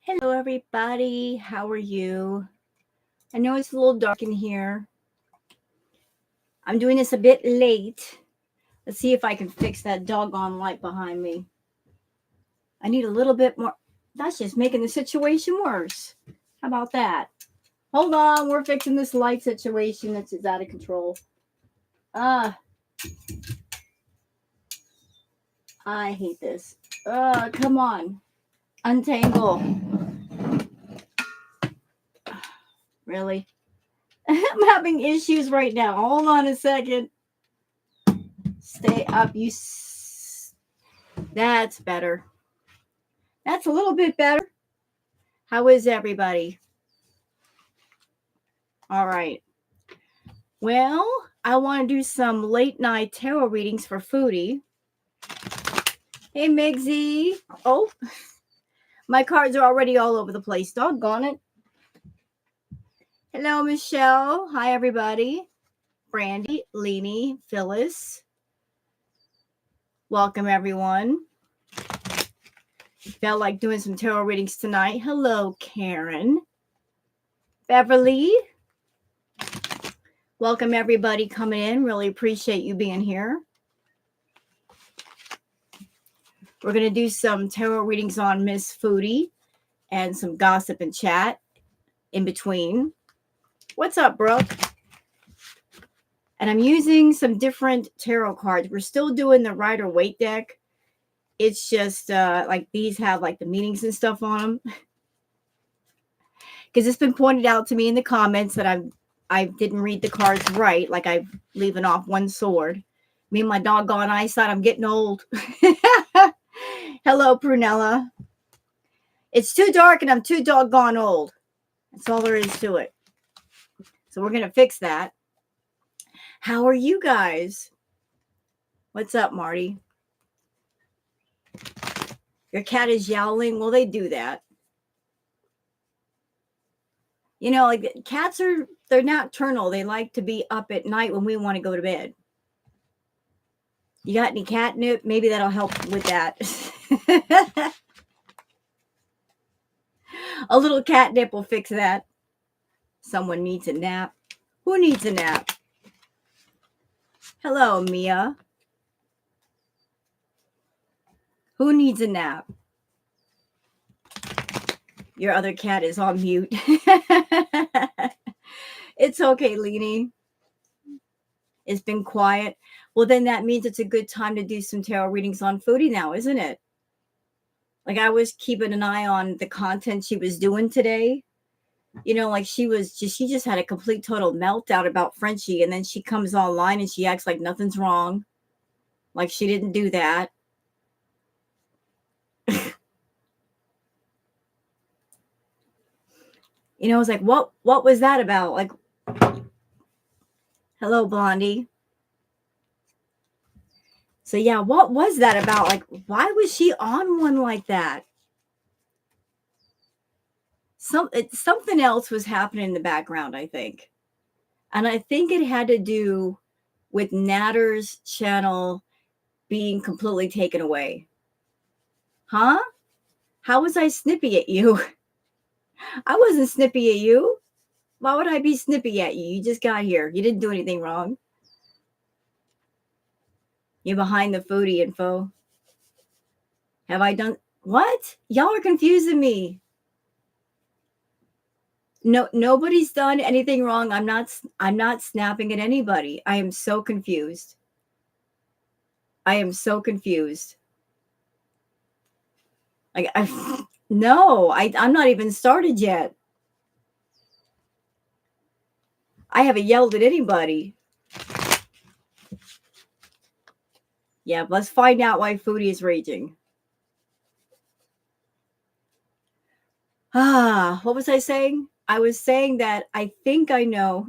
Hello, everybody. How are you? I know it's a little dark in here. I'm doing this a bit late. Let's see if I can fix that doggone light behind me. I need a little bit more. That's just making the situation worse. How about that? Hold on. We're fixing this light situation that's out of control. I hate this. Come on. Untangle. Really? I'm having issues right now. Hold on a second. Stay up. That's better. That's a little bit better. How is everybody? All right. Well, I want to do some late night tarot readings for Foodie. Hey, Migsy. Oh, my cards are already all over the place. Doggone it. Hello, Michelle. Hi, everybody. Brandy, Leanie, Phyllis. Welcome, everyone. Felt like doing some tarot readings tonight. Hello, Karen. Beverly. Welcome, everybody coming in. Really appreciate you being here. We're going to do some tarot readings on Miss Foodie and some gossip and chat in between. What's up, Brooke? And I'm using some different tarot cards. We're still doing the Rider-Waite deck. It's just like these have like the meanings and stuff on them. Because it's been pointed out to me in the comments that I didn't read the cards right. Like I'm leaving off one sword. Me and my doggone eyesight, I'm getting old. Hello, Prunella. It's too dark and I'm too doggone old. That's all there is to it. So we're going to fix that. How are you guys? What's up, Marty? Your cat is yowling. Well, they do that. You know, like cats they're nocturnal. They like to be up at night when we want to go to bed. You got any catnip? Maybe that'll help with that. A little catnip will fix that. Someone needs a nap. Who needs a nap? Hello, Mia. Who needs a nap? Your other cat is on mute. It's okay, Leanie. It's been quiet. Well, then that means it's a good time to do some tarot readings on Foodie now, isn't it? Like I was keeping an eye on the content she was doing today. You know, like she just had a complete total meltdown about Frenchie, and then she comes online and she acts like nothing's wrong. Like she didn't do that. You know, it's like, what was that about? Like, hello, Blondie. So yeah, what was that about? Like, why was she on one like that? Something else was happening in the background, I think. And I think it had to do with Natter's channel being completely taken away. Huh? How was I snippy at you? I wasn't snippy at you. Why would I be snippy at you? You just got here. You didn't do anything wrong. You're behind the Foodie info. Have I done what? Y'all are confusing me. No, nobody's done anything wrong. I'm not snapping at anybody. I am so confused. I'm not even started yet. I haven't yelled at anybody. Yeah, let's find out why Foodie is raging. What was I saying? I was saying that I think I know.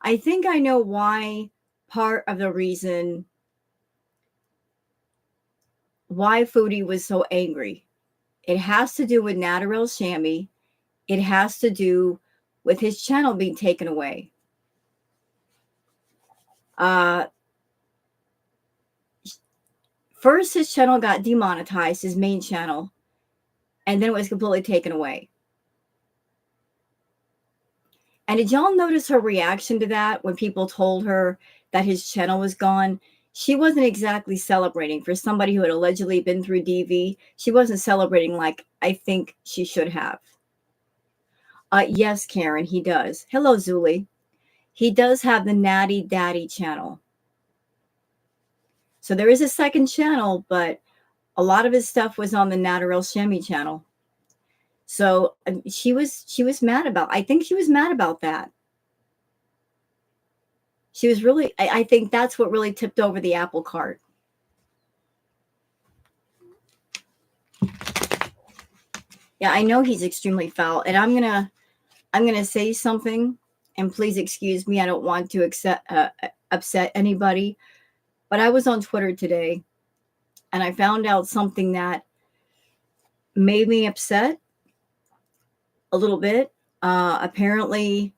I think I know why part of the reason why Foodie was so angry. It has to do with Nadarel Shammy. It has to do with his channel being taken away. First, his channel got demonetized, his main channel. and then it was completely taken away. And did y'all notice her reaction to that when people told her that his channel was gone? She wasn't exactly celebrating. For somebody who had allegedly been through DV, she wasn't celebrating like I think she should have. Yes, Karen, he does. Hello, Zuli. He does have the Natty Daddy channel. So there is a second channel, but a lot of his stuff was on the Natarel Shemi channel. So she was mad about. I think she was mad about that. She was really. I think that's what really tipped over the apple cart. Yeah, I know he's extremely foul, and I'm gonna say something, and please excuse me. I don't want to upset anybody, but I was on Twitter today, and I found out something that made me upset a little bit. Apparently,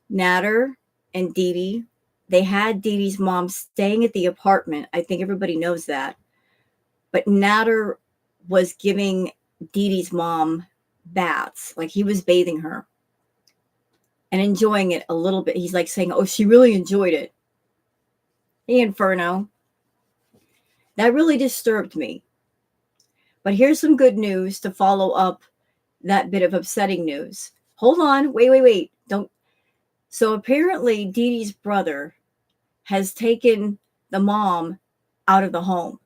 Natter and Dee Dee, they had Dee Dee's mom staying at the apartment. I think everybody knows that. But Natter was giving Dee Dee's mom baths. Like he was bathing her and enjoying it a little bit. He's like saying, oh, she really enjoyed it. Hey, Inferno. That really disturbed me. But here's some good news to follow up that bit of upsetting news. Hold on. Wait. Don't. So apparently Dee Dee's brother has taken the mom out of the home.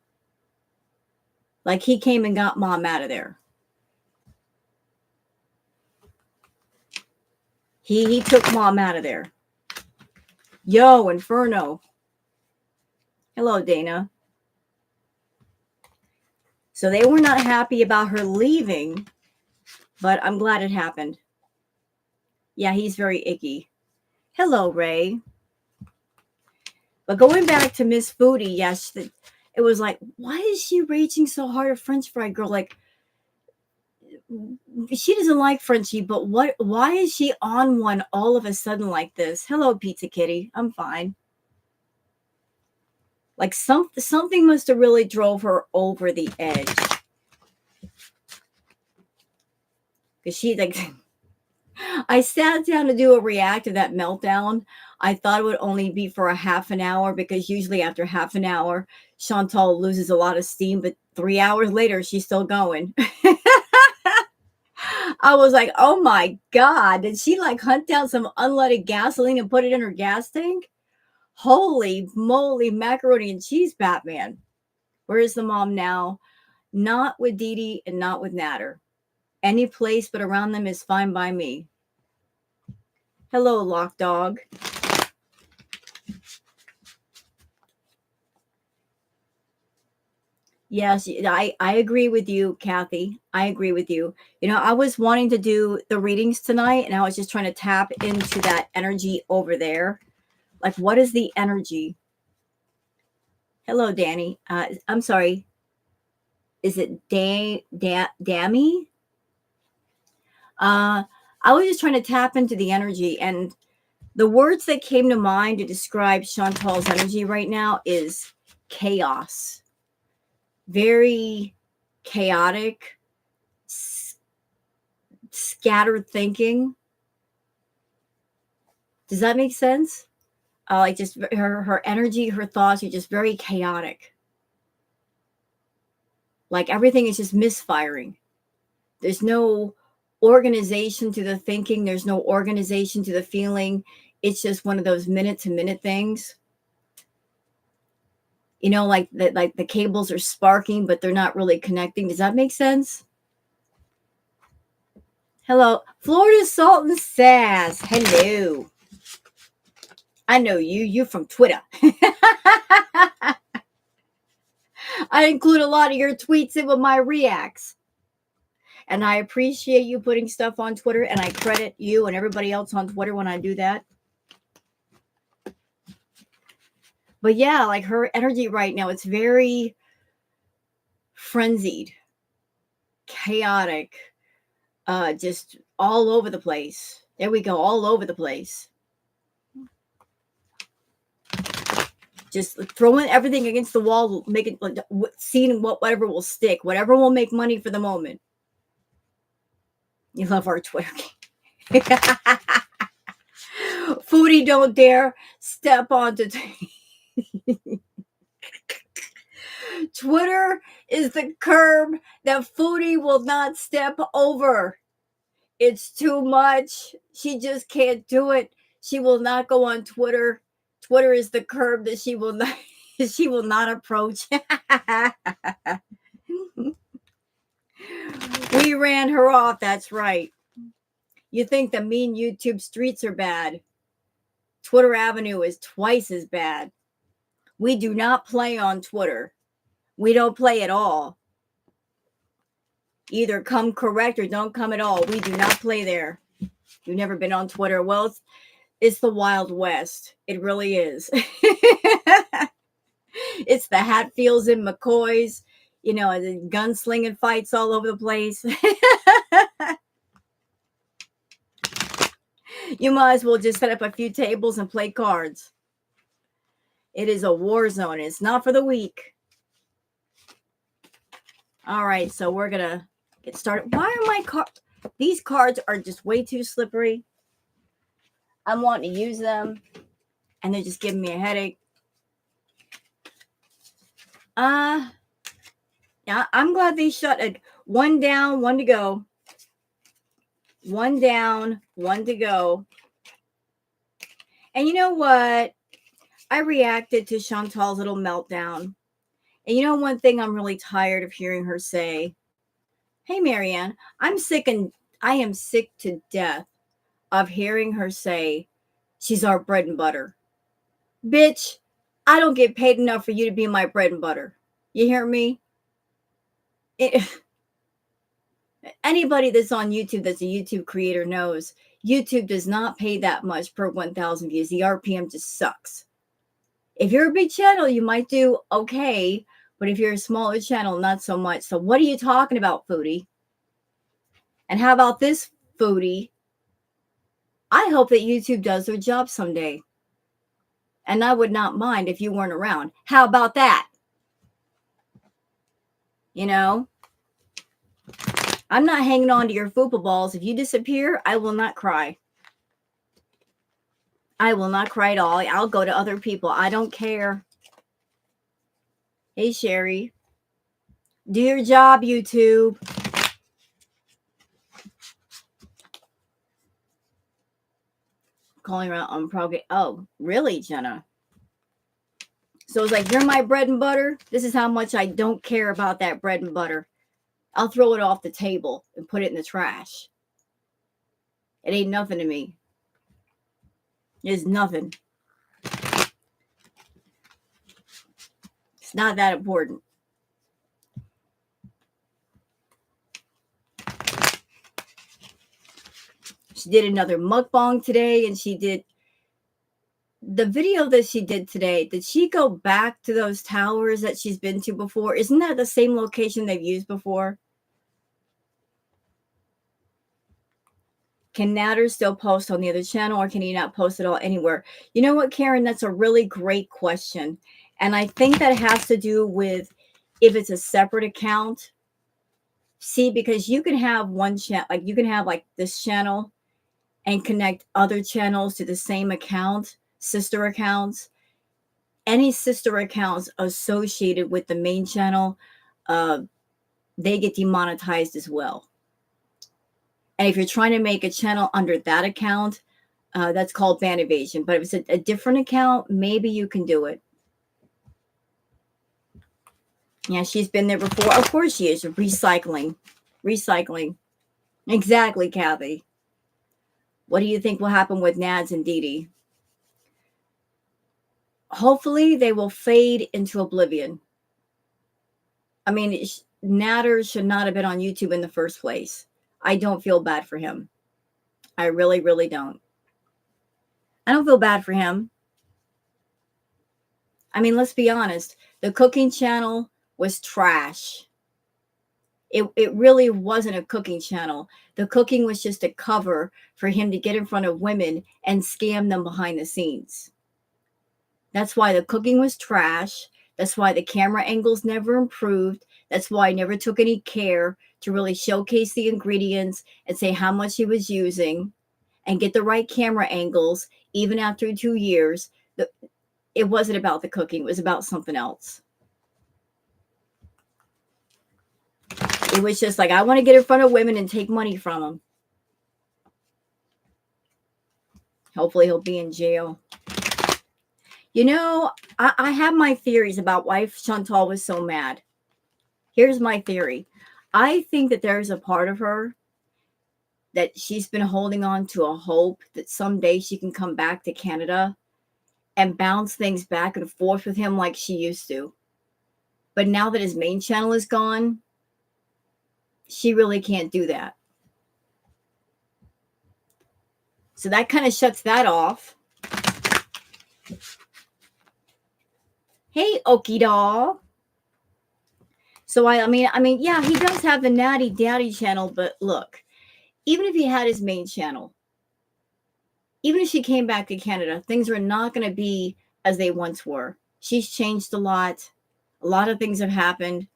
Like he came and got mom out of there. He took mom out of there. Yo, Inferno. Hello, Dana. So they were not happy about her leaving, but I'm glad it happened. Yeah, he's very icky. Hello, Ray. But going back to Miss Foodie, yes, it was like, why is she raging so hard at French Fry Girl? Like, she doesn't like Frenchie, but why is she on one all of a sudden like this? Hello, Pizza Kitty. I'm fine. Like something must have really drove her over the edge. Because she like I sat down to do a react to that meltdown. I thought it would only be for a half an hour because usually after half an hour, Chantal loses a lot of steam, but 3 hours later, she's still going. I was like, oh my God, did she like hunt down some unleaded gasoline and put it in her gas tank? Holy moly, macaroni and cheese, Batman. Where is the mom now? Not with Dee Dee and not with Natter. Any place but around them is fine by me. Hello, Lock Dog. Yes, I agree with you, Kathy. I agree with you. You know, I was wanting to do the readings tonight, and I was just trying to tap into that energy over there. Like, what is the energy? Hello, Danny. I'm sorry. Is it Dammy? I was just trying to tap into the energy, and the words that came to mind to describe Chantal's energy right now is chaos. Very chaotic, scattered thinking. Does that make sense? Like just her energy, her thoughts are just very chaotic. Like everything is just misfiring. There's no organization to the thinking. There's no organization to the feeling. It's just one of those minute to minute things. You know, like the cables are sparking, but they're not really connecting. Does that make sense? Hello, Florida Salt and Sass. Hello. I know you. You're from Twitter. I include a lot of your tweets in with my reacts. And I appreciate you putting stuff on Twitter, and I credit you and everybody else on Twitter when I do that. But yeah, like her energy right now, it's very frenzied, chaotic, just all over the place. There we go, all over the place. Just throwing everything against the wall, making seeing whatever will stick, whatever will make money for the moment. You love our Twitter game. Foodie, don't dare step onto Twitter is the curb that Foodie will not step over. It's too much. She just can't do it. She will not go on Twitter. Twitter is the curb that she will not she will not approach. We ran her off, that's right. You think the mean YouTube streets are bad. Twitter Avenue is twice as bad. We do not play on Twitter. We don't play at all. Either come correct or don't come at all. We do not play there. You've never been on Twitter. Well, it's the Wild West. It really is. It's the Hatfields and McCoys, the gunslinging fights all over the place. You might as well just set up a few tables and play cards. It is a war zone. It's not for the weak. All right, so we're going to get started. Why are my cards? These cards are just way too slippery. I'm wanting to use them, and they're just giving me a headache. Yeah, I'm glad they shut it. One down, one to go. One down, one to go. And you know what? I reacted to Chantal's little meltdown. And you know one thing I'm really tired of hearing her say? Hey, Marianne, I am sick to death of hearing her say she's our bread and butter. Bitch, I don't get paid enough for you to be my bread and butter. You hear me? Anybody that's on YouTube that's a YouTube creator knows YouTube does not pay that much per 1,000 views. The RPM just sucks. If you're a big channel, you might do okay, but if you're a smaller channel, not so much. So what are you talking about, Foodie? And how about this, Foodie? I hope that YouTube does their job someday. And I would not mind if you weren't around. How about that? I'm not hanging on to your football balls. If you disappear, I will not cry. I will not cry at all. I'll go to other people. I don't care. Hey, Sherry. Do your job, YouTube. Calling around on program. Oh, really, Jenna? So it's like, you're my bread and butter. This is how much I don't care about that bread and butter. I'll throw it off the table and put it in the trash. It ain't nothing to me. It's nothing. It's not that important. She did another mukbang today, and she did the video that she did today. Did she go back to those towers that she's been to before? Isn't that the same location they've used before? Can Natter still post on the other channel, or can he not post at all anywhere? You know what, Karen? That's a really great question. And I think that has to do with if it's a separate account. See, because you can have one channel, like you can have like this channel and connect other channels to the same account, sister accounts. Any sister accounts associated with the main channel, they get demonetized as well. And if you're trying to make a channel under that account, that's called ban evasion. But if it's a different account, maybe you can do it. Yeah, she's been there before. Of course she is. Recycling. Exactly, Kathy. What do you think will happen with Nads and Dee Dee? Hopefully they will fade into oblivion. I mean, Natter should not have been on YouTube in the first place. I don't feel bad for him. I really, really don't. I don't feel bad for him. I mean, let's be honest. The cooking channel was trash. It really wasn't a cooking channel. The cooking was just a cover for him to get in front of women and scam them behind the scenes. That's why the cooking was trash. That's why the camera angles never improved. That's why I never took any care to really showcase the ingredients and say how much he was using and get the right camera angles, even after 2 years. It wasn't about the cooking. It was about something else. It was just like, I want to get in front of women and take money from them. Hopefully he'll be in jail. You know, I have my theories about why Chantal was so mad. Here's my theory. I think that there's a part of her that she's been holding on to a hope that someday she can come back to Canada and bounce things back and forth with him like she used to. But now that his main channel is gone, she really can't do that. So that kind of shuts that off. Hey, Okie doll. So I mean, yeah, he does have the Natty Daddy channel, but look, even if he had his main channel, even if she came back to Canada, things are not going to be as they once were. She's changed a lot. A lot of things have happened.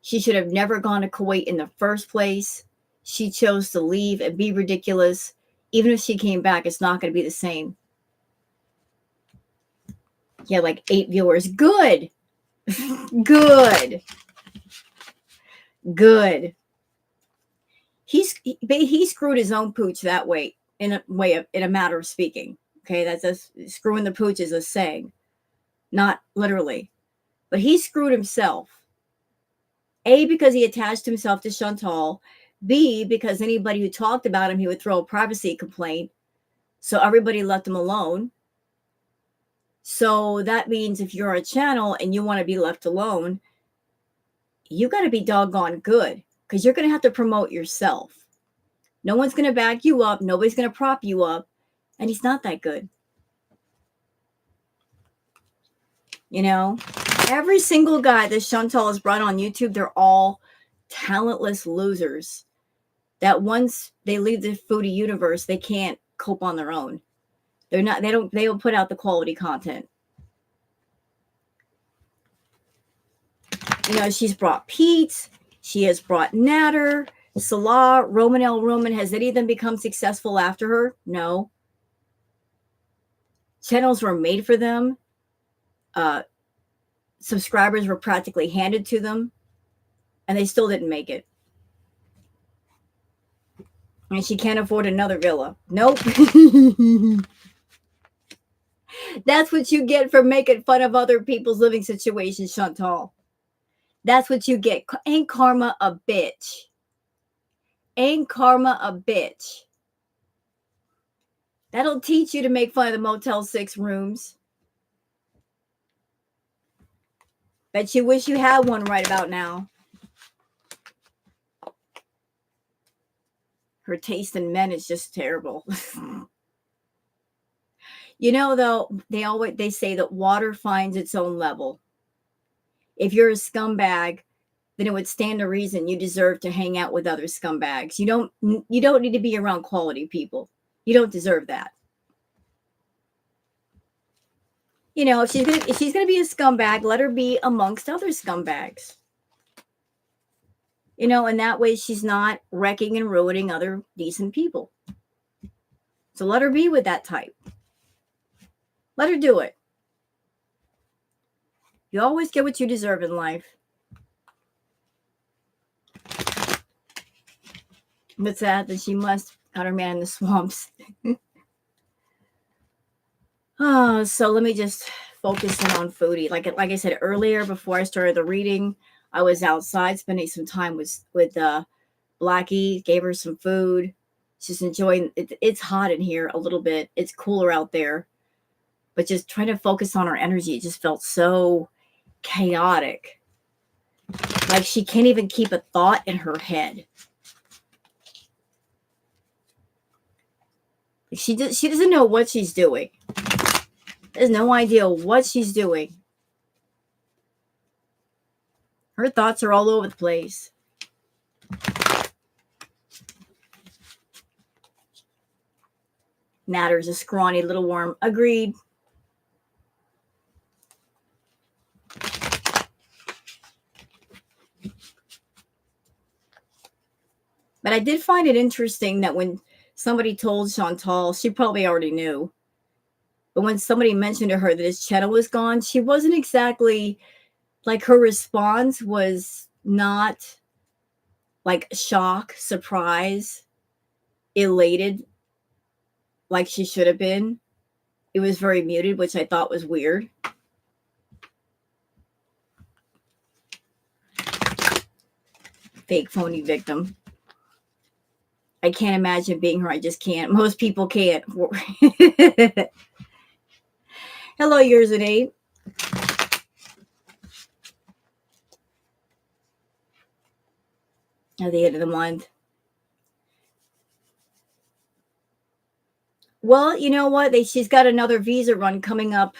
She should have never gone to Kuwait in the first place. She chose to leave and be ridiculous. Even if she came back, it's not going to be the same. Yeah, like 8 viewers. Good. Good. Good. He screwed his own pooch that way, in a matter of speaking. Okay, that's screwing the pooch is a saying, not literally, but he screwed himself. A, because he attached himself to Chantal. B, because anybody who talked about him, he would throw a privacy complaint. So everybody left him alone. So that means if you're a channel and you want to be left alone, you got to be doggone good, because you're going to have to promote yourself. No one's going to back you up. Nobody's going to prop you up. And he's not that good. You know, every single guy that Chantal has brought on YouTube, they're all talentless losers that once they leave the foodie universe, they can't cope on their own. They don't put out the quality content. You know, she's brought Pete. She has brought Natter, Salah, Roman L. Roman. Has any of them become successful after her? No. Channels were made for them. Subscribers were practically handed to them, and they still didn't make it. And she can't afford another villa. Nope. That's what you get for making fun of other people's living situations, Chantal. That's what you get. Ain't karma a bitch? Ain't karma a bitch? That'll teach you to make fun of the Motel 6 rooms. Bet you wish you had one right about now. Her taste in men is just terrible. You know, though, they say that water finds its own level. If you're a scumbag, then it would stand to reason you deserve to hang out with other scumbags. You don't need to be around quality people. You don't deserve that. You know, if she's gonna be a scumbag, let her be amongst other scumbags. You know, and that way she's not wrecking and ruining other decent people. So let her be with that type. Let her do it. You always get what you deserve in life. But sad that she must got her man in the swamps. So let me just focus in on Foodie. Like I said earlier, before I started the reading, I was outside spending some time with Blackie. Gave her some food. Just enjoying it. It's hot in here a little bit. It's cooler out there. But just trying to focus on her energy, it just felt so chaotic. Like she can't even keep a thought in her head. She doesn't know what she's doing. There's no idea what she's doing. Her thoughts are all over the place. Natter's a scrawny little worm. Agreed. But I did find it interesting that when somebody told Chantal, she probably already knew. But when somebody mentioned to her that his channel was gone, she wasn't exactly like, her response was not like shock, surprise, elated like she should have been. It was very muted, which I thought was weird. Fake phony victim. I can't imagine being her. I just can't. Most people can't. Hello, yours and eight. At the end of the month. Well, you know what? She's got another visa run coming up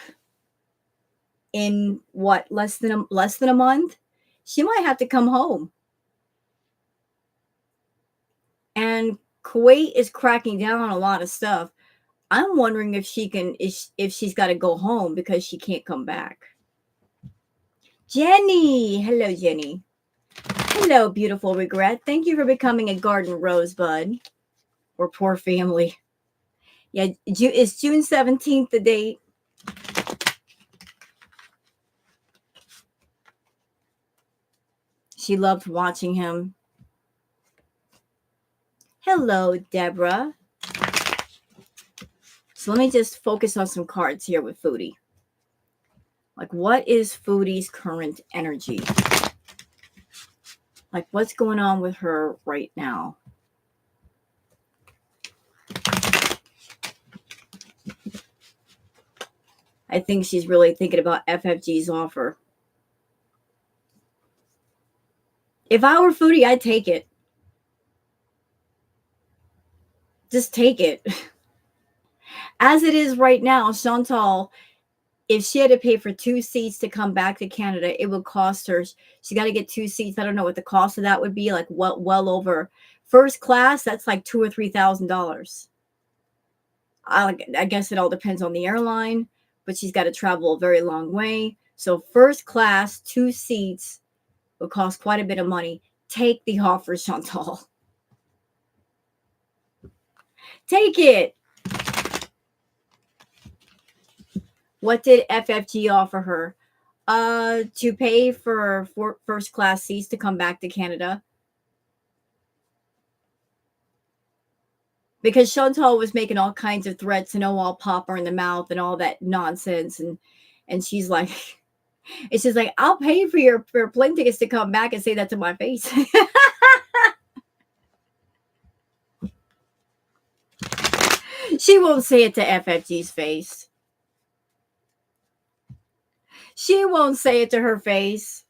in what, less than a month. She might have to come home. And Kuwait is cracking down on a lot of stuff. I'm wondering if if she's got to go home because she can't come back. Jenny, hello, Jenny. Hello, beautiful regret. Thank you for becoming a garden rosebud or poor family. Yeah, it's June 17th the date. She loved watching him. Hello, Deborah. So let me just focus on some cards here with Foodie. Like, what is Foodie's current energy? Like, what's going on with her right now? I think she's really thinking about FFG's offer. If I were Foodie, I'd take it. Just take it. As it is right now, Chantal, if she had to pay for 2 seats to come back to Canada, it would cost her. She got to get 2 seats. I don't know what the cost of that would be. Like, well over first class. That's like $2,000 or $3,000. I guess it all depends on the airline, but she's got to travel a very long way. So first class, 2 seats would cost quite a bit of money. Take the offer, Chantal. Take it. What did FFG offer her? To pay for first class seats to come back to Canada. Because Chantal was making all kinds of threats and I'll pop her in the mouth and all that nonsense. And she's like, it's just like, I'll pay for your plane tickets to come back and say that to my face. She won't say it to FFG's face. She won't say it to her face.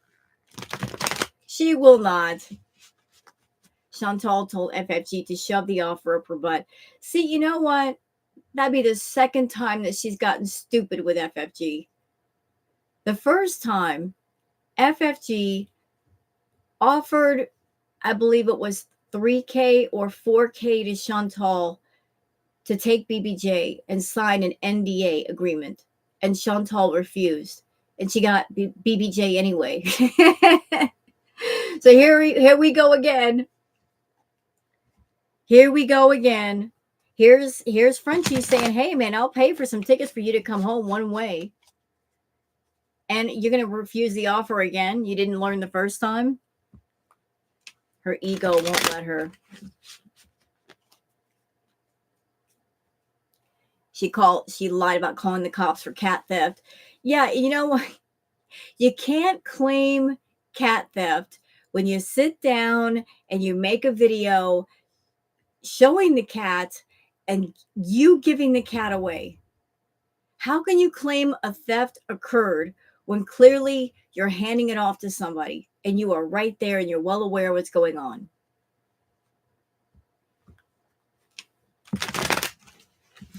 She will not. Chantal told FFG to shove the offer up her butt. See, you know what? That'd be the second time that she's gotten stupid with FFG. The first time, FFG offered, I believe it was $3K or $4K to Chantal to take BBJ and sign an NDA agreement. And Chantal refused. And she got BBJ anyway. So here we go again. Here we go again. Here's Frenchie saying, hey, man, I'll pay for some tickets for you to come home one way. And you're going to refuse the offer again? You didn't learn the first time? Her ego won't let her. She lied about calling the cops for cat theft. Yeah, you know what? You can't claim cat theft when you sit down and you make a video showing the cat and you giving the cat away. How can you claim a theft occurred when clearly you're handing it off to somebody and you are right there and you're well aware of what's going on?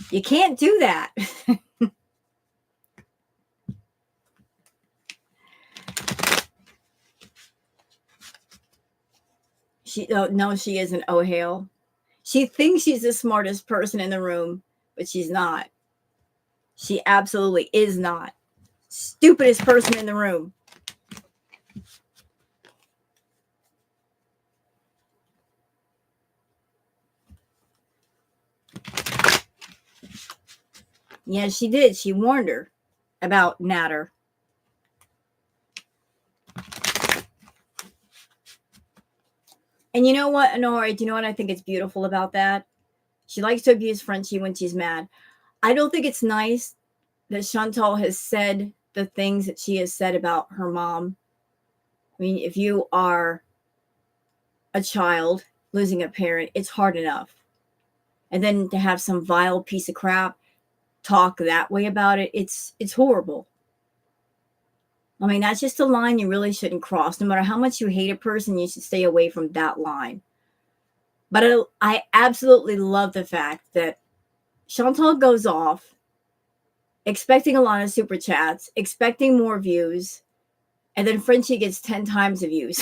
You can't do that. No, she isn't. Oh, hell. She thinks she's the smartest person in the room, but she's not. She absolutely is not. Stupidest person in the room. Yeah, she did. She warned her about Natter. And you know what, Honora? Do you know what I think is beautiful about that? She likes to abuse Frenchie when she's mad. I don't think it's nice that Chantal has said the things that she has said about her mom. I mean, if you are a child losing a parent, it's hard enough. And then to have some vile piece of crap talk that way about it, it's horrible. I mean, that's just a line you really shouldn't cross. No matter how much you hate a person, you should stay away from that line. But I absolutely love the fact that Chantal goes off expecting a lot of super chats, expecting more views, and then Frenchie gets 10 times the views.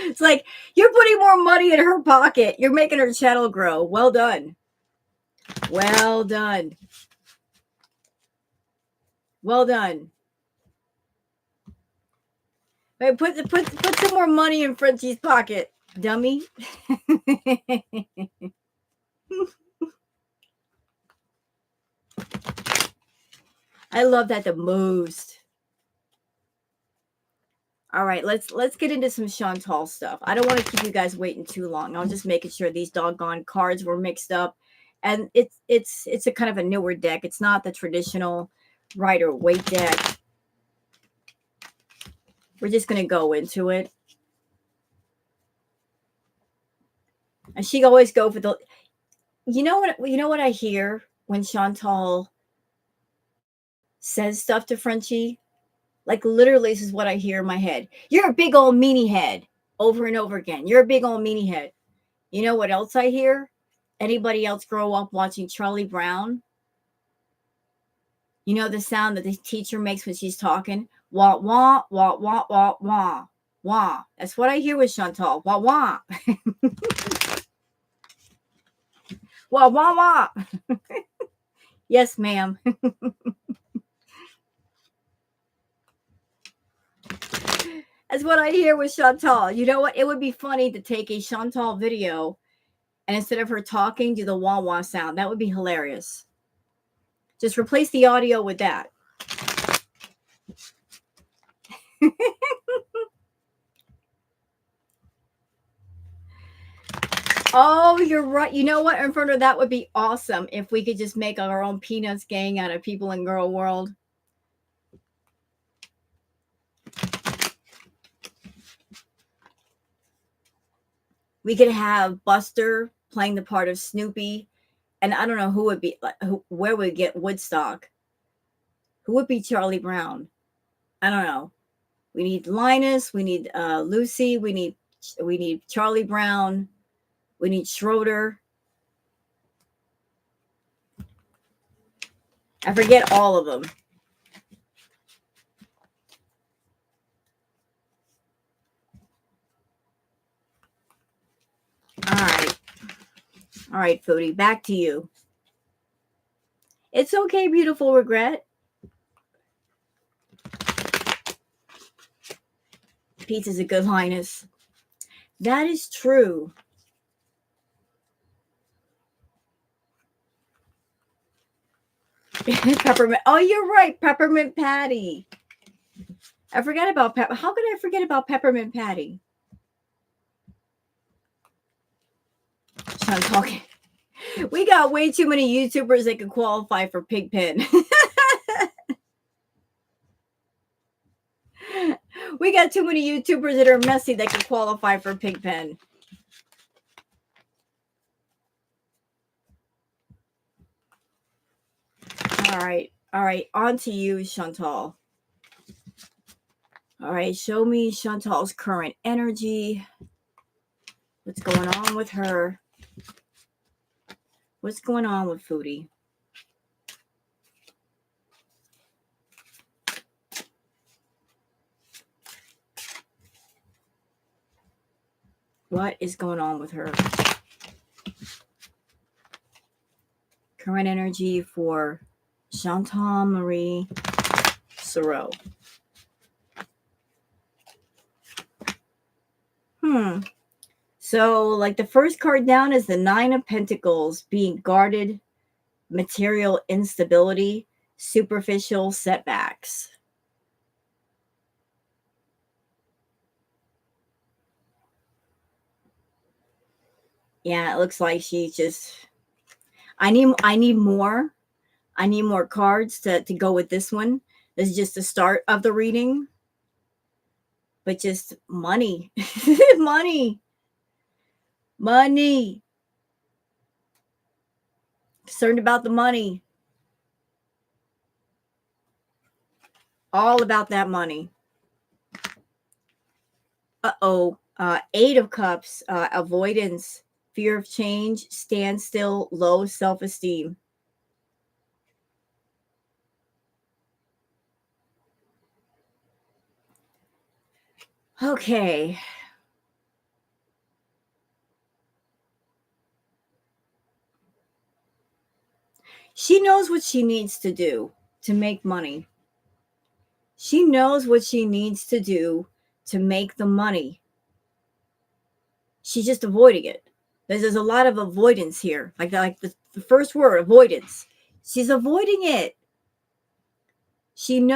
It's like, you're putting more money in her pocket. You're making her channel grow. Well done. Well done. Well done. Wait, put some more money in Frenchie's pocket, dummy. I love that the most. All right, let's get into some Chantal stuff. I don't want to keep you guys waiting too long. I'm just making sure these doggone cards were mixed up, and it's a kind of a newer deck. It's not the traditional Rider Waite deck. We're just gonna go into it, and she always go for the. You know what I hear when Chantal says stuff to Frenchie? Like, literally, this is what I hear in my head. You're a big old meanie head, over and over again. You're a big old meanie head. You know what else I hear? Anybody else grow up watching Charlie Brown? You know the sound that the teacher makes when she's talking? Wah, wah, wah, wah, wah, wah, wah. That's what I hear with Chantal. Wah, wah. Wah, wah, wah. Yes, ma'am. That's what I hear with Chantal. You know what? It would be funny to take a Chantal video and instead of her talking, do the wah wah sound. That would be hilarious. Just replace the audio with that. Oh, you're right. You know what, Inferno? That would be awesome if we could just make our own Peanuts gang out of people in Girl World. We could have Buster playing the part of Snoopy, and I don't know who would be, where would get Woodstock? Who would be Charlie Brown? I don't know. We need Linus. We need Lucy. We need Charlie Brown. We need Schroeder. I forget all of them. All right. All right, Foodie, back to you. It's okay, beautiful regret. Pizza's a good Linus. That is true. Peppermint. Oh, you're right. Peppermint Patty. I forgot about How could I forget about Peppermint Patty? I'm talking. We got way too many YouTubers that could qualify for Pigpen. We got too many YouTubers that are messy that can qualify for Pigpen. All right. All right. On to you, Chantal. All right. Show me Chantal's current energy. What's going on with her? What's going on with Foodie? What is going on with her? Current energy for Chantal Marie Sorrow. So, like, the first card down is the Nine of Pentacles being guarded material instability, superficial setbacks. Yeah, it looks like she's just I need more. I need more cards to go with this one. This is just the start of the reading. But just money. Money. Money. Concerned about the money. All about that money. Uh-oh. Eight of Cups, avoidance, fear of change, standstill, low self-esteem. Okay. She knows what she needs to do to make money. She knows what she needs to do to make the money. She's just avoiding it. There's a lot of avoidance here. Like the first word, avoidance. She's avoiding it. She's been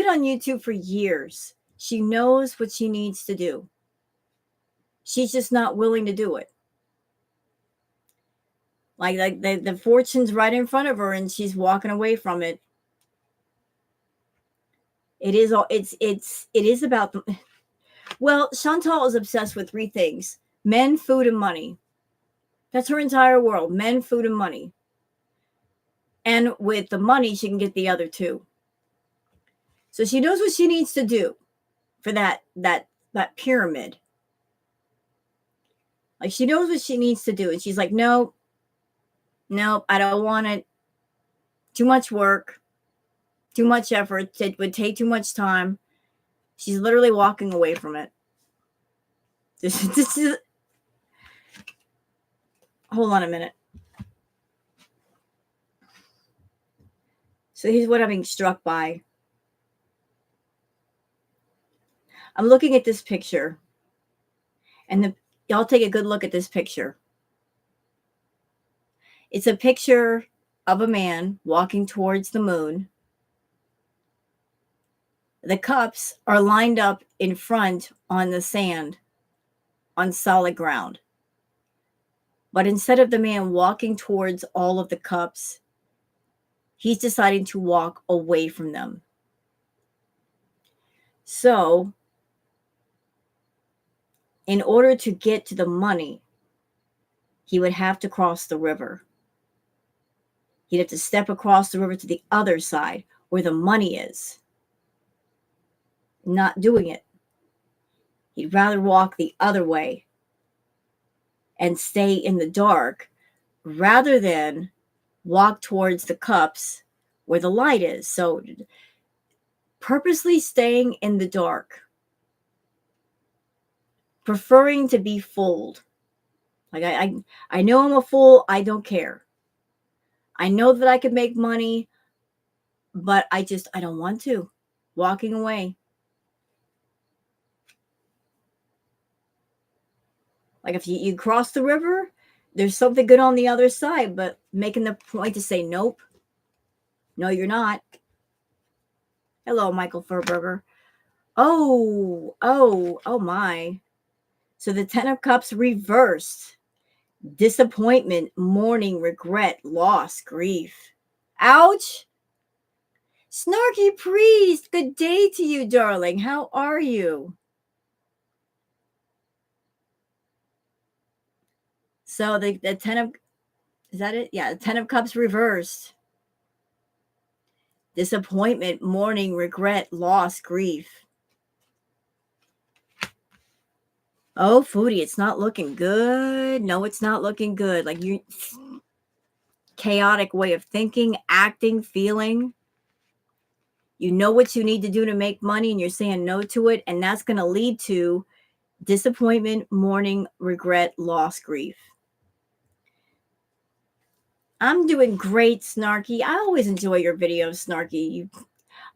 on YouTube for years. She knows what she needs to do. She's just not willing to do it. Like the fortune's right in front of her and she's walking away from it. It is about the well, Chantal is obsessed with three things: men, food, and money. That's her entire world: men, food, and money. And with the money, she can get the other two. So she knows what she needs to do for that pyramid. Like she knows what she needs to do, and she's like, nope, I don't want it. Too much work, too much effort. It would take too much time. She's literally walking away from it. This is. Hold on a minute. So here's what I'm being struck by. I'm looking at this picture, and y'all take a good look at this picture. It's a picture of a man walking towards the moon. The cups are lined up in front on the sand, on solid ground. But instead of the man walking towards all of the cups, he's deciding to walk away from them. So, in order to get to the money, he would have to cross the river. He'd have to step across the river to the other side where the money is. Not doing it. He'd rather walk the other way and stay in the dark rather than walk towards the cups where the light is. So purposely staying in the dark, preferring to be fooled. Like I know I'm a fool. I don't care. I know that I could make money, but I don't want to. Walking away. Like if you cross the river, there's something good on the other side, but making the point to say, nope, no, you're not. Hello, Michael Furberger. Oh my. So the 10 of Cups reversed. Disappointment, mourning, regret, loss, grief. Ouch. Snarky Priest, good day to you, darling. How are you? So the 10 of, is that it? Yeah, the 10 of Cups reversed. Disappointment, mourning, regret, loss, grief. Oh, Foodie, it's not looking good. No, it's not looking good. Like you, chaotic way of thinking, acting, feeling. You know what you need to do to make money and you're saying no to it. And that's going to lead to disappointment, mourning, regret, loss, grief. I'm doing great, Snarky. I always enjoy your videos, Snarky.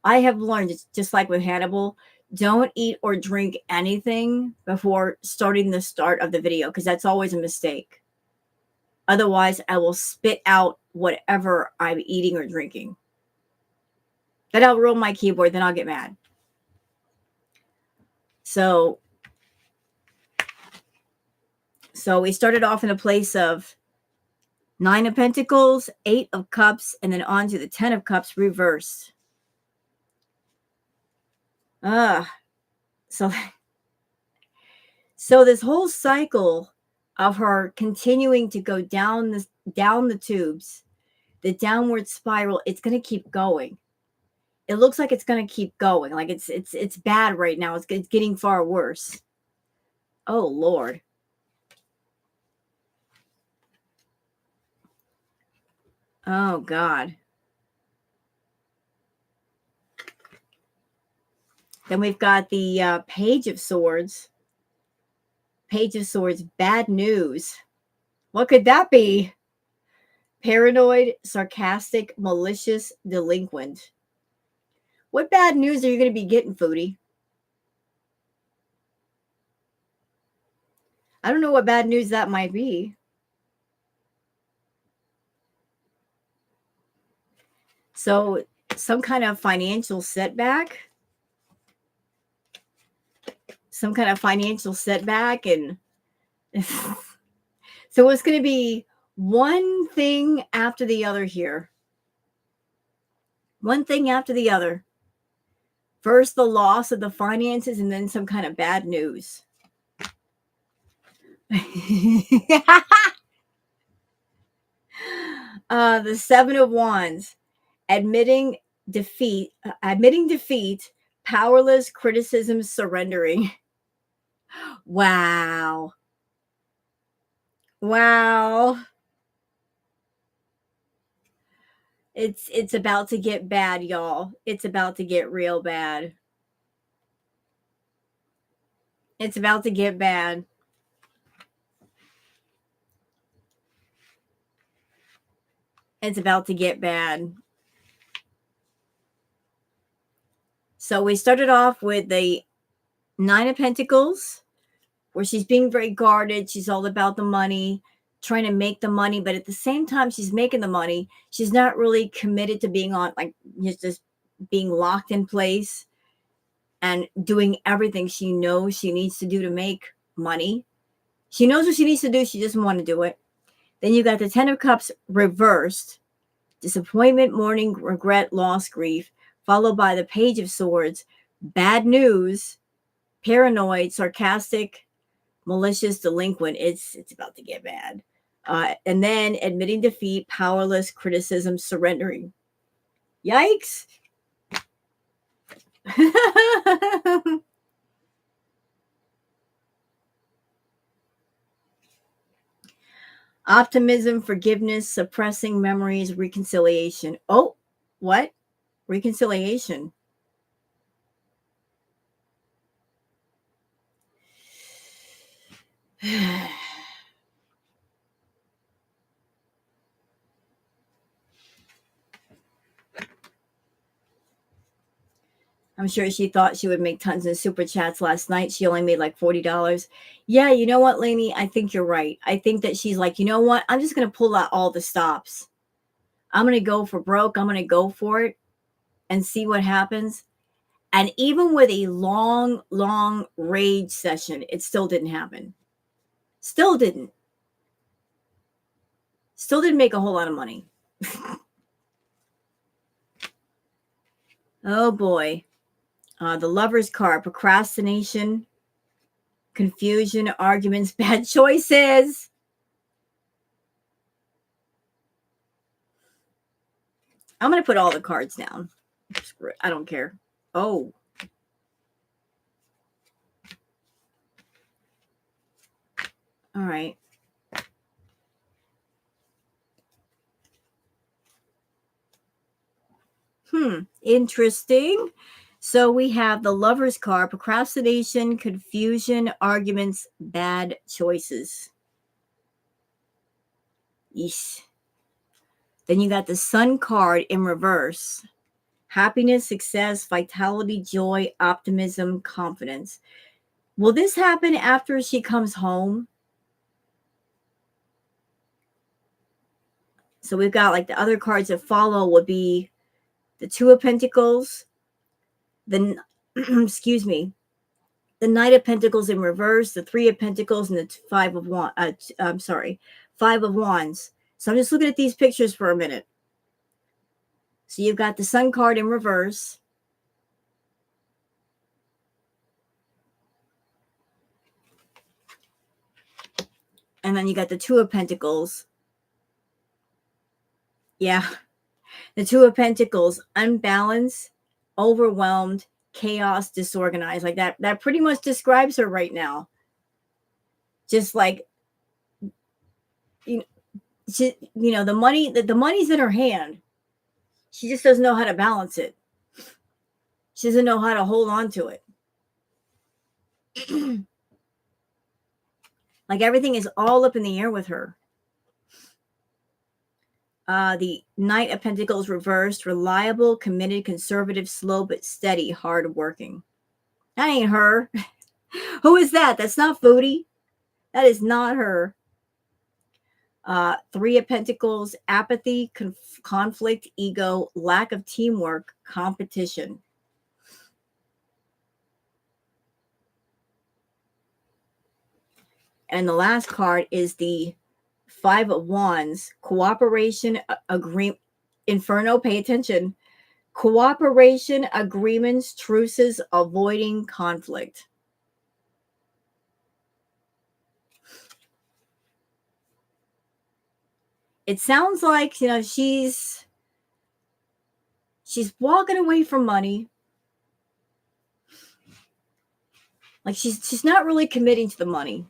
I have learned, just like with Hannibal, don't eat or drink anything before starting the start of the video because that's always a mistake. Otherwise, I will spit out whatever I'm eating or drinking. Then I'll roll my keyboard, then I'll get mad. So we started off in a place of 9 of Pentacles, 8 of Cups, and then on to the 10 of Cups reversed. So this whole cycle of her continuing to go down the tubes, the downward spiral, it's going to keep going. It looks like it's going to keep going. Like it's bad right now. It's getting far worse. Oh Lord. Oh God. Then we've got the Page of Swords. Page of Swords, bad news. What could that be? Paranoid, sarcastic, malicious, delinquent. What bad news are you going to be getting, Foodie? I don't know what bad news that might be. So, some kind of financial setback. Some kind of financial setback. And so it's going to be one thing after the other here. One thing after the other. First, the loss of the finances, and then some kind of bad news. The 7 of Wands, admitting defeat, powerless, criticism, surrendering. Wow. It's about to get bad, y'all. It's about to get real bad. It's about to get bad. It's about to get bad. So we started off with the 9 of Pentacles, where she's being very guarded. She's all about the money, trying to make the money, but at the same time she's making the money, she's not really committed to being on, like, just being locked in place and doing everything she knows she needs to do to make money. She knows what she needs to do. She doesn't want to do it. Then you got the 10 of Cups reversed. Disappointment, mourning, regret, loss, grief, followed by the Page of Swords. Bad news, paranoid, sarcastic, malicious, delinquent. It's about to get bad. And then admitting defeat, powerless, criticism, surrendering. Yikes. Optimism, forgiveness, suppressing memories, reconciliation. Oh, what? Reconciliation. I'm sure she thought she would make tons of super chats last night. She only made like $40. Yeah, you know what, Lainey? I think you're right. I think that she's like, you know what? I'm just going to pull out all the stops. I'm going to go for broke. I'm going to go for it and see what happens. And even with a long, long rage session, it still didn't happen. Still didn't make a whole lot of money. Oh boy. The Lover's card, procrastination, confusion, arguments, bad choices. I'm going to put all the cards down. I don't care. Oh. All right. Interesting. So we have the Lover's card, procrastination, confusion, arguments, bad choices. Yeesh. Then you got the Sun card in reverse. Happiness, success, vitality, joy, optimism, confidence. Will this happen after she comes home? So we've got like the other cards that follow would be the Two of Pentacles, the excuse me, the Knight of Pentacles in reverse, the Three of Pentacles, and the Five of Wands. I'm sorry, Five of Wands. So I'm just looking at these pictures for a minute. So you've got the Sun card in reverse. And then you got the Two of Pentacles. Yeah. The Two of Pentacles, unbalanced, overwhelmed, chaos, disorganized. Like that pretty much describes her right now. Just like, the money's in her hand. She just doesn't know how to balance it. She doesn't know how to hold on to it. Like everything is all up in the air with her. The Knight of Pentacles reversed, reliable, committed, conservative, slow but steady, hardworking. That ain't her. Who is that? That's not Foodie. That is not her. Three of Pentacles, apathy, conflict, ego, lack of teamwork, competition. And the last card is the Five of Wands, cooperation, agreement, Inferno, pay attention. Cooperation, agreements, truces, avoiding conflict. It sounds like, she's walking away from money. Like she's not really committing to the money.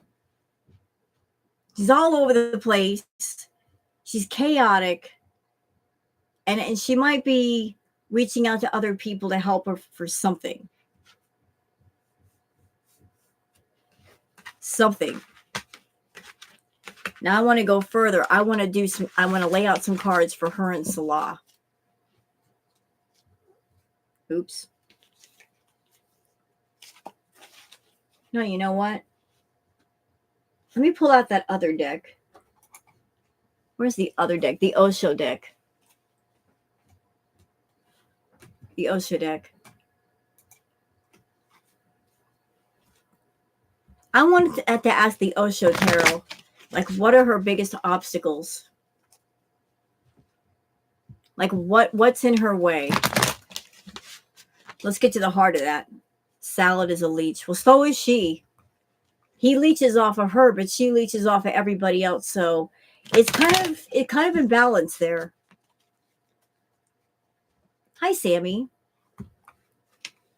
She's all over the place. She's chaotic. And she might be reaching out to other people to help her for something. Something. Now I want to go further. I want to lay out some cards for her and Salah. Oops. No, you know what? Let me pull out that other deck. Where's the other deck? The Osho deck. The Osho deck. I wanted to ask the Osho Tarot, like, what are her biggest obstacles? Like, what's in her way? Let's get to the heart of that. Salad is a leech. Well, so is she. He leeches off of her, but she leeches off of everybody else. So it's kind of imbalanced there. Hi, Sammy.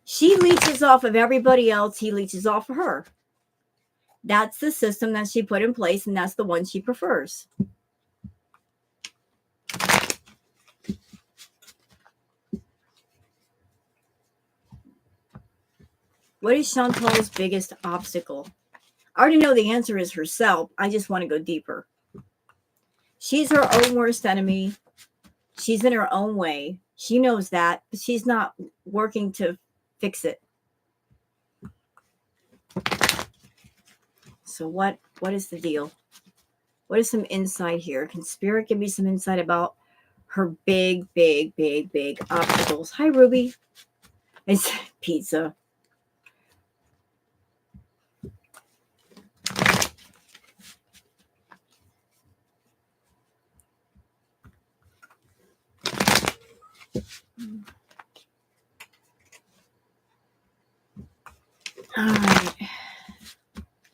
She leeches off of everybody else. He leeches off of her. That's the system that she put in place, and that's the one she prefers. What is Chantal's biggest obstacle? I already know the answer is herself. I just want to go deeper. She's her own worst enemy. She's in her own way. She knows that, but she's not working to fix it. So what is the deal? What is some insight here? Can Spirit give me some insight about her big obstacles? Hi, Ruby. It's pizza. All right.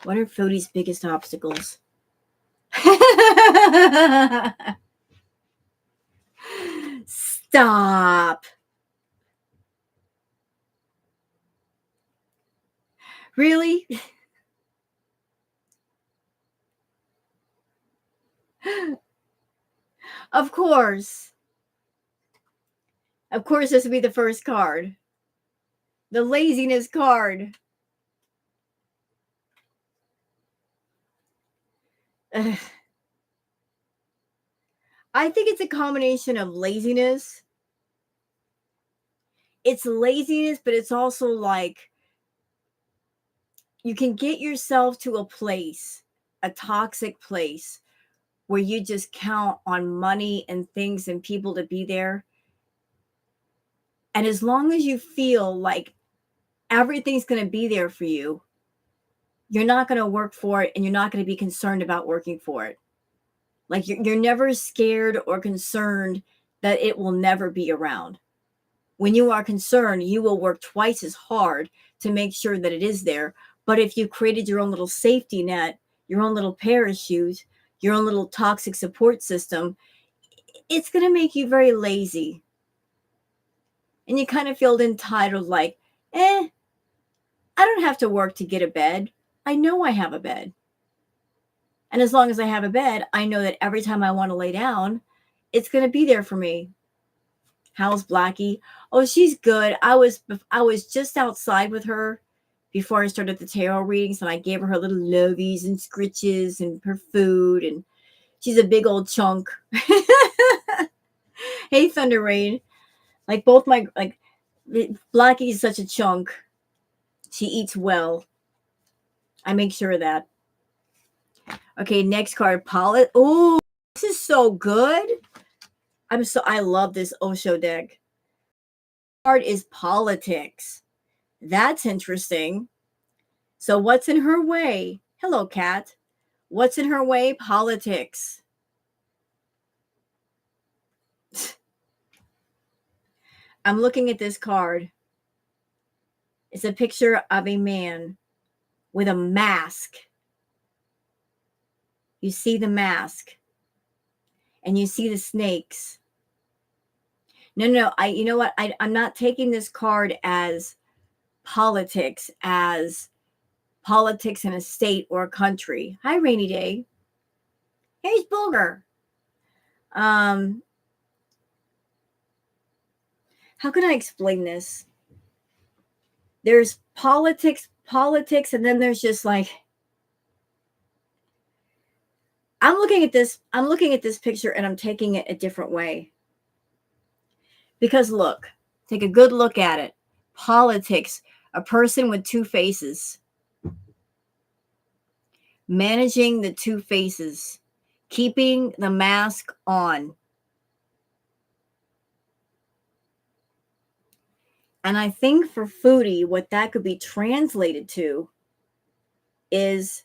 What are Foodie's biggest obstacles? Stop. Really? Of course. Of course, this would be the first card. The laziness card. I think it's a combination of laziness. It's laziness, but it's also like you can get yourself to a place, a toxic place, where you just count on money and things and people to be there. And as long as you feel like everything's going to be there for you, you're not going to work for it and you're not going to be concerned about working for it. Like you're never scared or concerned that it will never be around. When you are concerned, you will work twice as hard to make sure that it is there. But if you created your own little safety net, your own little parachute, your own little toxic support system, it's going to make you very lazy. And you kind of feel entitled, like, I don't have to work to get a bed. I know I have a bed. And as long as I have a bed, I know that every time I want to lay down, it's going to be there for me. How's Blackie? Oh, she's good. I was just outside with her before I started the tarot readings, and I gave her little lovies and scritches and her food, and she's a big old chunk. Hey, Thunder Rain. Like Blackie is such a chunk. She eats well. I make sure of that. Okay, next card, Polly. Oh, this is so good. I love this Osho deck. Card is politics. That's interesting. So what's in her way? Hello, cat. What's in her way? Politics. I'm looking at this card. It's a picture of a man with a mask. You see the mask. And you see the snakes. No. You know what? I'm not taking this card as politics in a state or a country. Hi, Rainy Day. Here's Booger. How can I explain this? There's politics, and then there's just like, I'm looking at this picture and I'm taking it a different way. Because look, take a good look at it. Politics, a person with two faces. Managing the two faces. Keeping the mask on. And I think for Foodie, what that could be translated to is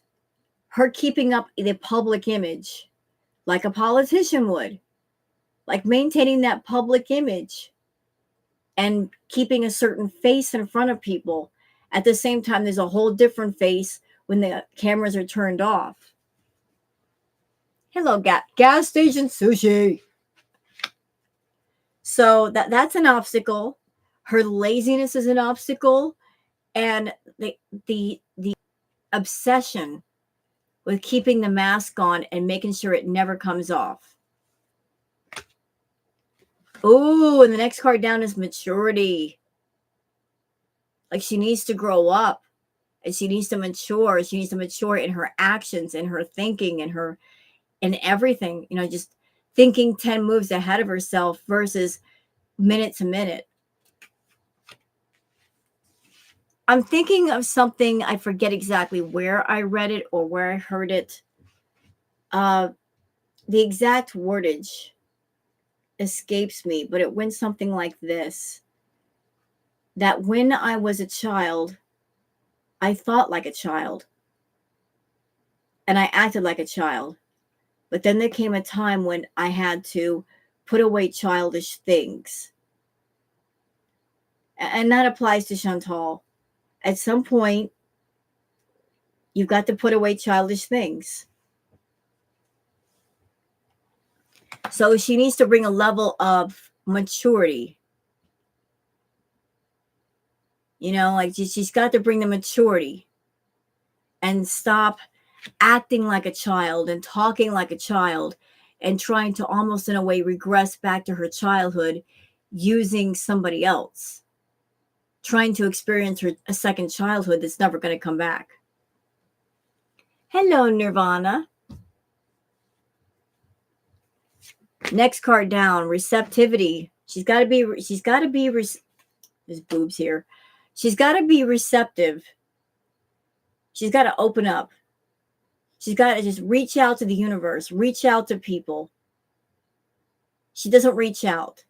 her keeping up the public image like a politician would. Like maintaining that public image and keeping a certain face in front of people. At the same time, there's a whole different face when the cameras are turned off. Hello, gas station sushi. So that's an obstacle. Her laziness is an obstacle. And the obsession with keeping the mask on and making sure it never comes off. Oh, and the next card down is maturity. Like she needs to grow up and she needs to mature. She needs to mature in her actions and her thinking and her and everything, just thinking 10 moves ahead of herself versus minute to minute. I'm thinking of something, I forget exactly where I read it or where I heard it. The exact wordage escapes me, but it went something like this. That when I was a child, I thought like a child. And I acted like a child. But then there came a time when I had to put away childish things. And that applies to Chantal. At some point, you've got to put away childish things. So she needs to bring a level of maturity. Like she's got to bring the maturity and stop acting like a child and talking like a child and trying to almost in a way regress back to her childhood using somebody else, trying to experience a second childhood that's never going to come back. Hello, Nirvana. Next card down, receptivity. She's got to be there's boobs here. She's got to be receptive. She's got to open up. She's got to just reach out to the universe, reach out to people. She doesn't reach out.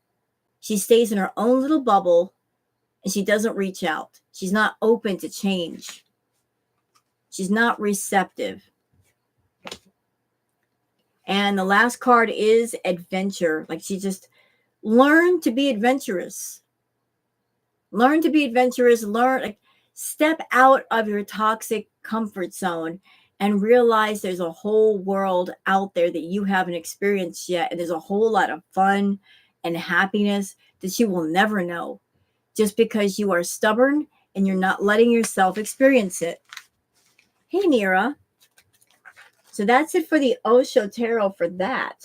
She stays in her own little bubble and she doesn't reach out. She's not open to change. She's not receptive. And the last card is adventure. Like she just learn to be adventurous. Learn to be adventurous. Like step out of your toxic comfort zone and realize there's a whole world out there that you haven't experienced yet. And there's a whole lot of fun and happiness that you will never know just because you are stubborn and you're not letting yourself experience it. Hey, Nira. So that's it for the Osho Tarot for that.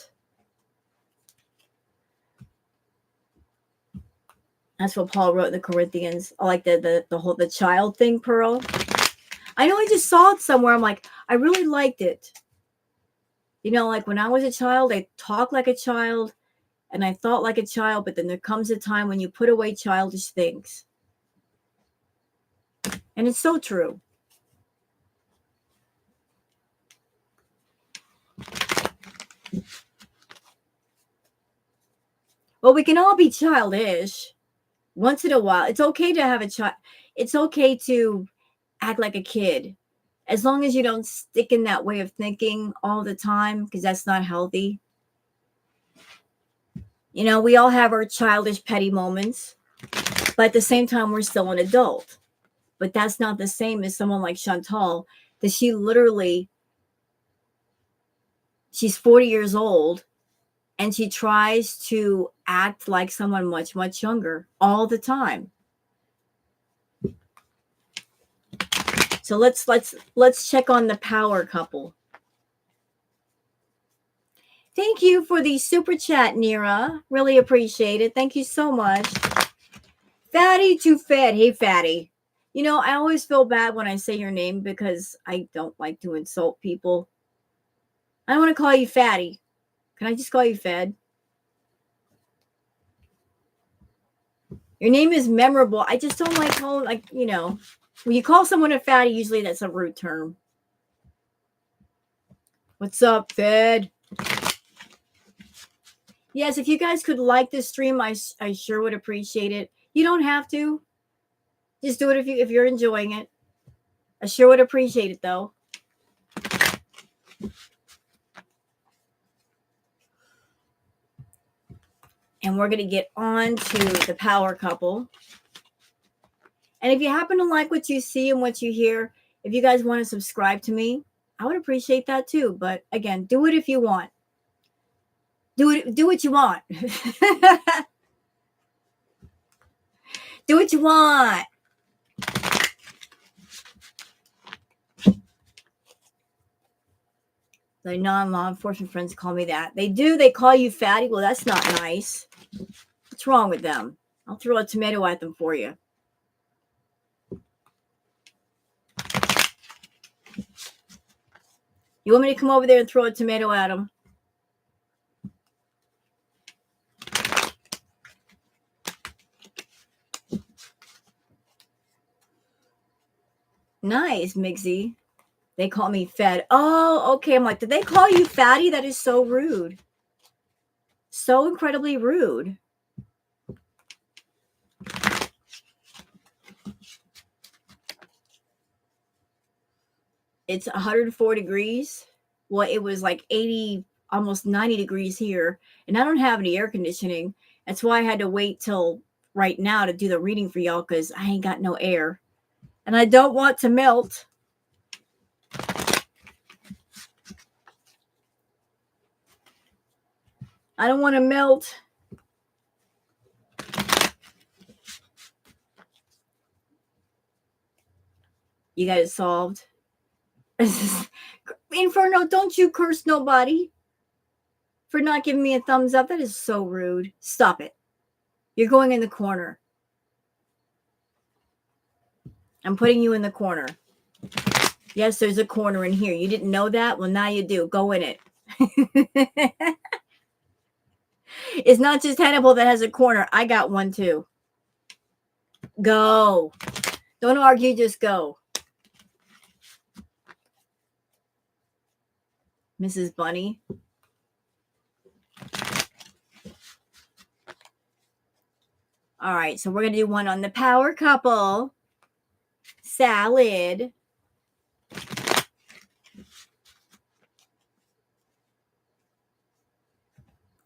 That's what Paul wrote in the Corinthians. I like the child thing, Pearl. I know I just saw it somewhere. I'm like, I really liked it. You know, like when I was a child, I talked like a child and I thought like a child, but then there comes a time when you put away childish things. And it's so true. Well, we can all be childish once in a while. It's okay to have a child. It's okay to act like a kid, as long as you don't stick in that way of thinking all the time, because that's not healthy. You know, we all have our childish, petty moments, but at the same time, we're still an adult. But that's not the same as someone like Chantal, that she's 40 years old, and she tries to act like someone much, much younger all the time. So let's check on the power couple. Thank you for the super chat, Nira. Really appreciate it. Thank you so much. Fatty to Fed. Hey, Fatty. You know, I always feel bad when I say your name because I don't like to insult people. I don't want to call you Fatty. Can I just call you Fed? Your name is memorable. I just don't like calling, like, you know, when you call someone a fatty, usually that's a rude term. What's up, Fed? Yes, if you guys could like this stream, I sure would appreciate it. You don't have to. Just do it if you're enjoying it. I sure would appreciate it, though. And we're going to get on to the power couple. And if you happen to like what you see and what you hear, if you guys want to subscribe to me, I would appreciate that too. But again, do it if you want. Do what you want. Do what you want. The non-law enforcement friends call me that. They do. They call you fatty. Well, that's not nice. What's wrong with them? I'll throw a tomato at them for you. You want me to come over there and throw a tomato at them? Nice, Mixie. They call me Fed. Oh, okay. I'm like, did they call you fatty? That is so rude. So incredibly rude. It's 104 degrees. Well, it was like 80, almost 90 degrees here. And I don't have any air conditioning. That's why I had to wait till right now to do the reading for y'all, because I ain't got no air. And I don't want to melt. I don't want to melt. You got it solved. Inferno, don't you curse nobody for not giving me a thumbs up. That is so rude. Stop it. You're going in the corner. I'm putting you in the corner. Yes, there's a corner in here. You didn't know that? Well, now you do. Go in it. It's not just Hannibal that has a corner. I got one too. Go. Don't argue, just go. Mrs. Bunny. All right, so we're going to do one on the power couple. Salad.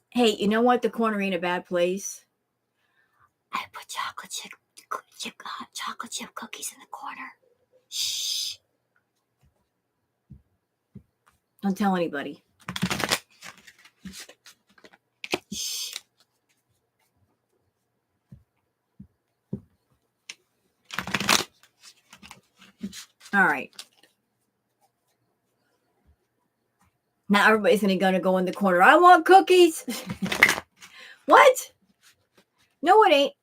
Hey, you know what? The corner ain't a bad place. I put chocolate chip cookies in the corner. Shh. Don't tell anybody. Shh. All right. Now everybody's going to go in the corner. I want cookies. What? No, it ain't.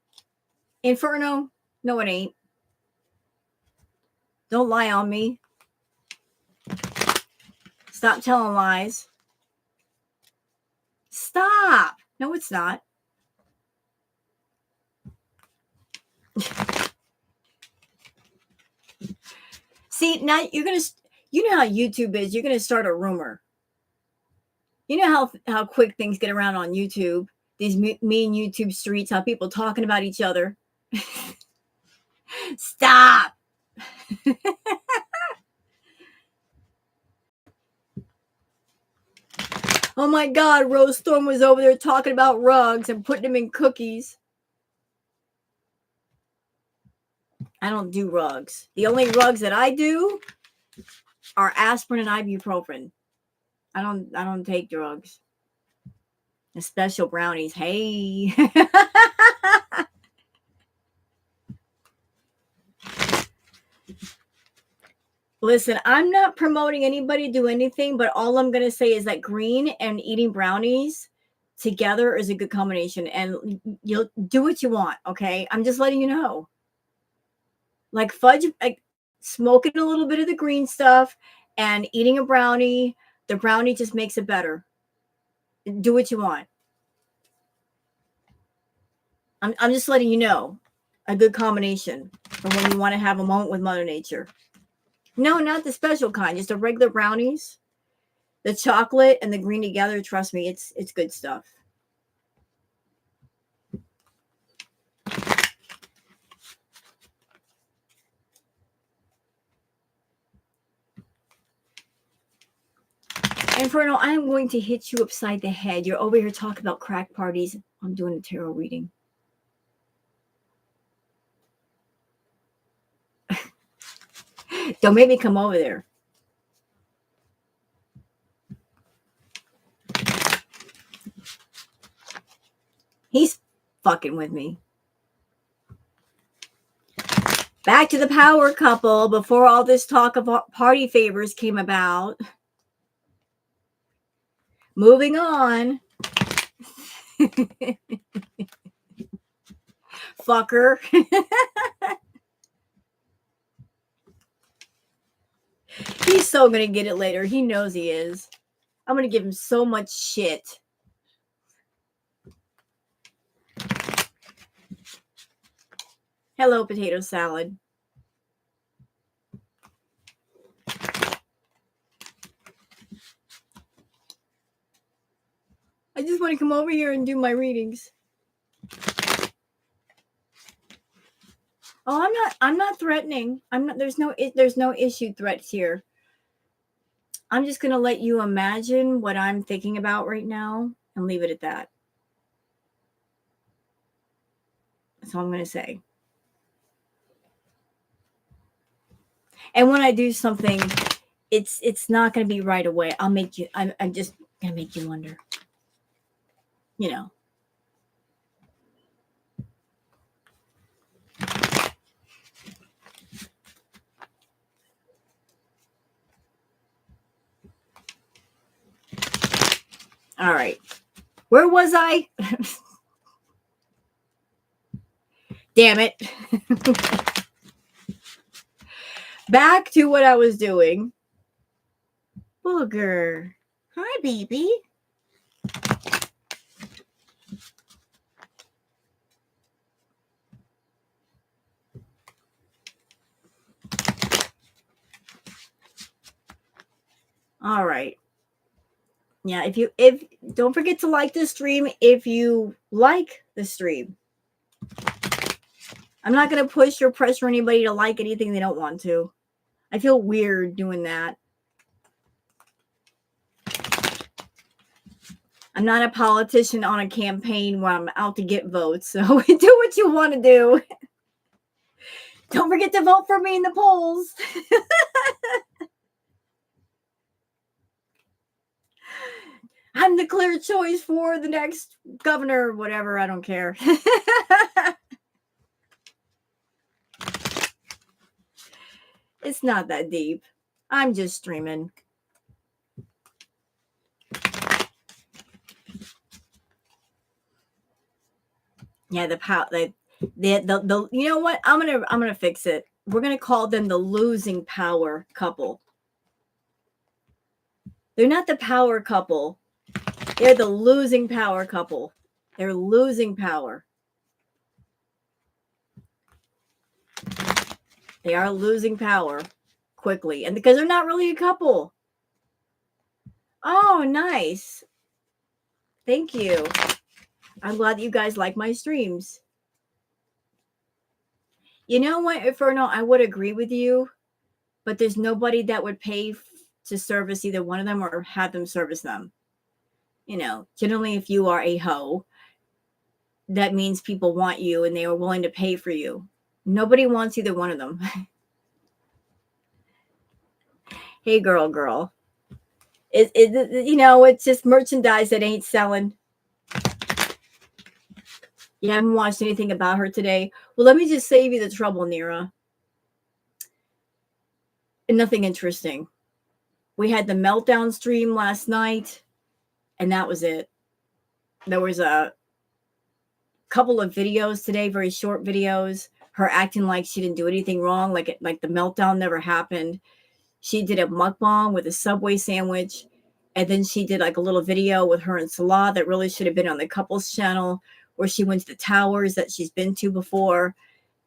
Inferno? No, it ain't. Don't lie on me. Stop telling lies. Stop. No, it's not. See, now you know how YouTube is. You're going to start a rumor. You know how quick things get around on YouTube. These mean YouTube streets, how people talking about each other. Stop. Oh my God, Rose Storm was over there talking about rugs and putting them in cookies. I don't do rugs. The only rugs that I do are aspirin and ibuprofen. I don't take drugs. The special brownies. Hey. Listen, I'm not promoting anybody to do anything, but all I'm going to say is that green and eating brownies together is a good combination, and you'll do what you want, okay? I'm just letting you know. Like fudge, like smoking a little bit of the green stuff and eating a brownie, the brownie just makes it better. Do what you want. I'm just letting you know a good combination for when you want to have a moment with Mother Nature. No, not the special kind, just the regular brownies. The chocolate and the green together, trust me, it's good stuff. Inferno, I am going to hit you upside the head. You're over here talking about crack parties. I'm doing a tarot reading. Don't make me come over there. He's fucking with me. Back to the power couple before all this talk of party favors came about. Moving on. Fucker. He's so going to get it later. He knows he is. I'm going to give him so much shit. Hello, potato salad. I just want to come over here and do my readings. Oh, I'm not threatening. There's no issue threats here. I'm just going to let you imagine what I'm thinking about right now and leave it at that. That's all I'm going to say. And when I do something, it's not going to be right away. I'm just going to make you wonder. You know. All right. Where was I? Damn it. Back to what I was doing. Booger. Hi, baby. All right. Yeah, if don't forget to like the stream if you like the stream. I'm not going to push or pressure anybody to like anything they don't want to. I feel weird doing that. I'm not a politician on a campaign where I'm out to get votes. So do what you want to do. Don't forget to vote for me in the polls. I'm the clear choice for the next governor, whatever. I don't care. It's not that deep. I'm just streaming. Yeah, the you know what? I'm gonna fix it. We're gonna call them the losing power couple. They're not the power couple. They're the losing power couple. They're losing power. They are losing power quickly. And because they're not really a couple. Oh, nice. Thank you. I'm glad that you guys like my streams. You know what, Inferno? I would agree with you, but there's nobody that would pay to service either one of them or have them service them. You know, generally, if you are a hoe, that means people want you and they are willing to pay for you. Nobody wants either one of them. Hey, girl. You know, it's just merchandise that ain't selling. You haven't watched anything about her today. Well, let me just save you the trouble, Nira. Nothing interesting. We had the meltdown stream last night, and that was it. There was a couple of videos today, very short videos. Her acting like she didn't do anything wrong, like the meltdown never happened. She did a mukbang with a Subway sandwich, and then she did like a little video with her and Salah that really should have been on the couples channel, where she went to the towers that she's been to before.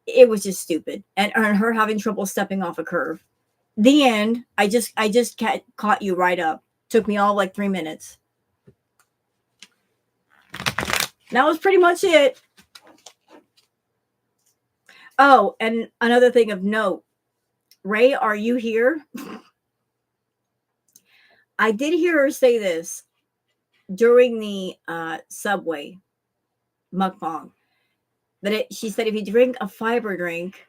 It was just stupid, and her having trouble stepping off a curve. The end. I just caught you right up. Took me all like 3 minutes. That was pretty much it. Oh, and another thing of note, Ray, are you here? I did hear her say this during the Subway mukbang. She said if you drink a fiber drink,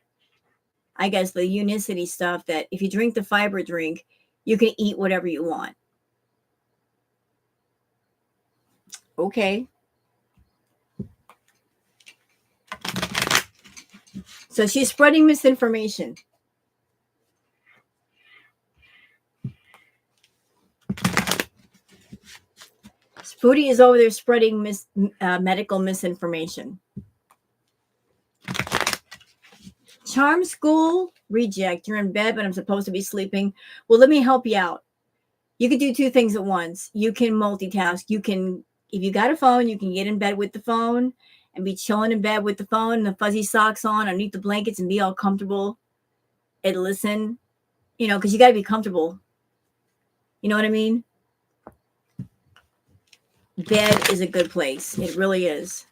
I guess the unicity stuff, that if you drink the fiber drink, you can eat whatever you want. Okay. So she's spreading misinformation. Foodie is over there spreading medical misinformation. Charm school reject. You're in bed, but I'm supposed to be sleeping. Well, let me help you out. You can do two things at once. You can multitask. You can, if you got a phone, you can get in bed with the phone and be chilling in bed with the phone and the fuzzy socks on underneath the blankets and be all comfortable and listen, you know, because you got to be comfortable. You know what I mean? Bed is a good place. It really is.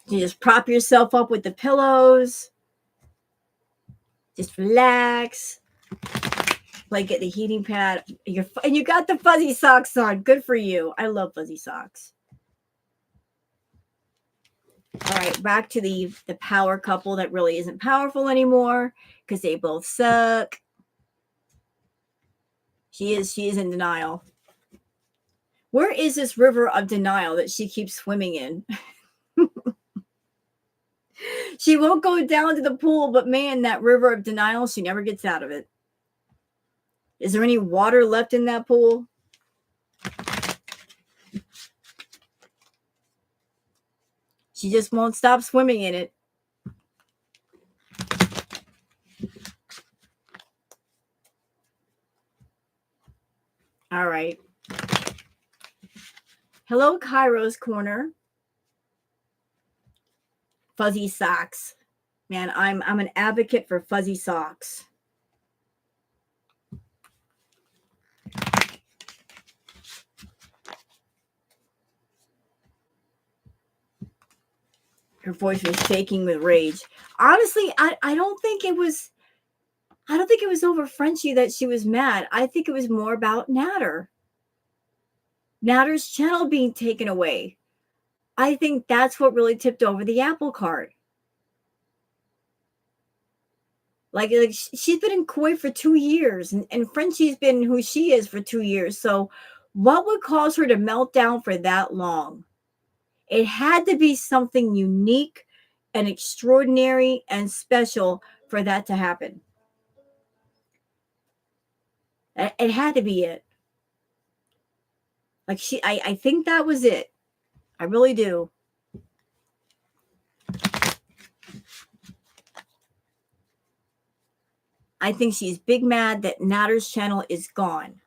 You just prop yourself up with the pillows. Just relax. Like get the heating pad. And you got the fuzzy socks on. Good for you. I love fuzzy socks. All right, back to the power couple that really isn't powerful anymore because they both suck. She is in denial. Where is this river of denial that she keeps swimming in? She won't go down to the pool, but man, that river of denial, she never gets out of it. Is there any water left in that pool? She just won't stop swimming in it. All right. Hello, Cairo's Corner. Fuzzy socks. Man, I'm an advocate for fuzzy socks. Her voice was shaking with rage. Honestly, I don't think it was over Frenchie that she was mad. I think it was more about Natter. Natter's channel being taken away. I think that's what really tipped over the apple cart. Like she's been in Kuwait for 2 years, and Frenchie's been who she is for 2 years. So what would cause her to melt down for that long? It had to be something unique and extraordinary and special for that to happen. It had to be it. Like I think that was it. I really do. I think she's big mad that Natter's channel is gone.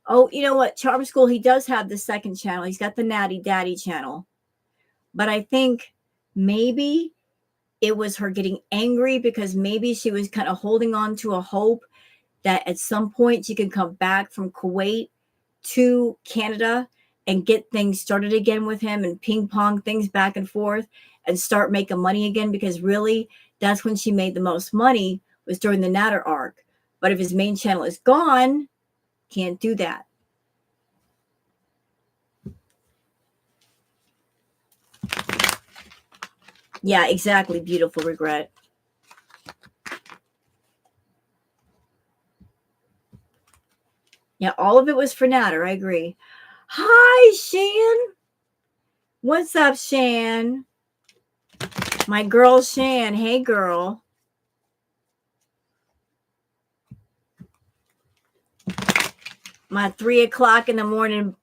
Oh, you know what? Charm School, he does have the second channel. He's got the Natty Daddy channel. But I think maybe it was her getting angry because maybe she was kind of holding on to a hope that at some point she can come back from Kuwait to Canada and get things started again with him and ping pong things back and forth and start making money again, because really that's when she made the most money, was during the Natter arc. But if his main channel is gone, can't do that. Yeah, exactly. Beautiful regret. Yeah, all of it was for Natter. I agree. Hi, Shan. What's up, Shan? My girl, Shan. Hey, girl. My 3 o'clock in the morning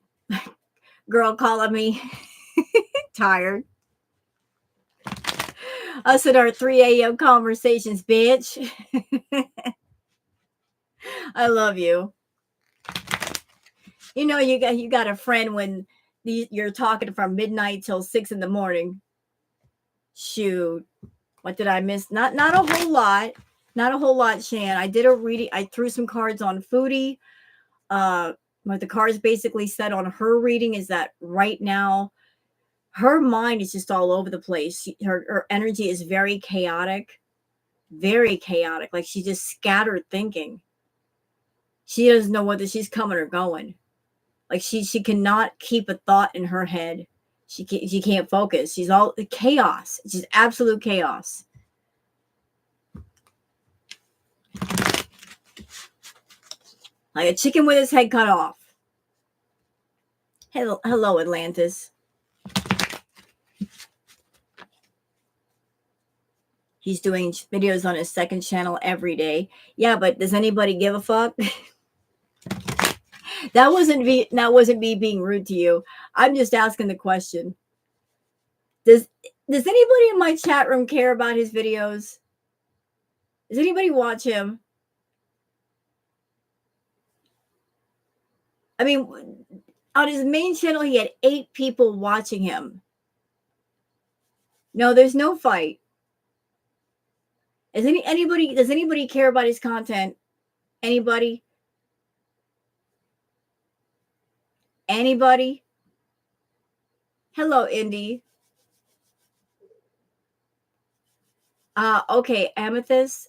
girl calling me tired. Us at our 3 a.m. conversations, bitch. I love you. You know, you got a friend when you're talking from midnight till 6 in the morning. Shoot. What did I miss? Not a whole lot. Not a whole lot, Shan. I did a reading. I threw some cards on Foodie. What the cards basically said on her reading is that right now her mind is just all over the place. Her energy is very chaotic, very chaotic. Like she just scattered thinking. She doesn't know whether she's coming or going. Like she cannot keep a thought in her head. She can't focus. She's all chaos. She's absolute chaos. Like a chicken with his head cut off. Hello, Atlantis. He's doing videos on his second channel every day. Yeah, but does anybody give a fuck? That wasn't me being rude to you. I'm just asking the question. Does anybody in my chat room care about his videos? Does anybody watch him? I mean, on his main channel, he had 8 people watching him. No, there's no fight. Does anybody care about his content? Anybody? Anybody? Hello, Indy. Okay, Amethyst.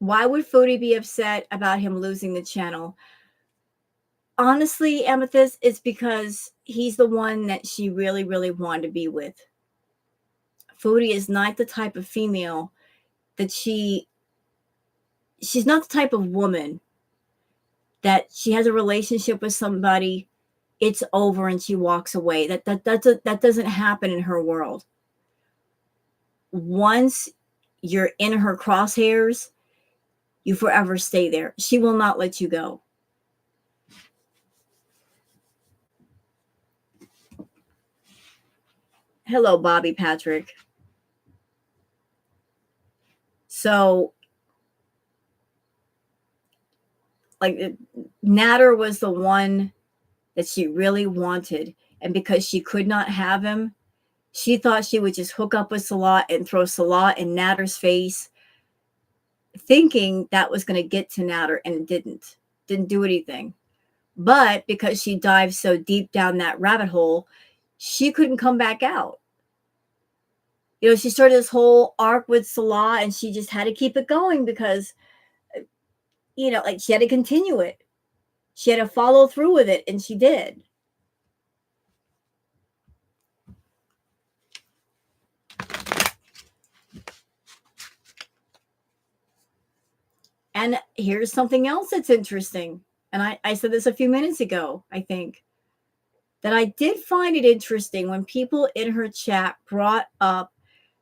Why would Foodie be upset about him losing the channel? Honestly, Amethyst, it's because he's the one that she really, really wanted to be with. Foodie is not the type of female that she's not the type of woman that she has a relationship with somebody, it's over and she walks away. That doesn't happen in her world. Once you're in her crosshairs, you forever stay there. She will not let you go. Hello, Bobby Patrick. So, like, Natter was the one that she really wanted. And because she could not have him, She thought she would just hook up with Salah and throw Salah in Natter's face, thinking that was going to get to Natter, and it didn't do anything. But because she dived so deep down that rabbit hole, she couldn't come back out. You know, she started this whole arc with Salah, and she just had to keep it going because, you know, like she had to continue it. She had to follow through with it, and she did. And here's something else that's interesting. And I said this a few minutes ago, I think, that I did find it interesting when people in her chat brought up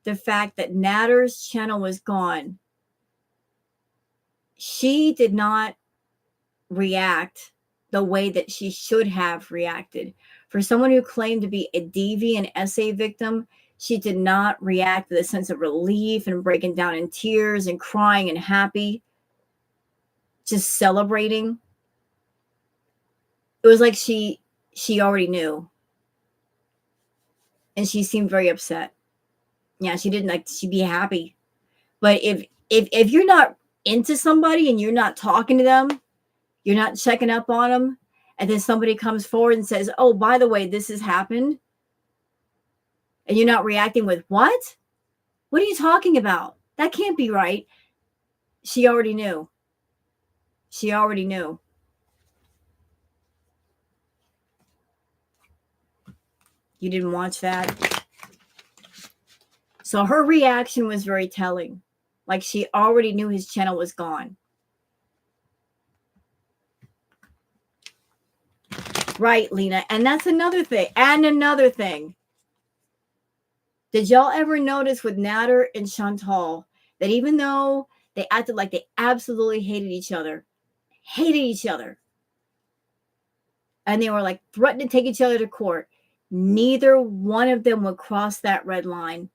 the fact that Natter's channel was gone. She did not react the way that she should have reacted. For someone who claimed to be a DV and SA victim, she did not react with a sense of relief and breaking down in tears and crying and happy, just celebrating. It was like she already knew. And she seemed very upset. Yeah, she didn't like, she'd be happy. But if you're not into somebody and you're not talking to them, you're not checking up on them, and then somebody comes forward and says, oh, by the way, this has happened, and you're not reacting with, what? What are you talking about? That can't be right. She already knew. She already knew. You didn't watch that? So her reaction was very telling. Like she already knew his channel was gone. Right, Lena. And that's another thing. And another thing. Did y'all ever notice with Nader and Chantal that even though they acted like they absolutely hated each other, and they were like threatening to take each other to court, neither one of them would cross that red line.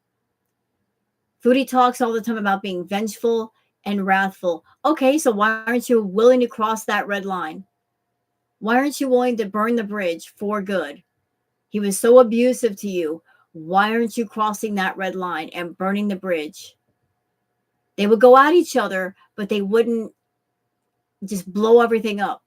Foodie talks all the time about being vengeful and wrathful. Okay, so why aren't you willing to cross that red line? Why aren't you willing to burn the bridge for good? He was so abusive to you. Why aren't you crossing that red line and burning the bridge? They would go at each other, but they wouldn't just blow everything up.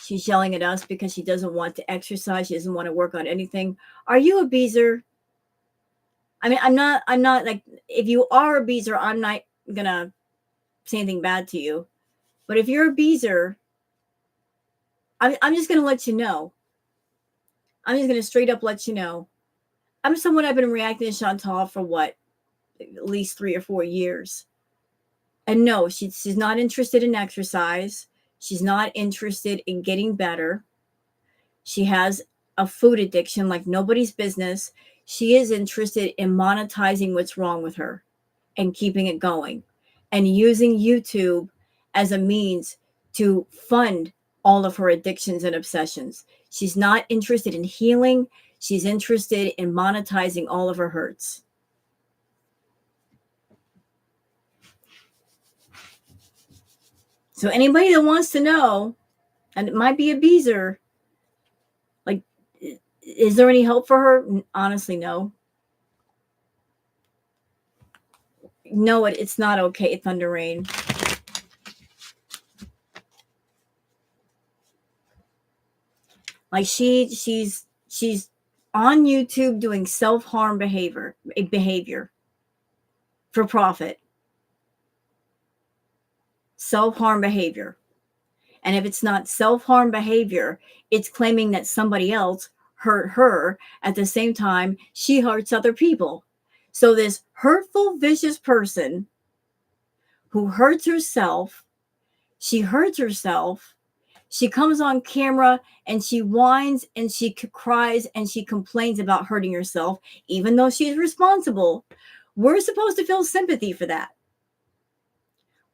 She's yelling at us because she doesn't want to exercise. She doesn't want to work on anything. Are you a beezer? I mean, I'm not like, if you are a beezer, I'm not going to say anything bad to you. But if you're a beezer, I'm just going to let you know. I'm just going to straight up let you know. I'm someone, I've been reacting to Chantal for what? At least 3 or 4 years. And no, she's not interested in exercise. She's not interested in getting better. She has a food addiction like nobody's business. She is interested in monetizing what's wrong with her and keeping it going and using YouTube as a means to fund all of her addictions and obsessions. She's not interested in healing. She's interested in monetizing all of her hurts. So anybody that wants to know, and it might be a beezer, like, is there any hope for her? Honestly, no. No, it's not okay, Thunder Rain. Like she's on YouTube doing self-harm behavior for profit. Self-harm behavior. And if it's not self-harm behavior, it's claiming that somebody else hurt her at the same time she hurts other people. So this hurtful, vicious person who hurts herself, she hurts herself, she comes on camera and she whines and she cries and she complains about hurting herself, even though she's responsible. We're supposed to feel sympathy for that.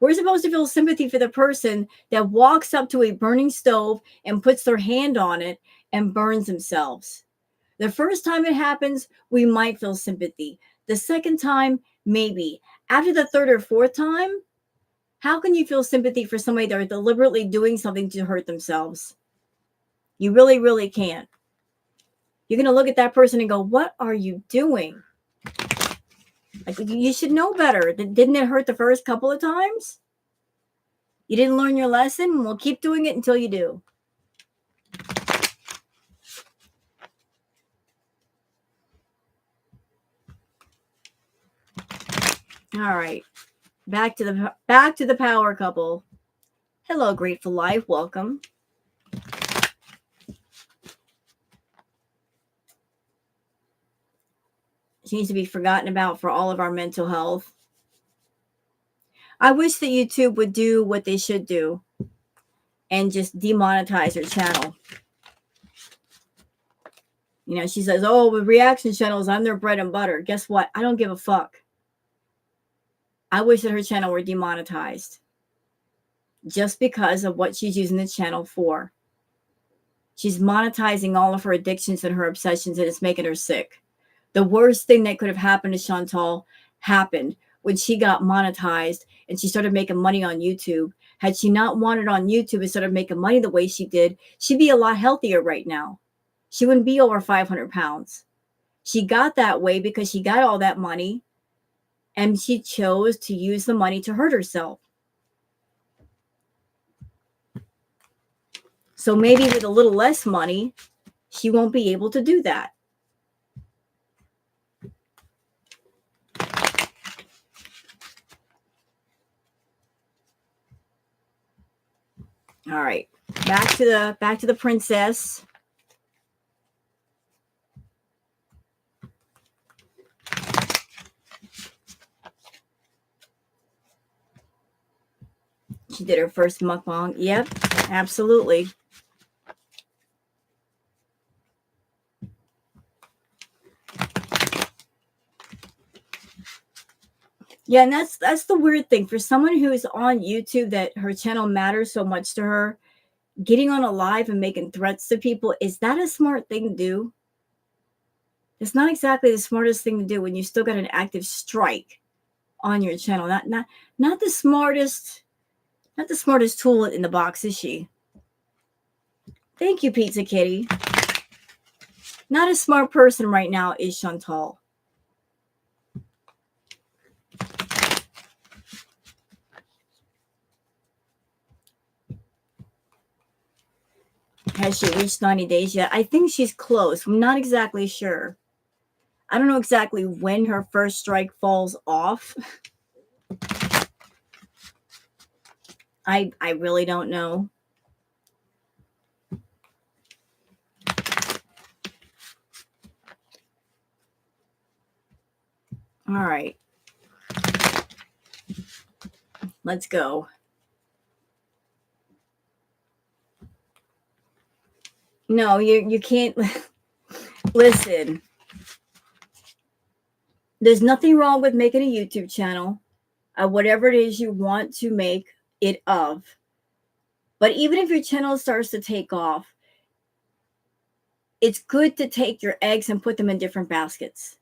We're supposed to feel sympathy for the person that walks up to a burning stove and puts their hand on it and burns themselves. The first time it happens, we might feel sympathy. The second time, maybe. After the third or fourth time, How can you feel sympathy for somebody that are deliberately doing something to hurt themselves? You really, really can't. You're going to look at that person and go, what are you doing? Like, you should know better. Didn't it hurt the first couple of times? You didn't learn your lesson? Well, keep doing it until you do. All right. Back to the power couple. Hello, Grateful Life. Welcome. She needs to be forgotten about for all of our mental health. I wish that YouTube would do what they should do and just demonetize her channel. You know, she says, oh, with reaction channels, I'm their bread and butter. Guess what? I don't give a fuck. I wish that her channel were demonetized just because of what she's using the channel for. She's monetizing all of her addictions and her obsessions, and it's making her sick. The worst thing that could have happened to Chantal happened when she got monetized and she started making money on YouTube. Had she not wanted on YouTube and started making money the way she did, she'd be a lot healthier right now. She wouldn't be over 500 pounds. She got that way because she got all that money and she chose to use the money to hurt herself. So maybe with a little less money, she won't be able to do that. All right. Back to the princess. She did her first mukbang. Yep, absolutely. Yeah, and that's the weird thing. For someone who is on YouTube that her channel matters so much to her, getting on a live and making threats to people, is that a smart thing to do? It's not exactly the smartest thing to do when you still got an active strike on your channel. Not the smartest tool in the box, is she? Thank you, Pizza Kitty. Not a smart person right now is Chantal. Has she reached 90 days yet? I think she's close. I'm not exactly sure. I don't know exactly when her first strike falls off. I really don't know. All right. Let's go. No, you can't. Listen. There's nothing wrong with making a YouTube channel, whatever it is you want to make it of. But even if your channel starts to take off, it's good to take your eggs and put them in different baskets.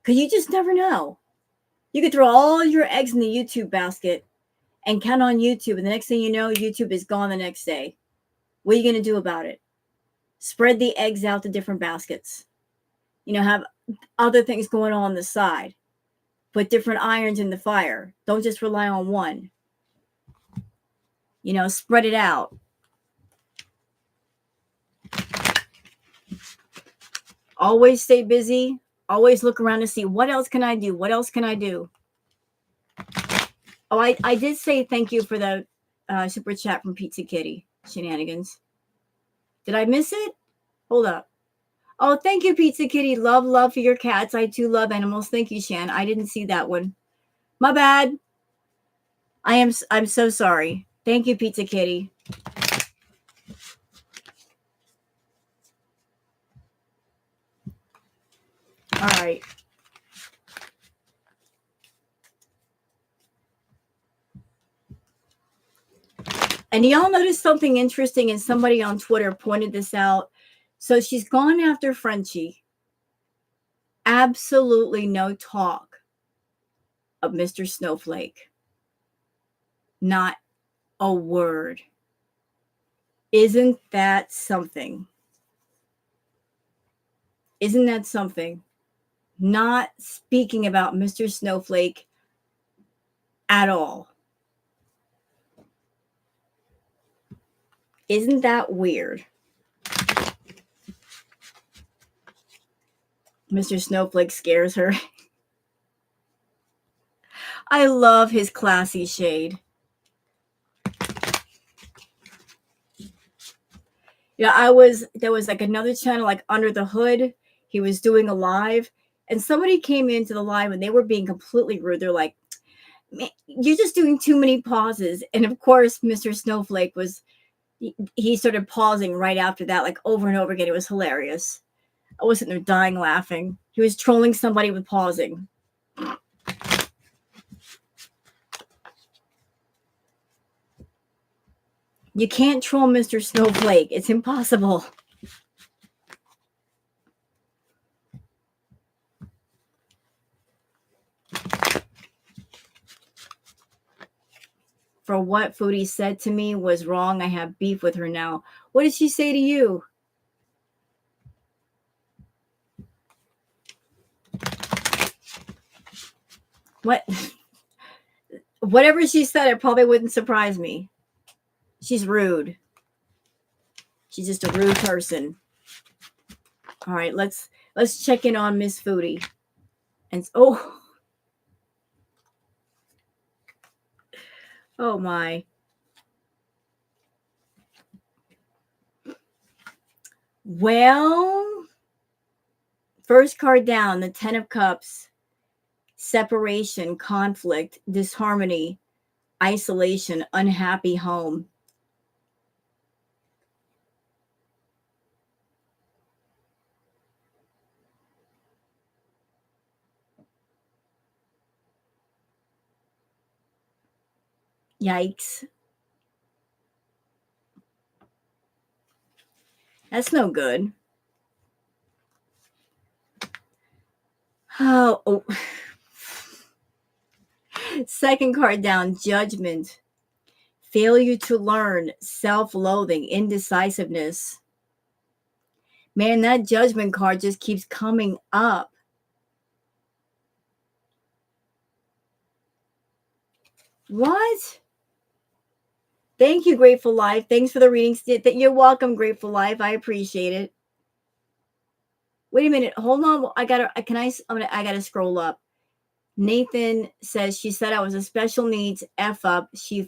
Because you just never know. You could throw all your eggs in the YouTube basket and count on YouTube. And the next thing you know, YouTube is gone the next day. What are you going to do about it? Spread the eggs out to different baskets. You know, have other things going on the side. Put different irons in the fire. Don't just rely on one. You know, spread it out. Always stay busy. Always look around to see what else can I do? What else can I do? Oh, I did say thank you for the super chat from Pizza Kitty. Shenanigans. Did I miss it? Hold up. Oh, thank you, Pizza Kitty. Love for your cats. I too love animals. Thank you, Shan. I didn't see that one. My bad. I'm so sorry. Thank you, Pizza Kitty. All right. And y'all noticed something interesting, and somebody on Twitter pointed this out. So she's gone after Frenchie. Absolutely no talk of Mr. Snowflake. Not a word. Isn't that something? Isn't that something? Not speaking about Mr. Snowflake at all. Isn't that weird? Mr. Snowflake scares her. I love his classy shade. Yeah, there was like another channel, like Under the Hood. He was doing a live, and somebody came into the live and they were being completely rude. They're like, "Man, you're just doing too many pauses." And of course, Mr. Snowflake he started pausing right after that, like over and over again. It was hilarious. I was sitting there dying laughing. He was trolling somebody with pausing. You can't troll Mr. Snowflake. It's impossible. For what Foodie said to me was wrong. I have beef with her now. What did she say to you? What? Whatever she said, it probably wouldn't surprise me. She's rude. She's just a rude person. All right, let's check in on Miss Foodie. And oh my. Well, first card down, the 10 of Cups. Separation, conflict, disharmony, isolation, unhappy home. Yikes. That's no good. Oh. Second card down, judgment, failure to learn, self-loathing, indecisiveness. Man, that judgment card just keeps coming up. What? Thank you, Grateful Life. Thanks for the readings. You're welcome, Grateful Life. I appreciate it. Wait a minute. Hold on. I gotta scroll up. Nathan says she said I was a special needs F up. She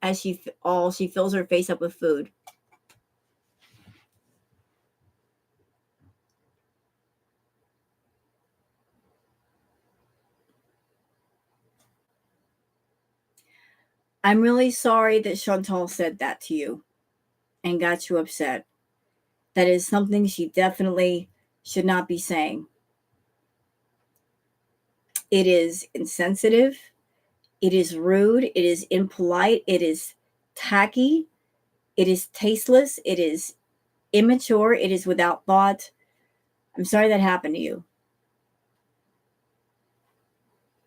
fills her face up with food. I'm really sorry that Chantal said that to you and got you upset. That is something she definitely should not be saying. It is insensitive. It is rude. It is impolite. It is tacky. It is tasteless. It is immature. It is without thought. I'm sorry that happened to you.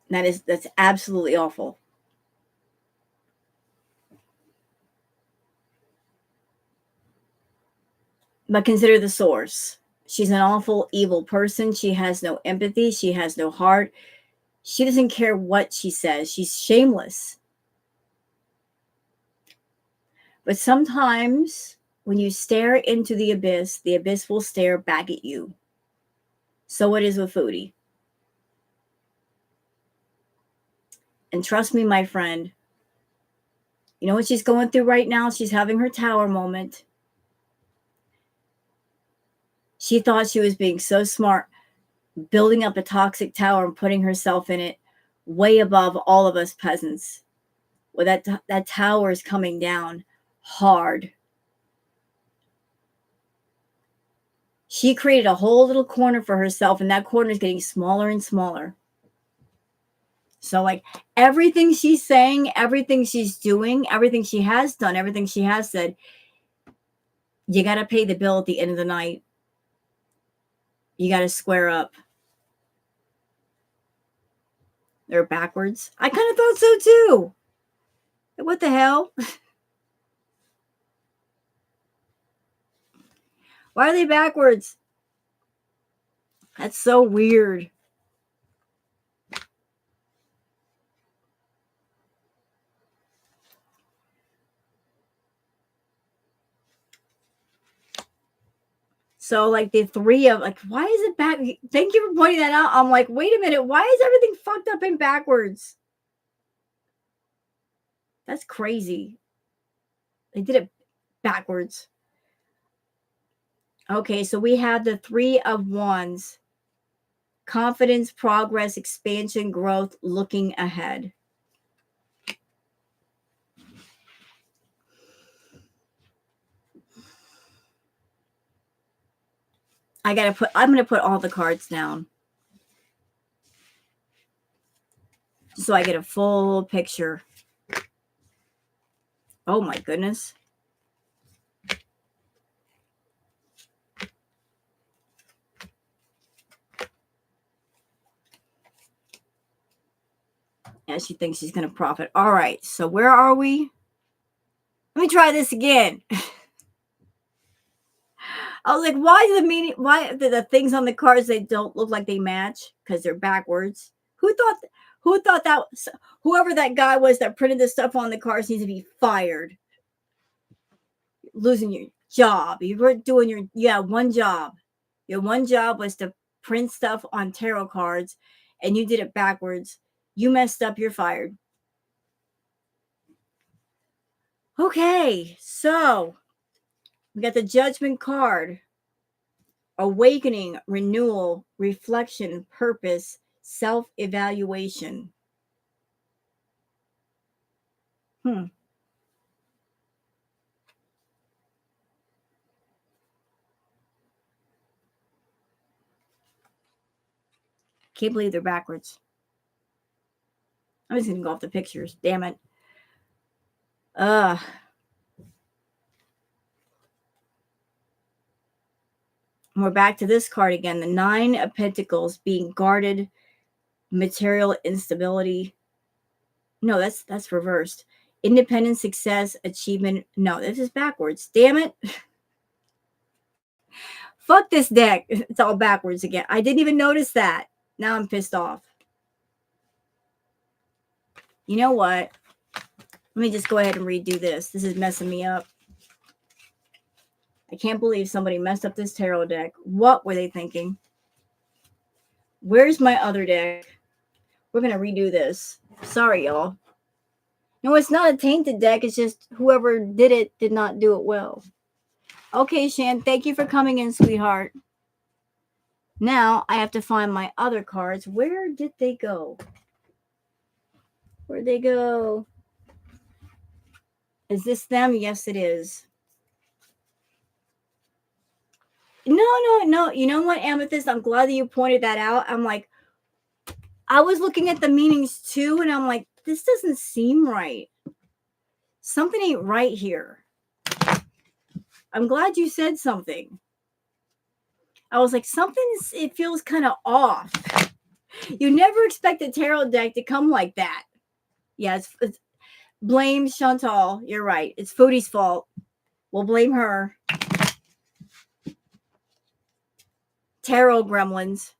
That's absolutely awful. But consider the source. She's an awful, evil person. She has no empathy. She has no heart. She doesn't care what she says. She's shameless. But sometimes when you stare into the abyss will stare back at you. So it is with Foodie. And trust me, my friend, you know what she's going through right now? She's having her tower moment. She thought she was being so smart, building up a toxic tower and putting herself in it way above all of us peasants. Well, that tower is coming down hard. She created a whole little corner for herself, and that corner is getting smaller and smaller. So, like, everything she's saying, everything she's doing, everything she has done, everything she has said, you got to pay the bill at the end of the night. You got to square up. They're backwards. I kind of thought so too. What the hell? Why are they backwards? That's so weird. So like the three of like, why is it back? Thank you for pointing that out. I'm like, wait a minute, why is everything fucked up and backwards? That's crazy. They did it backwards. Okay, so we have the three of wands. Confidence, progress, expansion, growth, looking ahead. I'm gonna put all the cards down so I get a full picture. Oh my goodness. Yeah, she thinks she's gonna profit. All right, so where are we? Let me try this again. I was like, why the things on the cards, they don't look like they match because they're backwards? Who thought that whoever that guy was that printed this stuff on the cards needs to be fired? Losing your job. You weren't doing one job. Your one job was to print stuff on tarot cards and you did it backwards. You messed up, you're fired. Okay, so we got the Judgment card. Awakening, renewal, reflection, purpose, self-evaluation. Can't believe they're backwards. I'm just gonna go off the pictures. Damn it. We're back to this card again. The Nine of Pentacles, being guarded, material instability. No, that's reversed. Independent, success, achievement. No, this is backwards. Damn it. Fuck this deck. It's all backwards again. I didn't even notice that. Now I'm pissed off. You know what? Let me just go ahead and redo this. This is messing me up. I can't believe somebody messed up this tarot deck. What were they thinking? Where's my other deck? We're going to redo this. Sorry, y'all. No, it's not a tainted deck. It's just whoever did it did not do it well. Okay, Shan, thank you for coming in, sweetheart. Now I have to find my other cards. Where did they go? Where'd they go? Is this them? Yes, it is. No. You know what, Amethyst? I'm glad that you pointed that out. I'm like, I was looking at the meanings too, and I'm like, this doesn't seem right. Something ain't right here. I'm glad you said something. I was like, it feels kind of off. You never expect a tarot deck to come like that. Yeah, it's blame Chantal. You're right. It's Foodie's fault. We'll blame her. Tarot gremlins.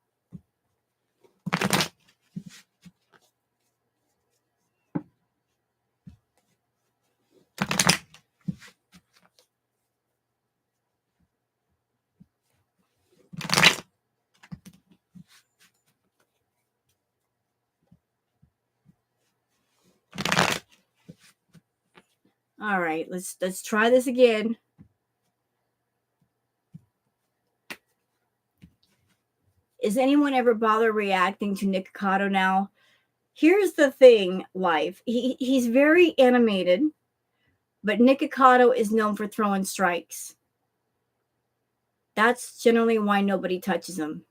All right, let's try this again. Is anyone ever bother reacting to Nick Cotto now? Here's the thing, life. He's very animated, but Nick Cotto is known for throwing strikes. That's generally why nobody touches him.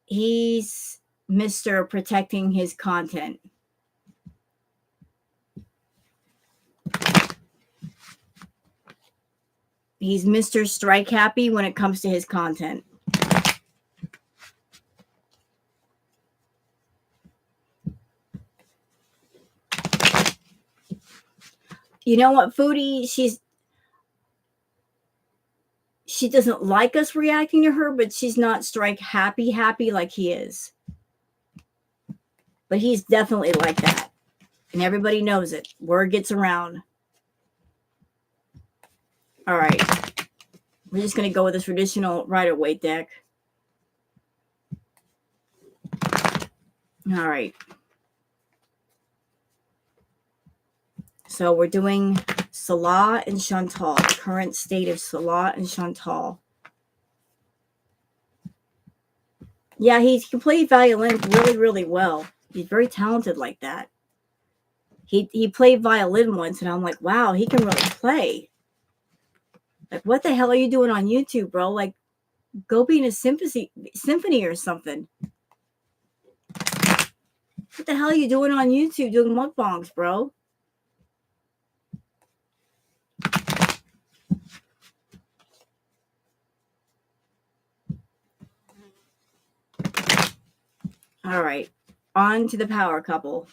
He's Mr. Protecting his content. He's Mr. Strike Happy when it comes to his content. You know what, Foodie? She doesn't like us reacting to her, but she's not strike happy like he is. But he's definitely like that. And everybody knows it. Word gets around. All right. We're just going to go with the traditional Rider-Waite deck. All right. So we're doing Salah and Chantal. Current state of Salah and Chantal. Yeah, he can play violin really, really well. He's very talented like that. He played violin once, and I'm like, wow, he can really play. Like, what the hell are you doing on YouTube, bro? Like, go be in a symphony or something. What the hell are you doing on YouTube doing mukbangs, bro? All right. On to the power couple.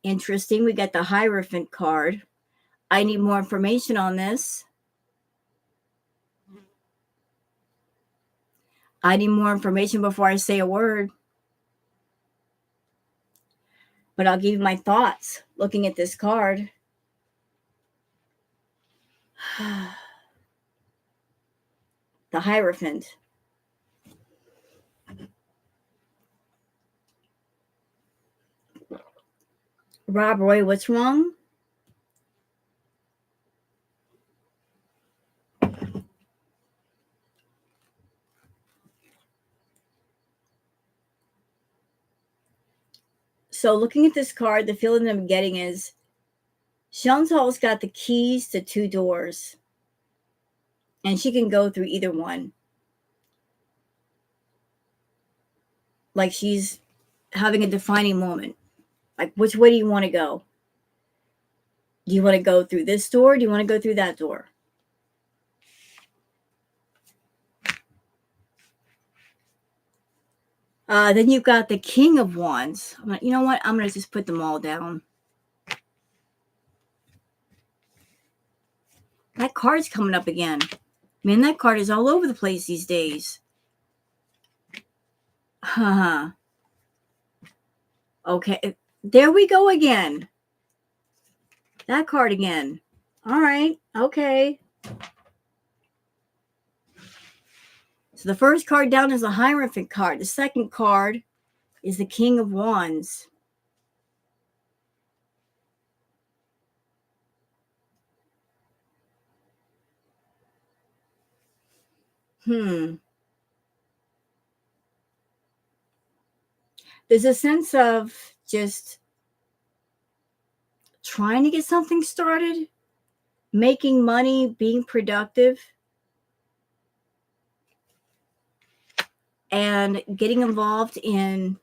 Interesting. We got the Hierophant card. I need more information on this. I need more information before I say a word. But I'll give you my thoughts looking at this card. The Hierophant. Rob Roy, what's wrong? So looking at this card, the feeling I'm getting is Chantal's got the keys to 2 doors. And she can go through either one. Like she's having a defining moment. Like, which way do you want to go? Do you want to go through this door? Do you want to go through that door? Then you've got the King of Wands. I'm like, you know what? I'm going to just put them all down. That card's coming up again. Man, that card is all over the place these days. Okay. There we go again. That card again. All right. Okay. So the first card down is the Hierophant card. The second card is the King of Wands. There's a sense of just trying to get something started, making money, being productive, and getting involved in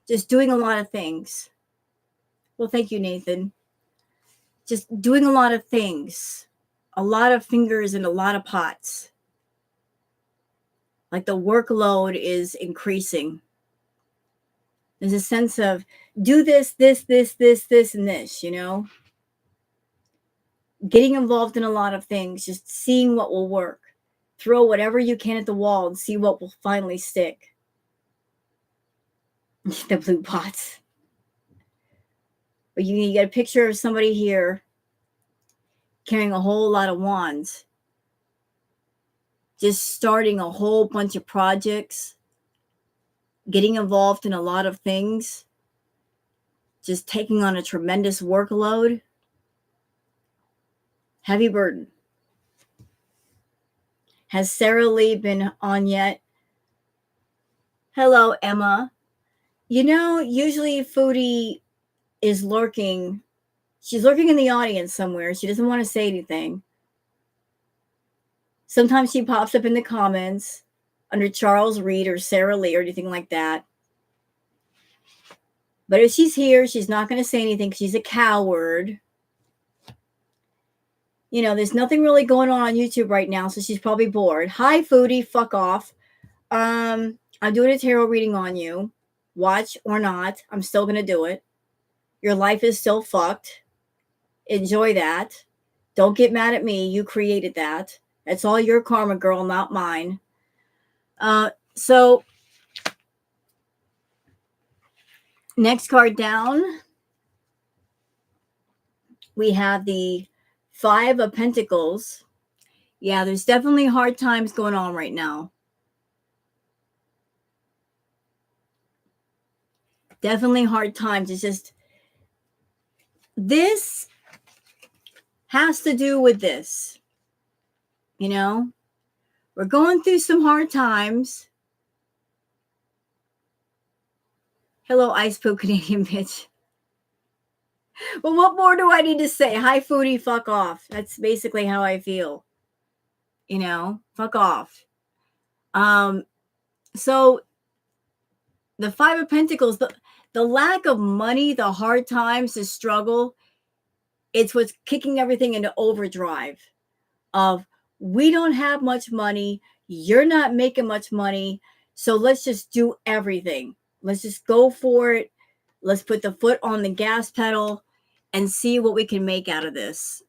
just doing a lot of things. Well, thank you, Nathan. Just doing a lot of things, a lot of fingers in a lot of pots. Like the workload is increasing. There's a sense of do this, and this, you know? Getting involved in a lot of things, just seeing what will work. Throw whatever you can at the wall and see what will finally stick. The blue pots. But you get a picture of somebody here carrying a whole lot of wands. Just starting a whole bunch of projects. Getting involved in a lot of things. Just taking on a tremendous workload. Heavy burden. Has Sarah Lee been on yet? Hello, Emma. You know, usually Foodie is lurking. She's lurking in the audience somewhere. She doesn't want to say anything. Sometimes she pops up in the comments under Charles Reed or Sarah Lee or anything like that. But if she's here, she's not going to say anything because she's a coward. You know, there's nothing really going on YouTube right now, so she's probably bored. Hi, Foodie. Fuck off. I'm doing a tarot reading on you. Watch or not, I'm still going to do it. Your life is still fucked. Enjoy that. Don't get mad at me. You created that. That's all your karma, girl, not mine. So next card down, we have the Five of Pentacles. Yeah, there's definitely hard times going on right now. Definitely hard times. It's just, this has to do with this. You know, we're going through some hard times. Hello, Ice Poop Canadian bitch. Well, what more do I need to say? Hi, Foodie, fuck off. That's basically how I feel. You know, fuck off. So the Five of Pentacles, the lack of money, the hard times, the struggle, it's what's kicking everything into overdrive of, we don't have much money, you're not making much money, so let's just do everything. Let's just go for it. Let's put the foot on the gas pedal and see what we can make out of this.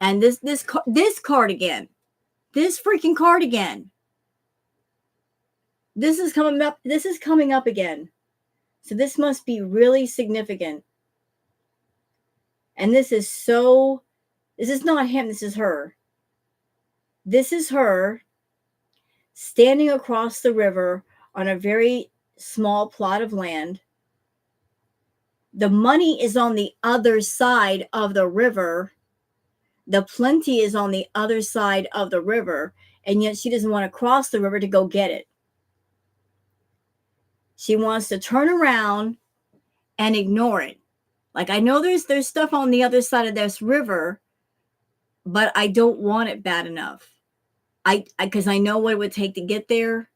And this card again. This freaking card again. This is coming up. This is coming up again. So this must be really significant. And this is not him, this is her. This is her standing across the river on a very small plot of land. The money is on the other side of the river. The plenty is on the other side of the river, and yet she doesn't want to cross the river to go get it. She wants to turn around and ignore it. Like, I know there's stuff on the other side of this river, but I don't want it bad enough. Because I know what it would take to get there.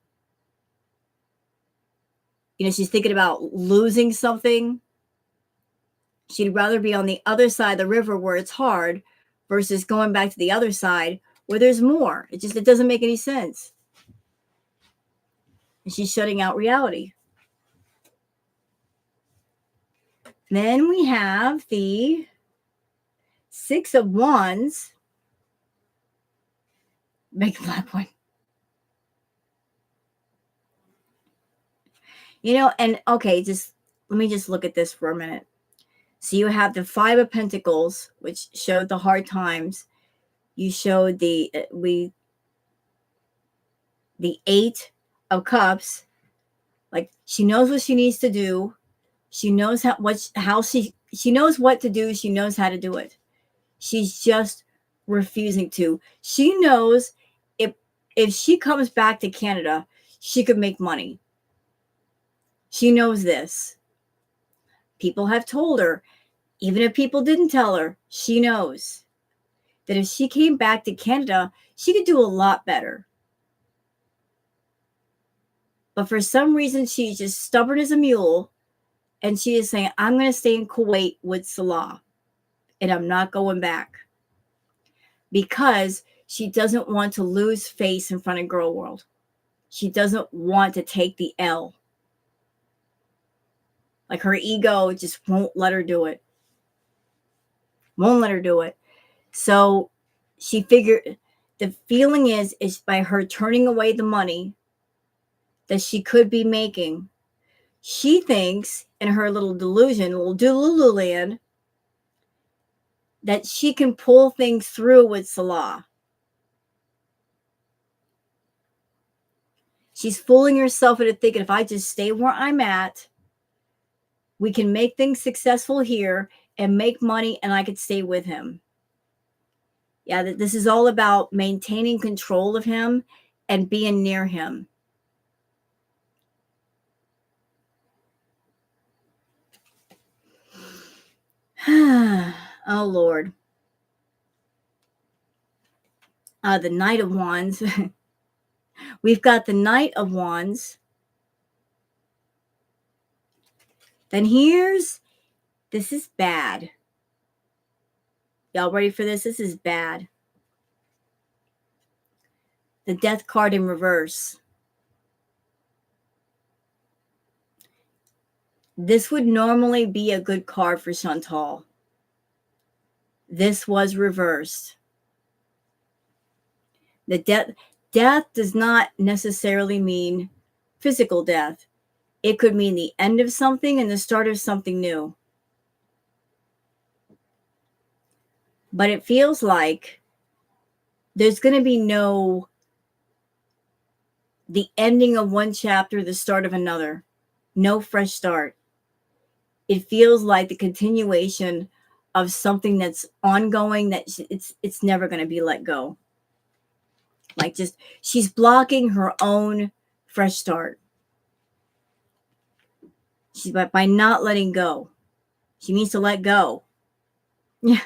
You know, she's thinking about losing something. She'd rather be on the other side of the river where it's hard versus going back to the other side where there's more. It doesn't make any sense. And she's shutting out reality. Then we have the Six of Wands. Make a black one. You know, and okay, let me look at this for a minute. So you have the Five of Pentacles, which showed the hard times. You showed the Eight of Cups. Like, she knows what she needs to do. She knows she knows what to do. She knows how to do it. She's just refusing to. She knows if she comes back to Canada, she could make money. She knows this. People have told her. Even if people didn't tell her, she knows that if she came back to Canada, she could do a lot better. But for some reason, she's just stubborn as a mule. And she is saying, I'm going to stay in Kuwait with Salah. And I'm not going back. Because she doesn't want to lose face in front of Girl World. She doesn't want to take the L. Like, her ego just won't let her do it. Won't let her do it. So she figured, the feeling is by her turning away the money that she could be making, she thinks in her little delusion, little Delulu land, that she can pull things through with Salah. She's fooling herself into thinking, if I just stay where I'm at, we can make things successful here and make money, and I could stay with him. Yeah, this is all about maintaining control of him and being near him. Oh, Lord. The Knight of Wands. We've got the Knight of Wands. Then this is bad. Y'all ready for this? This is bad. The Death card in reverse. This would normally be a good card for Chantal. This was reversed. The death does not necessarily mean physical death. It could mean the end of something and the start of something new. But it feels like there's going to be the ending of one chapter, the start of another. No fresh start. It feels like the continuation of something that's ongoing, that it's never going to be let go. Like, just, she's blocking her own fresh start. She's by not letting go. She needs to let go. Yeah.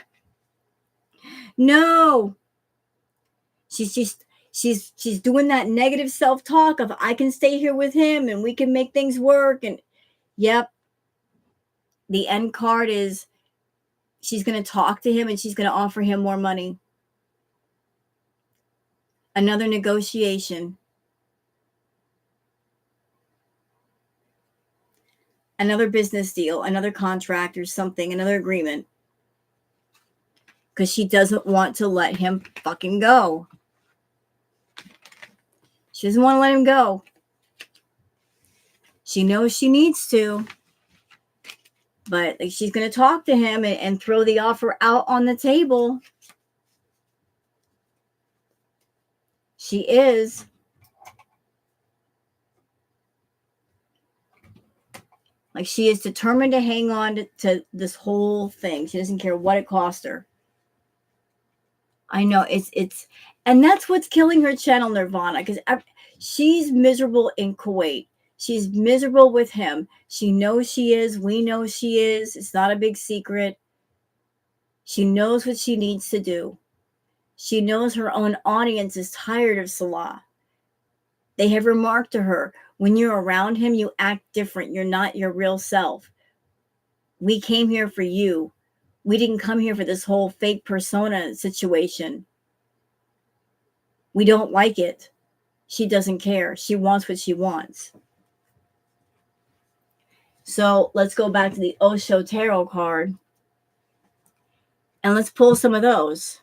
No. She's doing that negative self-talk of, I can stay here with him and we can make things work. And yep. The end card is she's going to talk to him and she's going to offer him more money. Another negotiation. Another business deal, another contract or something, another agreement. Because she doesn't want to let him fucking go. She doesn't want to let him go. She knows she needs to. But she's going to talk to him and throw the offer out on the table. She is. Like, she is determined to hang on to this whole thing. She doesn't care what it cost her. I know it's, and that's what's killing her channel, Nirvana, because she's miserable in Kuwait. She's miserable with him. She knows she is. We know she is. It's not a big secret. She knows what she needs to do. She knows her own audience is tired of Salah. They have remarked to her, when you're around him, you act different. You're not your real self. We came here for you. We didn't come here for this whole fake persona situation. We don't like it. She doesn't care. She wants what she wants. So let's go back to the Osho Tarot card. And let's pull some of those.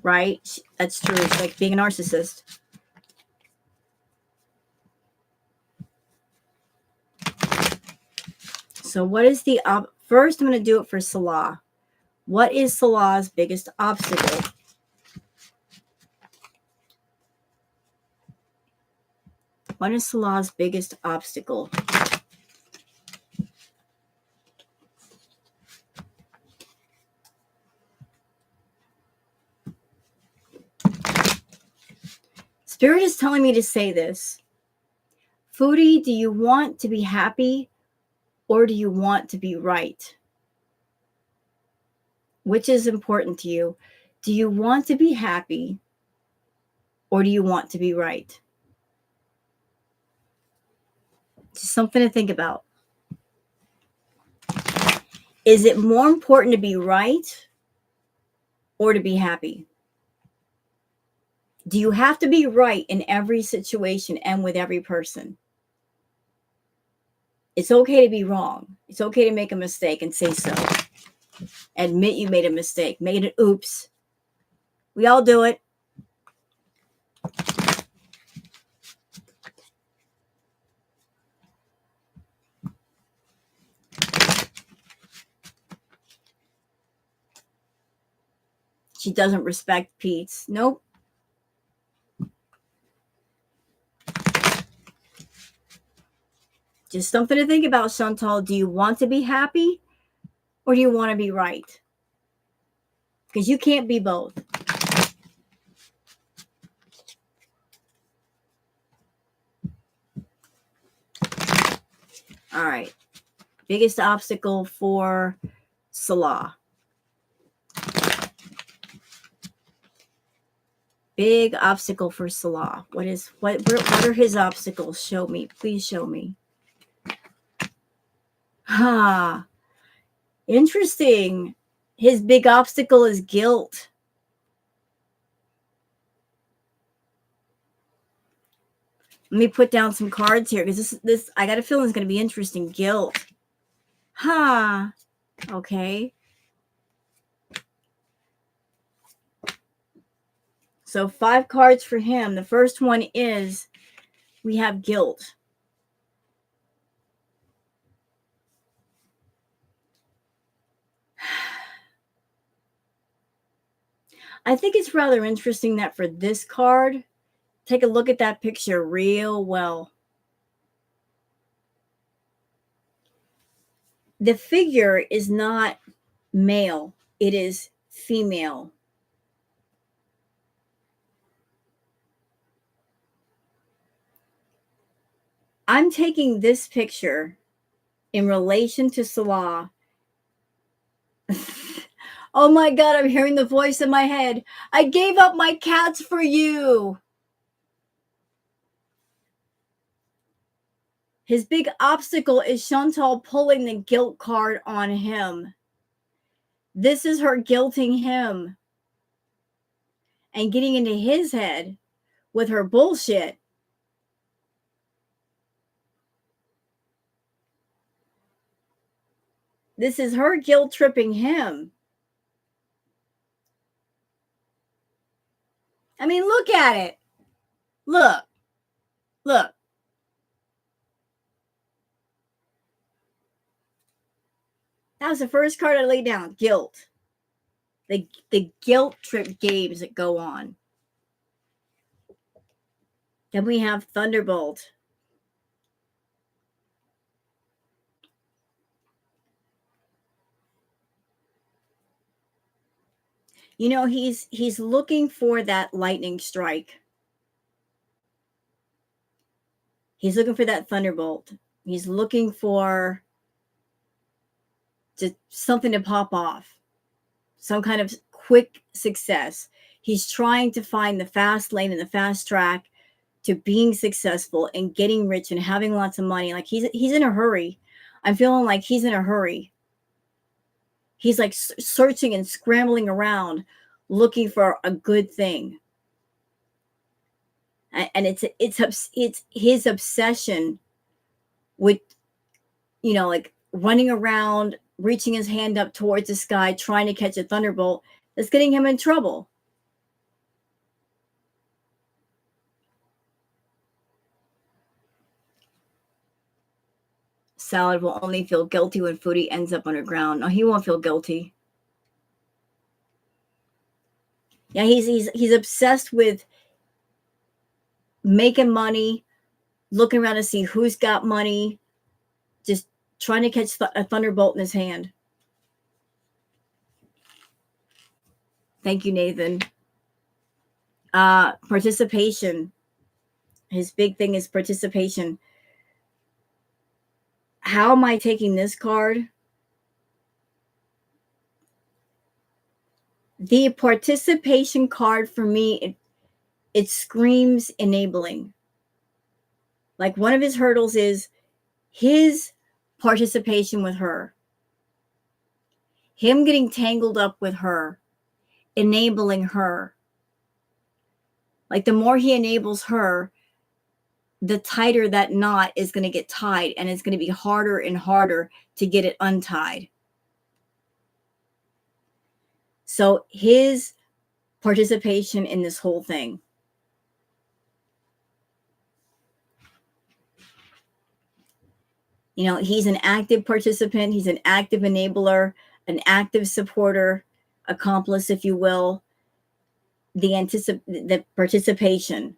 Right? That's true. It's like being a narcissist. So what is the first, I'm going to do it for Salah. What is Salah's biggest obstacle? What is Salah's biggest obstacle? Spirit is telling me to say this. Foodie, do you want to be happy or do you want to be right? Which is important to you? Do you want to be happy or do you want to be right? Just something to think about. Is it more important to be right or to be happy? Do you have to be right in every situation and with every person? It's okay to be wrong. It's okay to make a mistake and say so. Admit you made a mistake. Made an oops. We all do it. She doesn't respect Pete's. Nope. Just something to think about, Chantal. Do you want to be happy or do you want to be right? Because you can't be both. All right. Biggest obstacle for Salah. Big obstacle for Salah. What are his obstacles? Show me. Please show me. Interesting. His big obstacle is guilt. Let me put down some cards here because this I got a feeling it's going to be interesting. Guilt. Huh. Okay. So 5 cards for him. The first one is we have guilt. I think it's rather interesting that for this card, take a look at that picture real well. The figure is not male, it is female. I'm taking this picture in relation to Salah. Oh my God, I'm hearing the voice in my head. I gave up my cats for you. His big obstacle is Chantal pulling the guilt card on him. This is her guilting him and getting into his head with her bullshit. This is her guilt tripping him. I mean, look at it. Look. Look. That was the first card I laid down. Guilt. The guilt trip games that go on. Then we have Thunderbolt. You know, he's looking for that lightning strike. He's looking for that thunderbolt. He's looking for just something to pop off. Some kind of quick success. He's trying to find the fast lane and the fast track to being successful and getting rich and having lots of money. Like he's in a hurry. I'm feeling like he's in a hurry. He's like searching and scrambling around looking for a good thing. And it's his obsession with, you know, like running around, reaching his hand up towards the sky, trying to catch a thunderbolt that's getting him in trouble. Salad will only feel guilty when Foodie ends up underground. No, he won't feel guilty. Yeah, he's obsessed with making money, looking around to see who's got money, just trying to catch a thunderbolt in his hand. Thank you, Nathan. Participation. His big thing is participation. How am I taking this card? The participation card for me, it screams enabling. Like one of his hurdles is his participation with her. Him getting tangled up with her, enabling her. Like the more he enables her, the tighter that knot is going to get tied, and it's going to be harder and harder to get it untied. So his participation in this whole thing. You know, he's an active participant. He's an active enabler, an active supporter, accomplice, if you will. The participation.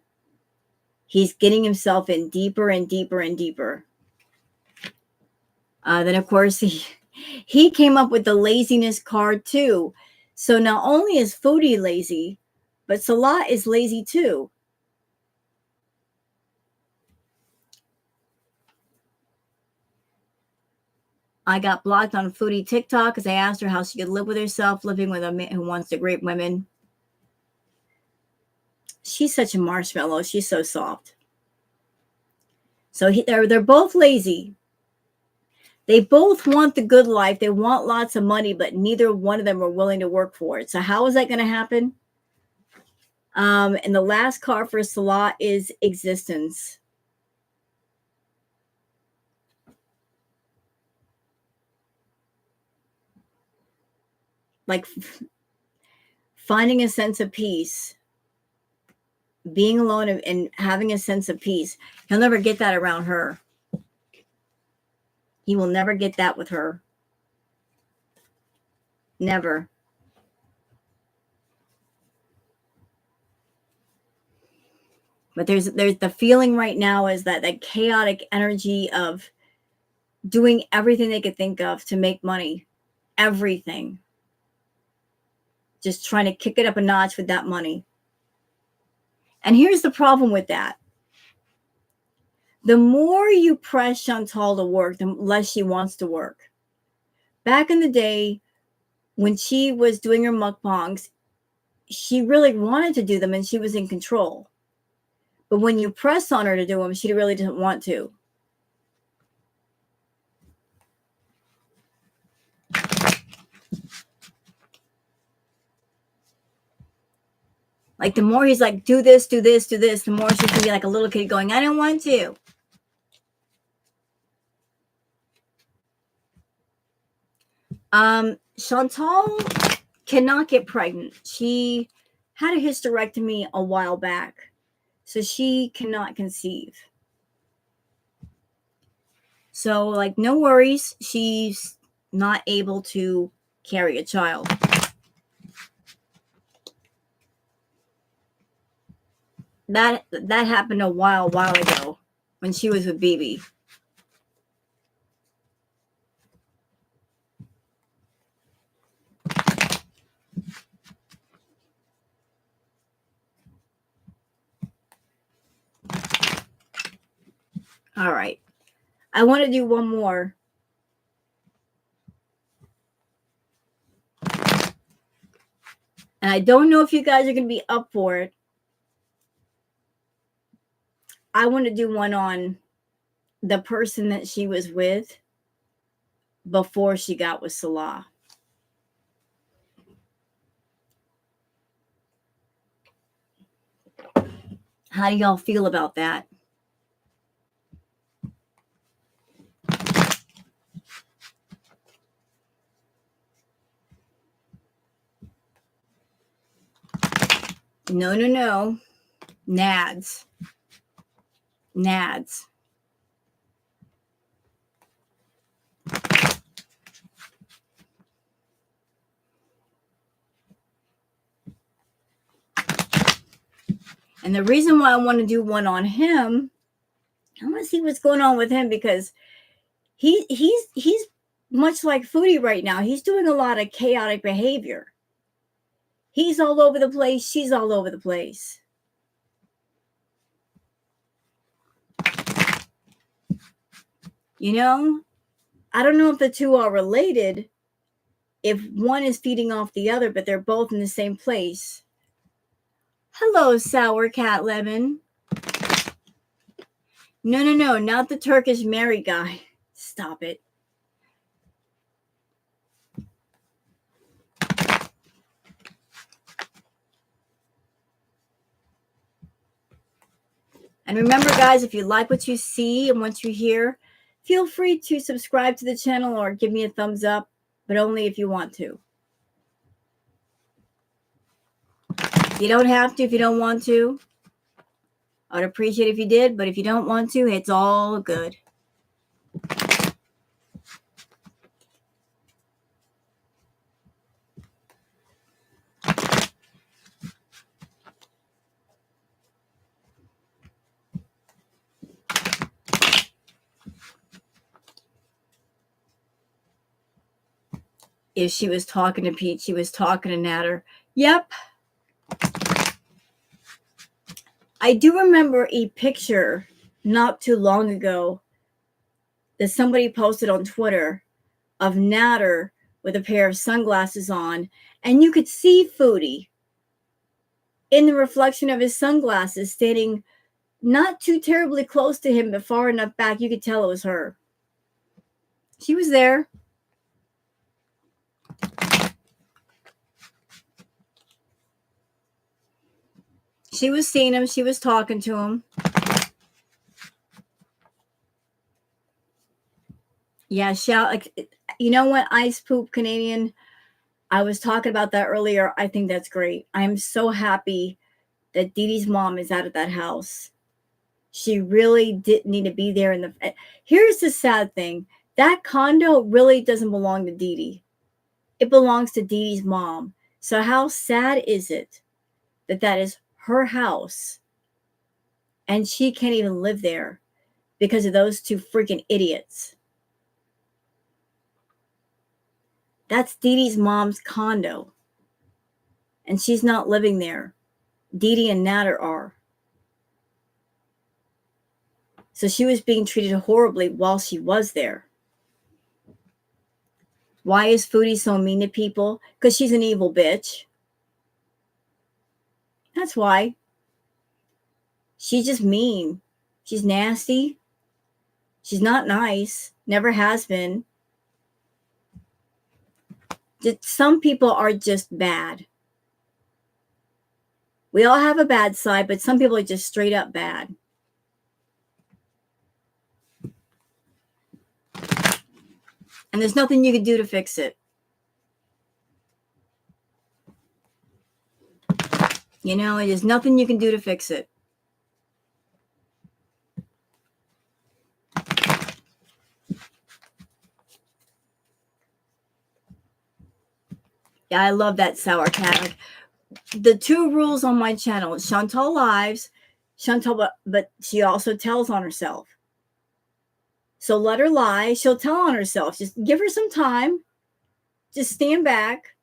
He's getting himself in deeper and deeper and deeper. Then, of course, he came up with the laziness card, too. So not only is Foodie lazy, but Salah is lazy, too. I got blocked on Foodie TikTok because I asked her how she could live with herself, living with a man who wants to rape women. She's such a marshmallow. She's so soft. So they're both lazy. They both want the good life. They want lots of money, but neither one of them are willing to work for it. So how is that going to happen? And the last card for Salah is existence. like finding a sense of peace, being alone and having a sense of peace. He'll never get that around her. He will never get that with her. Never. But there's the feeling right now is that chaotic energy of doing everything they could think of to make money. Everything. Just trying to kick it up a notch with that money. And here's the problem with that. The more you press Chantal to work, the less she wants to work. Back in the day, when she was doing her mukbangs, she really wanted to do them and she was in control. But when you press on her to do them, she really didn't want to. Like the more he's like, do this, do this, do this, the more she's gonna be like a little kid going, I don't want to. Chantal cannot get pregnant. She had a hysterectomy a while back, so she cannot conceive. So, like, no worries. She's not able to carry a child. That happened a while ago when she was with BB. All right. I want to do one more. And I don't know if you guys are going to be up for it. I want to do one on the person that she was with before she got with Salah. How do y'all feel about that? No. Nads. And the reason why I want to do one on him, I want to see what's going on with him because he's much like Foodie right now. He's doing a lot of chaotic behavior. He's all over the place. She's all over the place. You know, I don't know if the two are related, if one is feeding off the other, but they're both in the same place. Hello, Sour Cat Lemon. No, not the Turkish Mary guy. Stop it. And remember, guys, if you like what you see and what you hear, feel free to subscribe to the channel or give me a thumbs up, but only if you want to. You don't have to if you don't want to. I'd appreciate it if you did, but if you don't want to, it's all good. If she was talking to Pete, she was talking to Natter. Yep. I do remember a picture not too long ago that somebody posted on Twitter of Natter with a pair of sunglasses on, and you could see Foodie in the reflection of his sunglasses standing not too terribly close to him, but far enough back you could tell it was her. She was there. She was seeing him. She was talking to him. Yeah, shout. Like, you know what, Ice Poop Canadian? I was talking about that earlier. I think that's great. I'm so happy that Dee Dee's mom is out of that house. She really didn't need to be there. Here's the sad thing. That condo really doesn't belong to Dee Dee. It belongs to Dee Dee's mom. So how sad is it that that is her house and she can't even live there because of those two freaking idiots? That's Dee Dee's mom's condo, and she's not living there. Dee Dee and Natter are. So she was being treated horribly while she was there. Why is Foodie so mean to people? Because she's an evil bitch. That's why. She's just mean. She's nasty. She's not nice. Never has been. Some people are just bad. We all have a bad side, but some people are just straight up bad. And there's nothing you can do to fix it. You know, there's nothing you can do to fix it. Yeah, I love that sour cat. Like, the two rules on my channel: Chantal lives, Chantal, but she also tells on herself. So let her lie. She'll tell on herself. Just give her some time. Just stand back.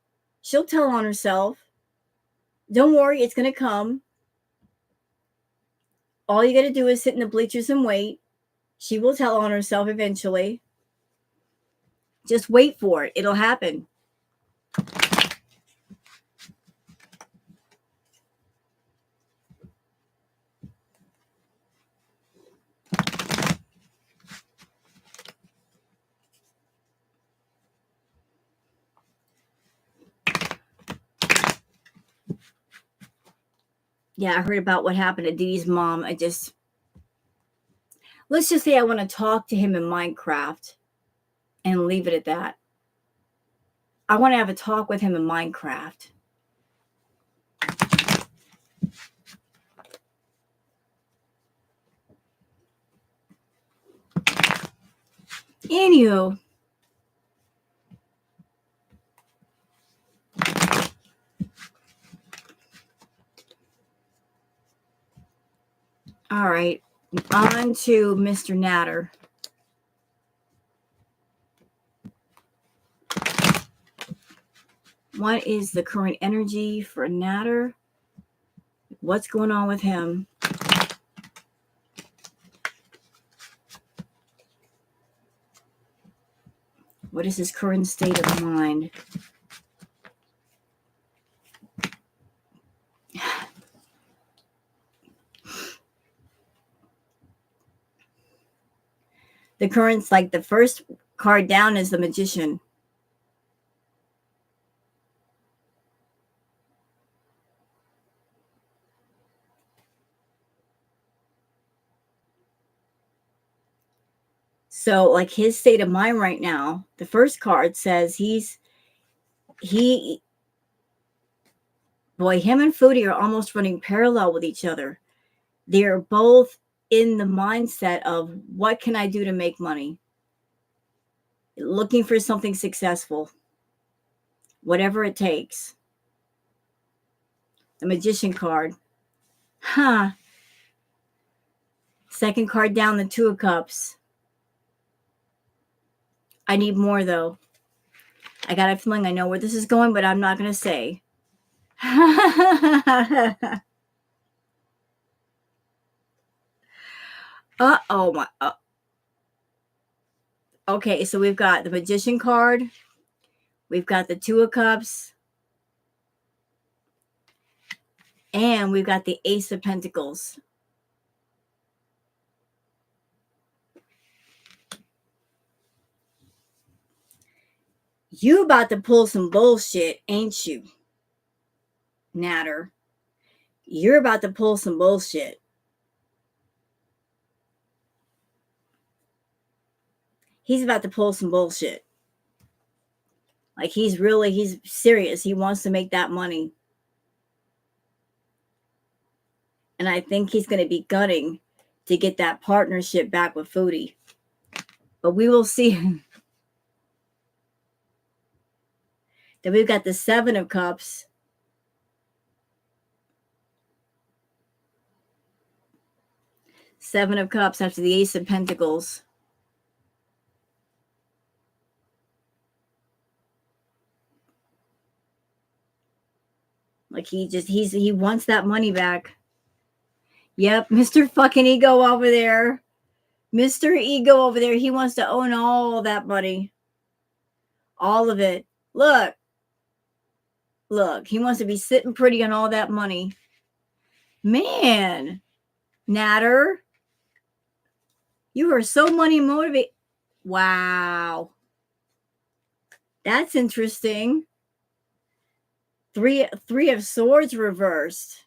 She'll tell on herself. Don't worry, it's going to come. All you got to do is sit in the bleachers and wait. She will tell on herself eventually. Just wait for it. It'll happen. Yeah, I heard about what happened to Dee Dee's mom. Let's just say I want to talk to him in Minecraft and leave it at that. I want to have a talk with him in Minecraft. Anywho. All right. On to Mr. Natter. What is the current energy for Natter? What's going on with him? What is his current state of mind? The current's like the first card down is the Magician. So like his state of mind right now, the first card says him and Foodie are almost running parallel with each other. They're both in the mindset of what can I do to make money? Looking for something successful, whatever it takes. The Magician card. Huh. Second card down, the Two of Cups. I need more though. I got a feeling I know where this is going, but I'm not going to say. Oh my. Okay, so we've got the Magician card. We've got the Two of Cups. And we've got the Ace of Pentacles. You about to pull some bullshit, ain't you, Natter? You're about to pull some bullshit. He's about to pull some bullshit. Like he's serious. He wants to make that money. And I think he's going to be gunning to get that partnership back with Foodie. But we will see. Then we've got the Seven of Cups. Seven of Cups after the Ace of Pentacles. Like he wants that money back. Yep, Mr. fucking Ego over there. Mr. Ego over there. He wants to own all that money. All of it. Look. Look, he wants to be sitting pretty on all that money. Man, Natter, you are so money motivated. Wow. That's interesting. Three of Swords reversed.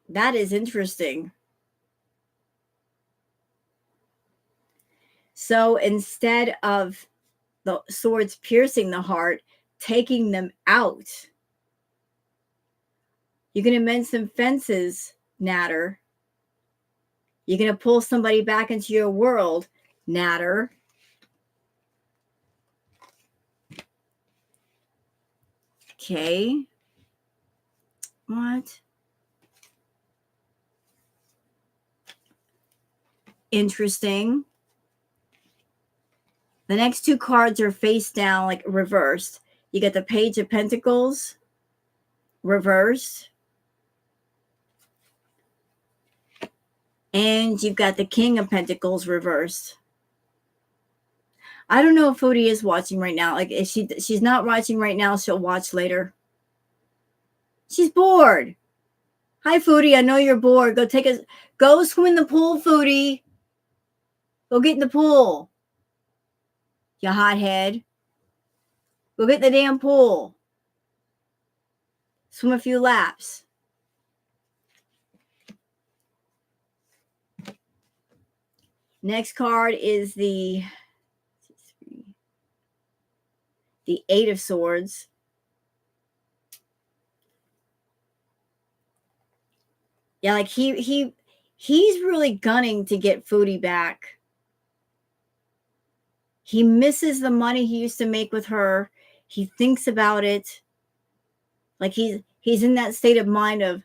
That is interesting. So instead of the swords piercing the heart, taking them out, you're going to mend some fences, Natter. You're going to pull somebody back into your world, Natter. Okay. What? Interesting. The next two cards are face down, like reversed. You get the Page of Pentacles reversed. And you've got the King of Pentacles reversed. I don't know if Foodie is watching right now. Like if she's not watching right now, she'll watch later. She's bored. Hi, Foodie. I know you're bored. Go swim in the pool, Foodie. Go get in the pool. You hothead. Go get in the damn pool. Swim a few laps. Next card is the Eight of Swords. Yeah, like he's really gunning to get Foodie back. He misses the money he used to make with her. He thinks about it. Like he's in that state of mind of,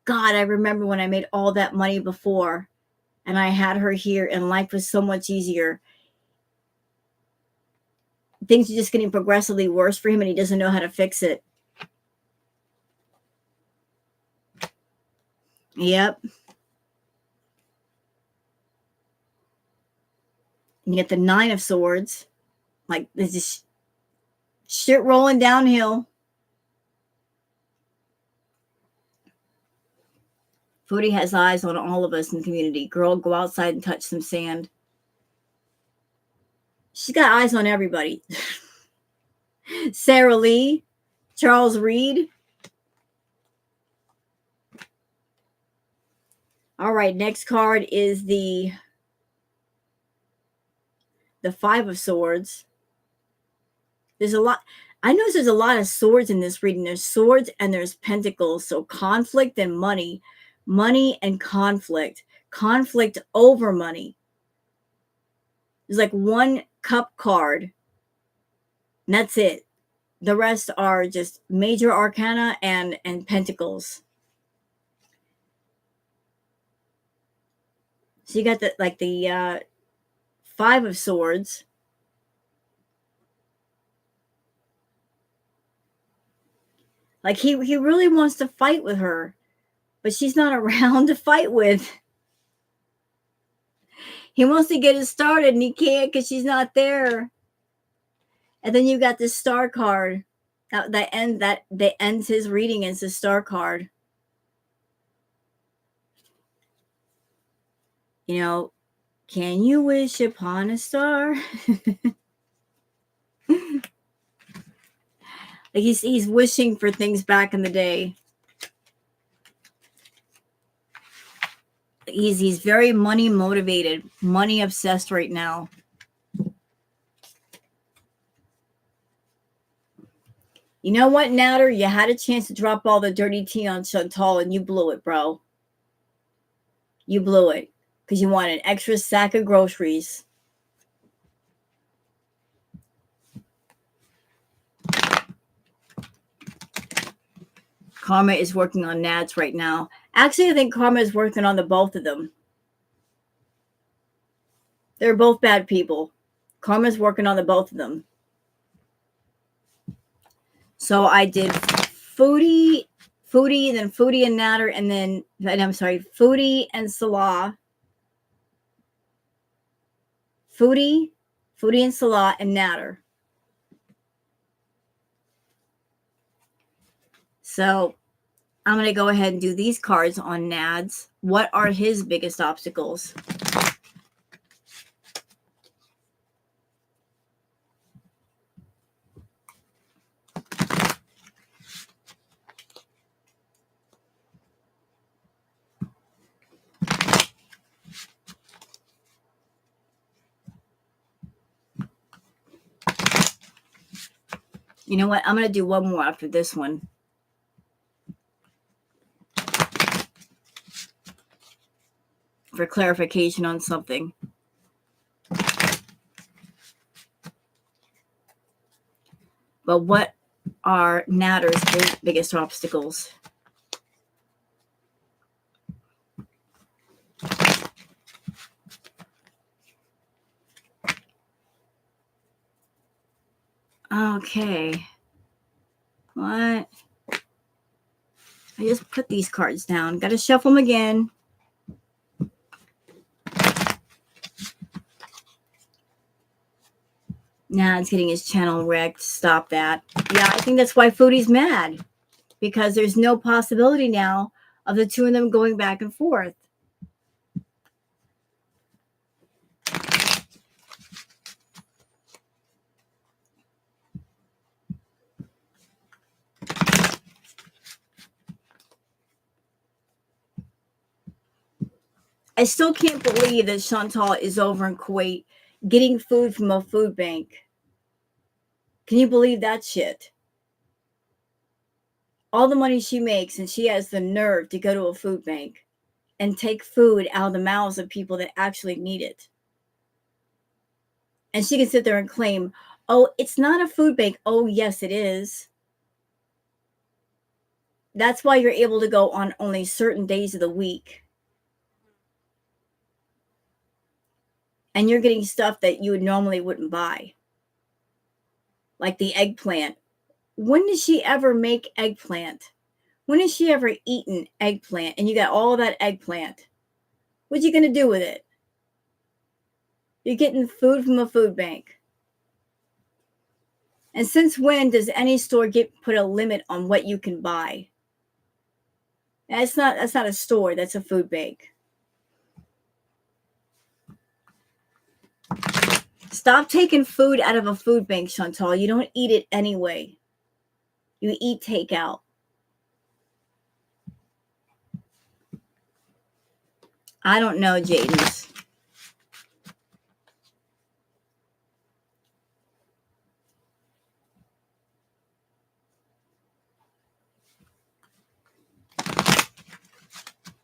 God, I remember when I made all that money before and I had her here and life was so much easier. Things are just getting progressively worse for him and he doesn't know how to fix it. Yep. And you get the Nine of Swords. Like there's just shit rolling downhill. Foodie has eyes on all of us in the community. Girl, go outside and touch some sand. She's got eyes on everybody. Sarah Lee, Charles Reed. All right, next card is the Five of Swords. There's a lot. I notice there's a lot of swords in this reading. There's swords and there's pentacles. So conflict and money. Money and conflict. Conflict over money. There's like one cup card. And that's it. The rest are just major arcana and pentacles. So you got the Five of Swords. Like he really wants to fight with her, but she's not around to fight with. He wants to get it started and he can't because she's not there. And then you got this Star card that ends his reading as the Star card. You know, can you wish upon a star? Like he's wishing for things back in the day. He's very money motivated, money obsessed right now. You know what, Natter? You had a chance to drop all the dirty tea on Chantal and you blew it, bro. You blew it because you want an extra sack of groceries. Karma is working on Nats right now. Actually, I think Karma is working on the both of them. They're both bad people. Karma's working on the both of them. So I did Foodie, then Foodie and Natter, and then I'm sorry, Foodie and Salah. Foodie and Salah and Natter. So I'm going to go ahead and do these cards on Nads. What are his biggest obstacles? You know what? I'm going to do one more after this one. For clarification on something. But what are Natter's biggest obstacles? Okay. What? I just put these cards down. Got to shuffle them again. Nad's getting his channel wrecked. Stop that. Yeah, I think that's why Foodie's mad. Because there's no possibility now of the two of them going back and forth. I still can't believe that Chantal is over in Kuwait getting food from a food bank. Can you believe that shit? All the money she makes, and she has the nerve to go to a food bank and take food out of the mouths of people that actually need it. And she can sit there and claim, oh, it's not a food bank. Oh, yes, it is. That's why you're able to go on only certain days of the week. And you're getting stuff that you would normally wouldn't buy. Like the eggplant. When did she ever make eggplant? When has she ever eaten eggplant? And you got all that eggplant. What are you going to do with it? You're getting food from a food bank. And since when does any store put a limit on what you can buy? That's not a store. That's a food bank. Stop taking food out of a food bank, Chantal. You don't eat it anyway. You eat takeout. I don't know, Jadens.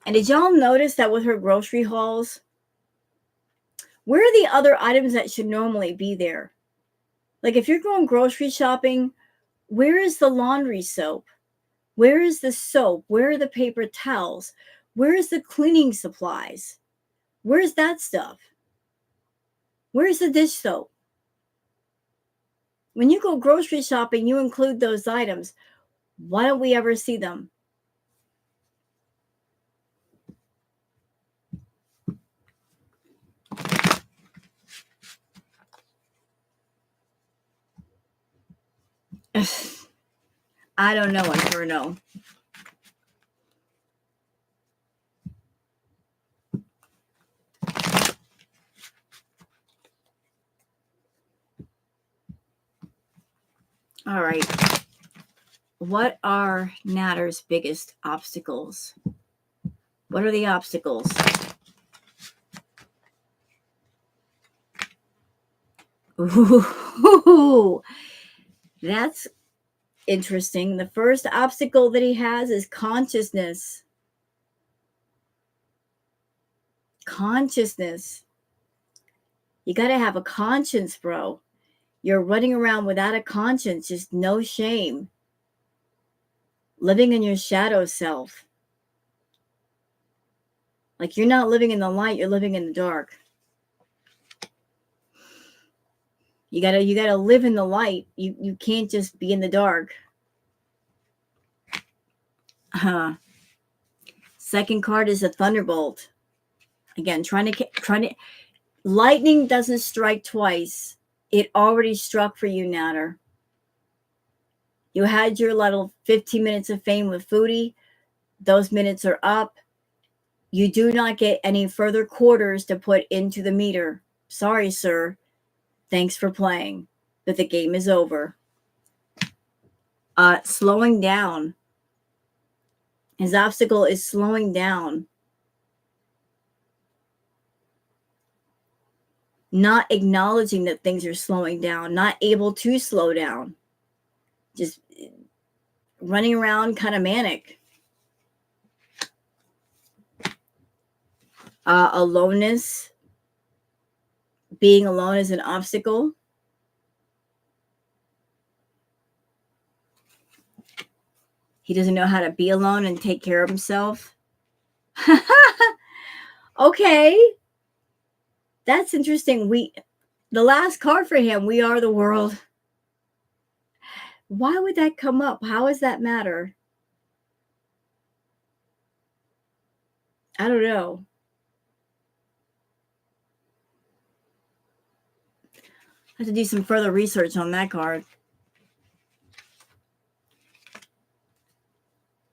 And did y'all notice that with her grocery hauls? Where are the other items that should normally be there? Like if you're going grocery shopping, where is the laundry soap? Where is the soap? Where are the paper towels? Where is the cleaning supplies? Where's that stuff? Where's the dish soap? When you go grocery shopping, you include those items. Why don't we ever see them? I don't know, Inferno. All right. What are Natter's biggest obstacles? What are the obstacles? Ooh, that's interesting. The first obstacle that he has is consciousness. Consciousness. You got to have a conscience, bro. You're running around without a conscience, just no shame. Living in your shadow self. Like you're not living in the light, you're living in the dark. You gotta live in the light. You can't just be in the dark. Second card is a thunderbolt. Again, trying to lightning doesn't strike twice. It already struck for you, Natter. You had your little 15 minutes of fame with Foodie. Those minutes are up. You do not get any further quarters to put into the meter. Sorry, sir. Thanks for playing, but the game is over. Slowing down. His obstacle is slowing down. Not acknowledging that things are slowing down, not able to slow down. Just running around kind of manic. Aloneness. Being alone is an obstacle. He doesn't know how to be alone and take care of himself. Okay. That's interesting. The last card for him, we are the world. Why would that come up? How does that matter? I don't know. I have to do some further research on that card.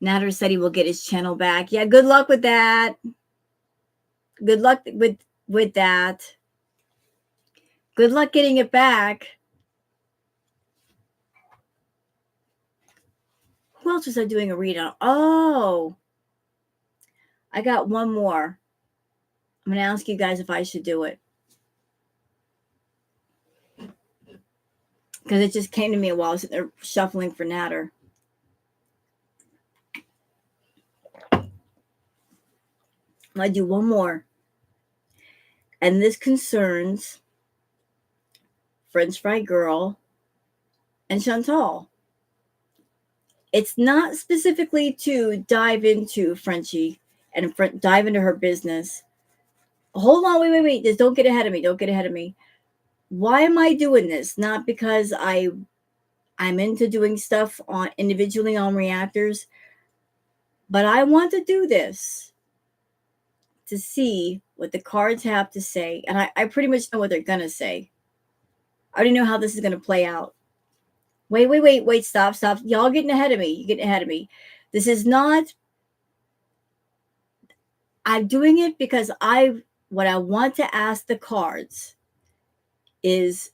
Natter said he will get his channel back. Yeah, good luck with that. Good luck with that. Good luck getting it back. Who else was I doing a read on? Oh, I got one more. I'm going to ask you guys if I should do it. Because it just came to me while I was sitting there shuffling for Natter. I'm going to do one more. And this concerns French Fry Girl and Chantal. It's not specifically to dive into Frenchie and dive into her business. Hold on, wait. Just don't get ahead of me. Don't get ahead of me. Why am I doing this? Not because I'm into doing stuff individually on reactors, but I want to do this to see what the cards have to say. And I pretty much know what they're going to say. I already know how this is going to play out. Wait, stop. Y'all getting ahead of me. You're getting ahead of me. This is not, I'm doing it because what I want to ask the cards is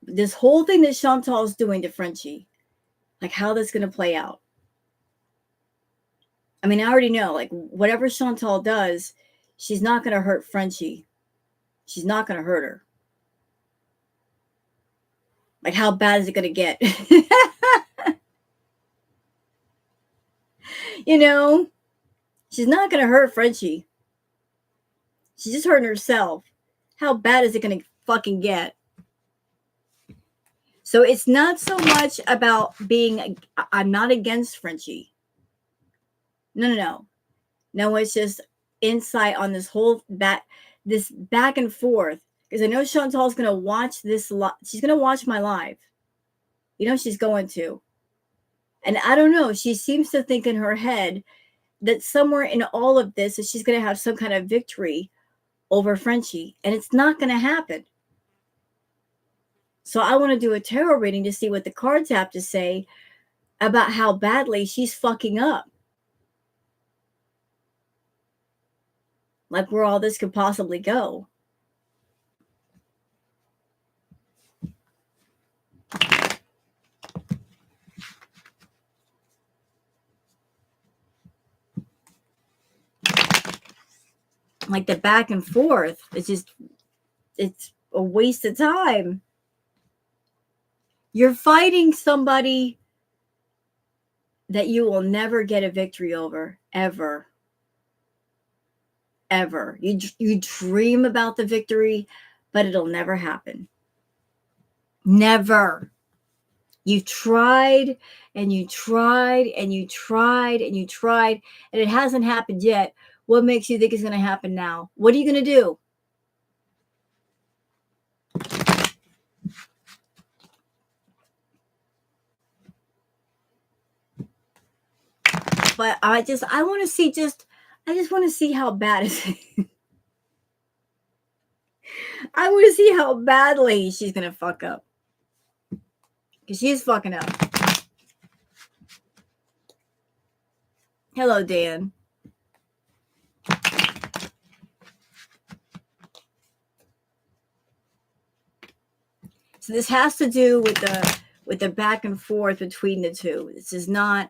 this whole thing that Chantal's doing to Frenchie, like how that's going to play out. I mean, I already know, like whatever Chantal does, she's not going to hurt Frenchie. She's not going to hurt her. Like, how bad is it going to get? You know, she's not going to hurt Frenchie. She's just hurting herself. How bad is it going to fucking get? So it's not so much about I'm not against Frenchie. No. No, it's just insight on this whole back and forth. Because I know Chantal's going to watch this. She's going to watch my live. You know, she's going to. And I don't know. She seems to think in her head that somewhere in all of this that she's going to have some kind of victory over Frenchie. And it's not going to happen. So I want to do a tarot reading to see what the cards have to say about how badly she's fucking up. Like where all this could possibly go. Like the back and forth. It's a waste of time. You're fighting somebody that you will never get a victory over, ever. Ever. You dream about the victory, but it'll never happen. Never. You tried and you tried and you tried and you tried, and it hasn't happened yet. What makes you think it's going to happen now? What are you going to do? But I just want to see how bad it is. I want to see how badly she's going to fuck up. Because she's fucking up. Hello, Dan. So this has to do with the back and forth between the two. This is not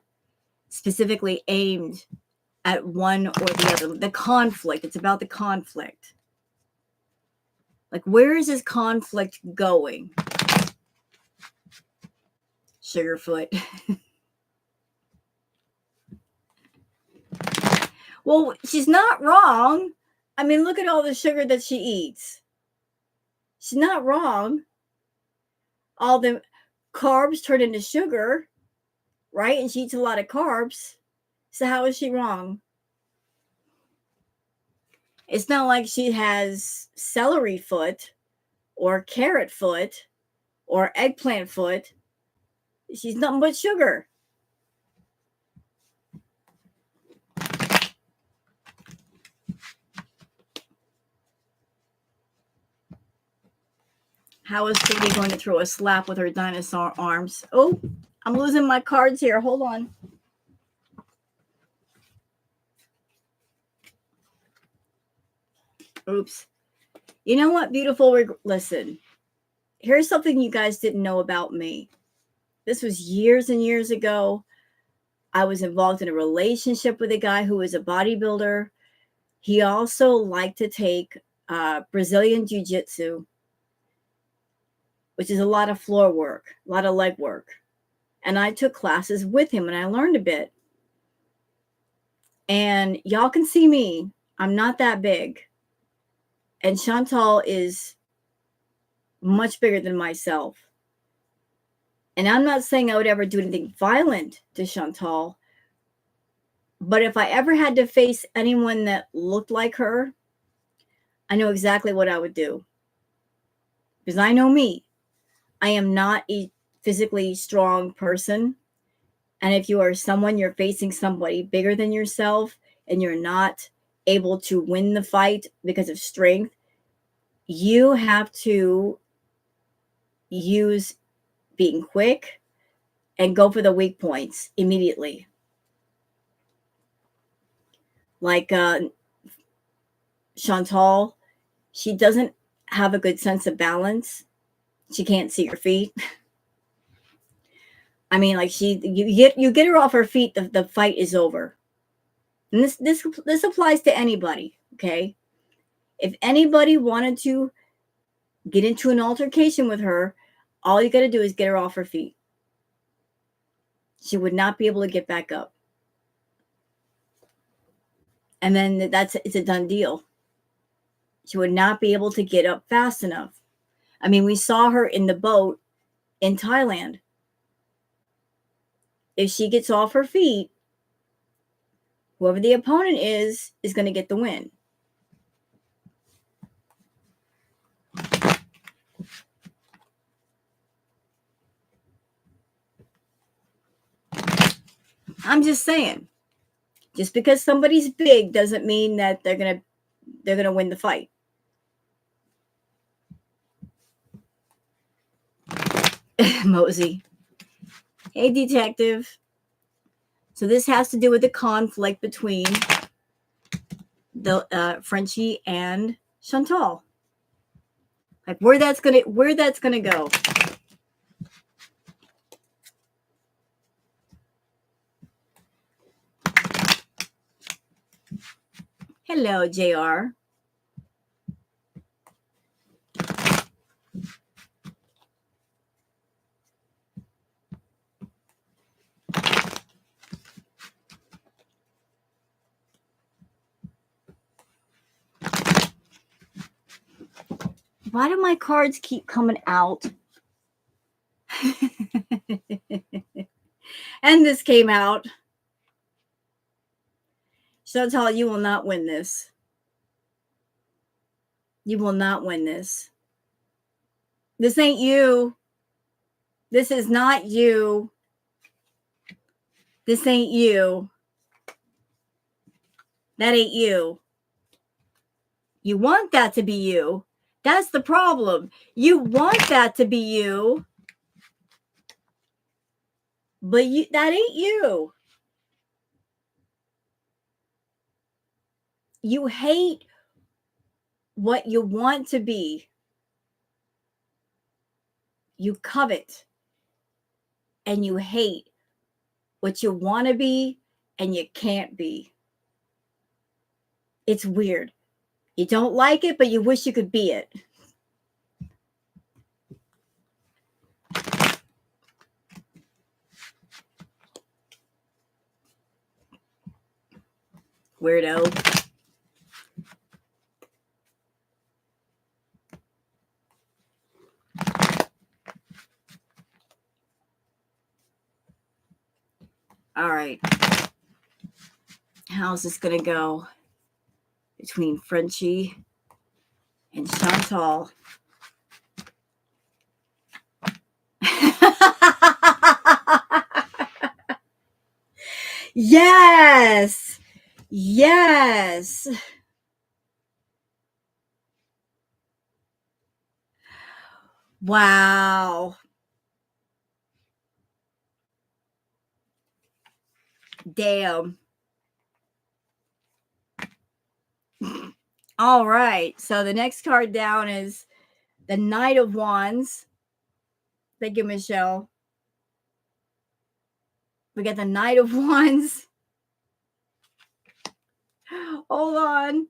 specifically aimed at one or the other. The conflict. It's about the conflict. Like, where is this conflict going? Sugarfoot. Well, she's not wrong. I mean, look at all the sugar that she eats. She's not wrong. All the carbs turn into sugar, right? And she eats a lot of carbs. So how is she wrong? It's not like she has celery foot or carrot foot or eggplant foot. She's nothing but sugar. How is Foodie going to throw a slap with her dinosaur arms? Oh, I'm losing my cards here. Hold on. Oops. You know what, beautiful? Listen, here's something you guys didn't know about me. This was years and years ago. I was involved in a relationship with a guy who was a bodybuilder. He also liked to take Brazilian Jiu-Jitsu, which is a lot of floor work, a lot of leg work. And I took classes with him and I learned a bit. And y'all can see me. I'm not that big. And Chantal is much bigger than myself. And I'm not saying I would ever do anything violent to Chantal. But if I ever had to face anyone that looked like her, I know exactly what I would do. Because I know me. I am not a physically strong person. And if you are someone, you're facing somebody bigger than yourself and you're not able to win the fight because of strength, you have to use being quick and go for the weak points immediately. Like Chantal, she doesn't have a good sense of balance. She can't see her feet. I mean, like you get her off her feet, the fight is over. And this applies to anybody, okay? If anybody wanted to get into an altercation with her, all you got to do is get her off her feet. She would not be able to get back up. And then it's a done deal. She would not be able to get up fast enough. I mean, we saw her in the boat in Thailand. If she gets off her feet, whoever the opponent is going to get the win. I'm just saying, just because somebody's big doesn't mean that they're gonna win the fight. Mosey. Hey, detective. So this has to do with the conflict between the Frenchie and Chantal. Like where that's gonna go. Hello, JR. Why do my cards keep coming out? And this came out. Chantal, you will not win this. You will not win this. This ain't you. This is not you. This ain't you. That ain't you. You want that to be you. That's the problem. You want that to be you. But that ain't you. You hate what you want to be. You covet and you hate what you want to be and you can't be. It's weird. You don't like it, but you wish you could be it. Weirdo. All right. How's this going to go between Frenchie and Chantal? Yes. Yes. Wow. Damn. All right. So the next card down is the Knight of Wands. Thank you, Michelle. We got the Knight of Wands. Hold on.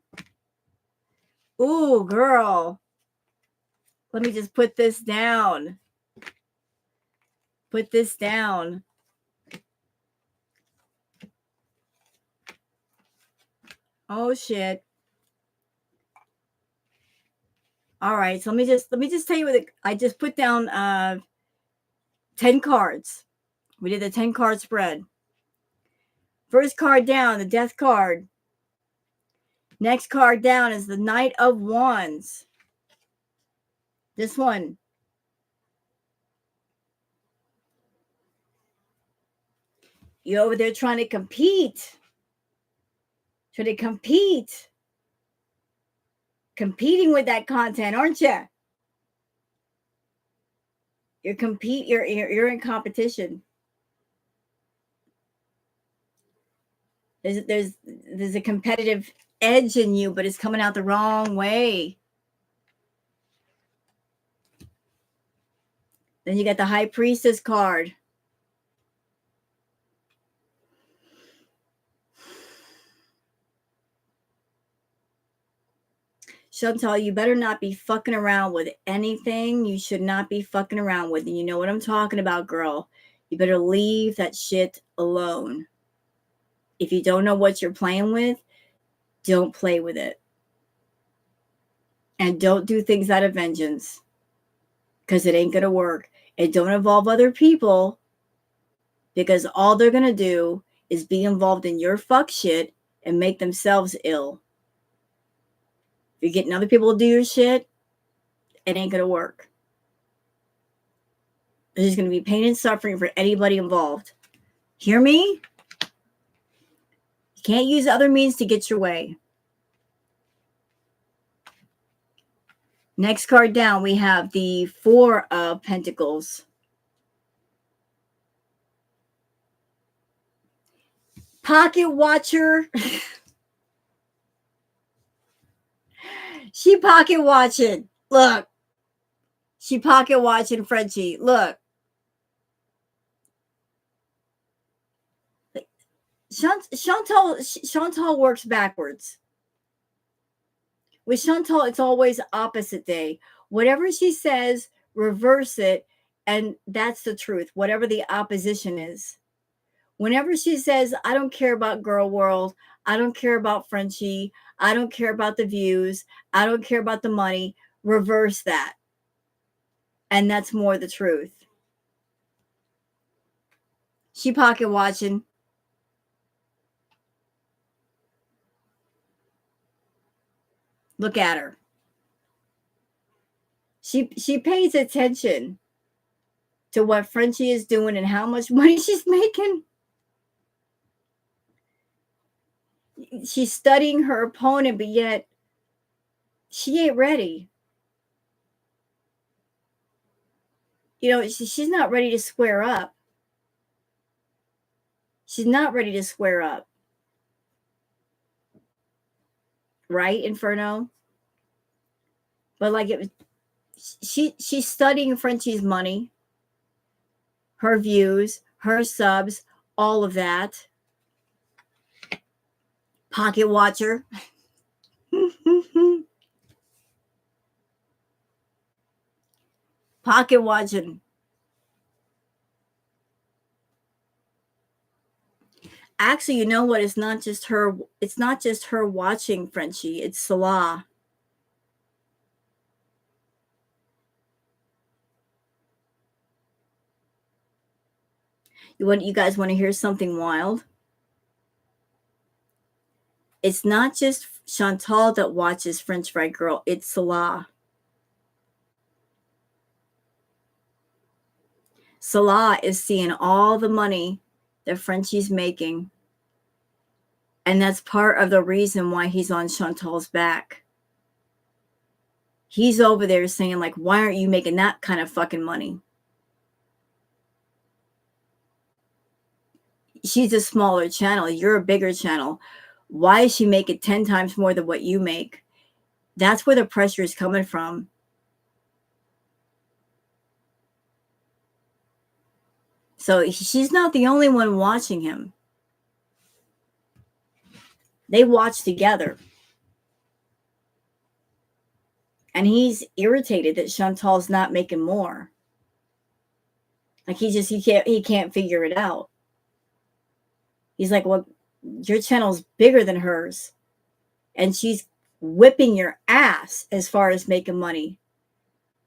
Ooh, girl. Let me just put this down. Put this down. Oh shit. All right, so let me just tell you what I just put down 10 cards. We did the 10 card spread. First card down, the Death card. Next card down is the Knight of Wands. This one. You're over there trying to compete. Trying to compete. Competing with that content, aren't you? You're in competition. There's a competitive edge in you, but it's coming out the wrong way. Then you got the High Priestess card. Chantal, you better not be fucking around with anything you should not be fucking around with. And you know what I'm talking about, girl. You better leave that shit alone. If you don't know what you're playing with, don't play with it. And don't do things out of vengeance. Because it ain't going to work. And don't involve other people. Because all they're going to do is be involved in your fuck shit and make themselves ill. If you're getting other people to do your shit, it ain't going to work. There's going to be pain and suffering for anybody involved. Hear me? You can't use other means to get your way. Next card down, we have the Four of Pentacles. Pocket watcher. She pocket watching. Look. She pocket watching Frenchie. Look. Chantal works backwards. With Chantal, it's always opposite day. Whatever she says, reverse it, and that's the truth, whatever the opposition is. Whenever she says, I don't care about Girl World, I don't care about Frenchie, I don't care about the views, I don't care about the money, reverse that. And that's more the truth. She pocket watching. Look at her. She pays attention to what Frenchie is doing and how much money she's making. She's studying her opponent, but yet she ain't ready. You know, she's not ready to square up. She's not ready to square up. Right, Inferno? But like she's studying Frenchie's money, her views, her subs, all of that. Pocket watcher. Pocket watching. Actually, you know what? It's not just her. It's not just her watching Frenchie. It's Salah. You guys want to hear something wild? It's not just Chantal that watches French Fry Girl. It's Salah. Salah is seeing all the money that Frenchie's making. And that's part of the reason why he's on Chantal's back. He's over there saying, like, why aren't you making that kind of fucking money? She's a smaller channel. You're a bigger channel. Why is she making 10 times more than what you make? That's where the pressure is coming from. So she's not the only one watching him. They watch together. And he's irritated that Chantal's not making more. Like he can't figure it out. He's like, well, your channel's bigger than hers. And she's whipping your ass as far as making money.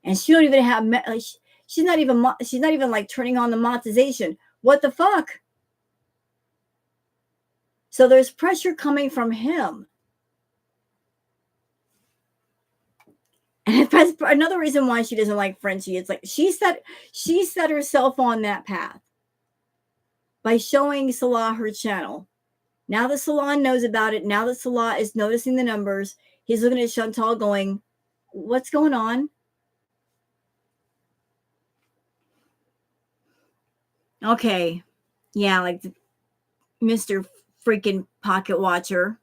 And she don't even have, like, she's not even like turning on the monetization. What the fuck? So there's pressure coming from him. And that's another reason why she doesn't like Frenchie. It's like she set herself on that path by showing Salah her channel. Now that Salah knows about it, now that Salah is noticing the numbers, he's looking at Chantal going, what's going on? Okay. Yeah, like Mr. freaking pocket watcher.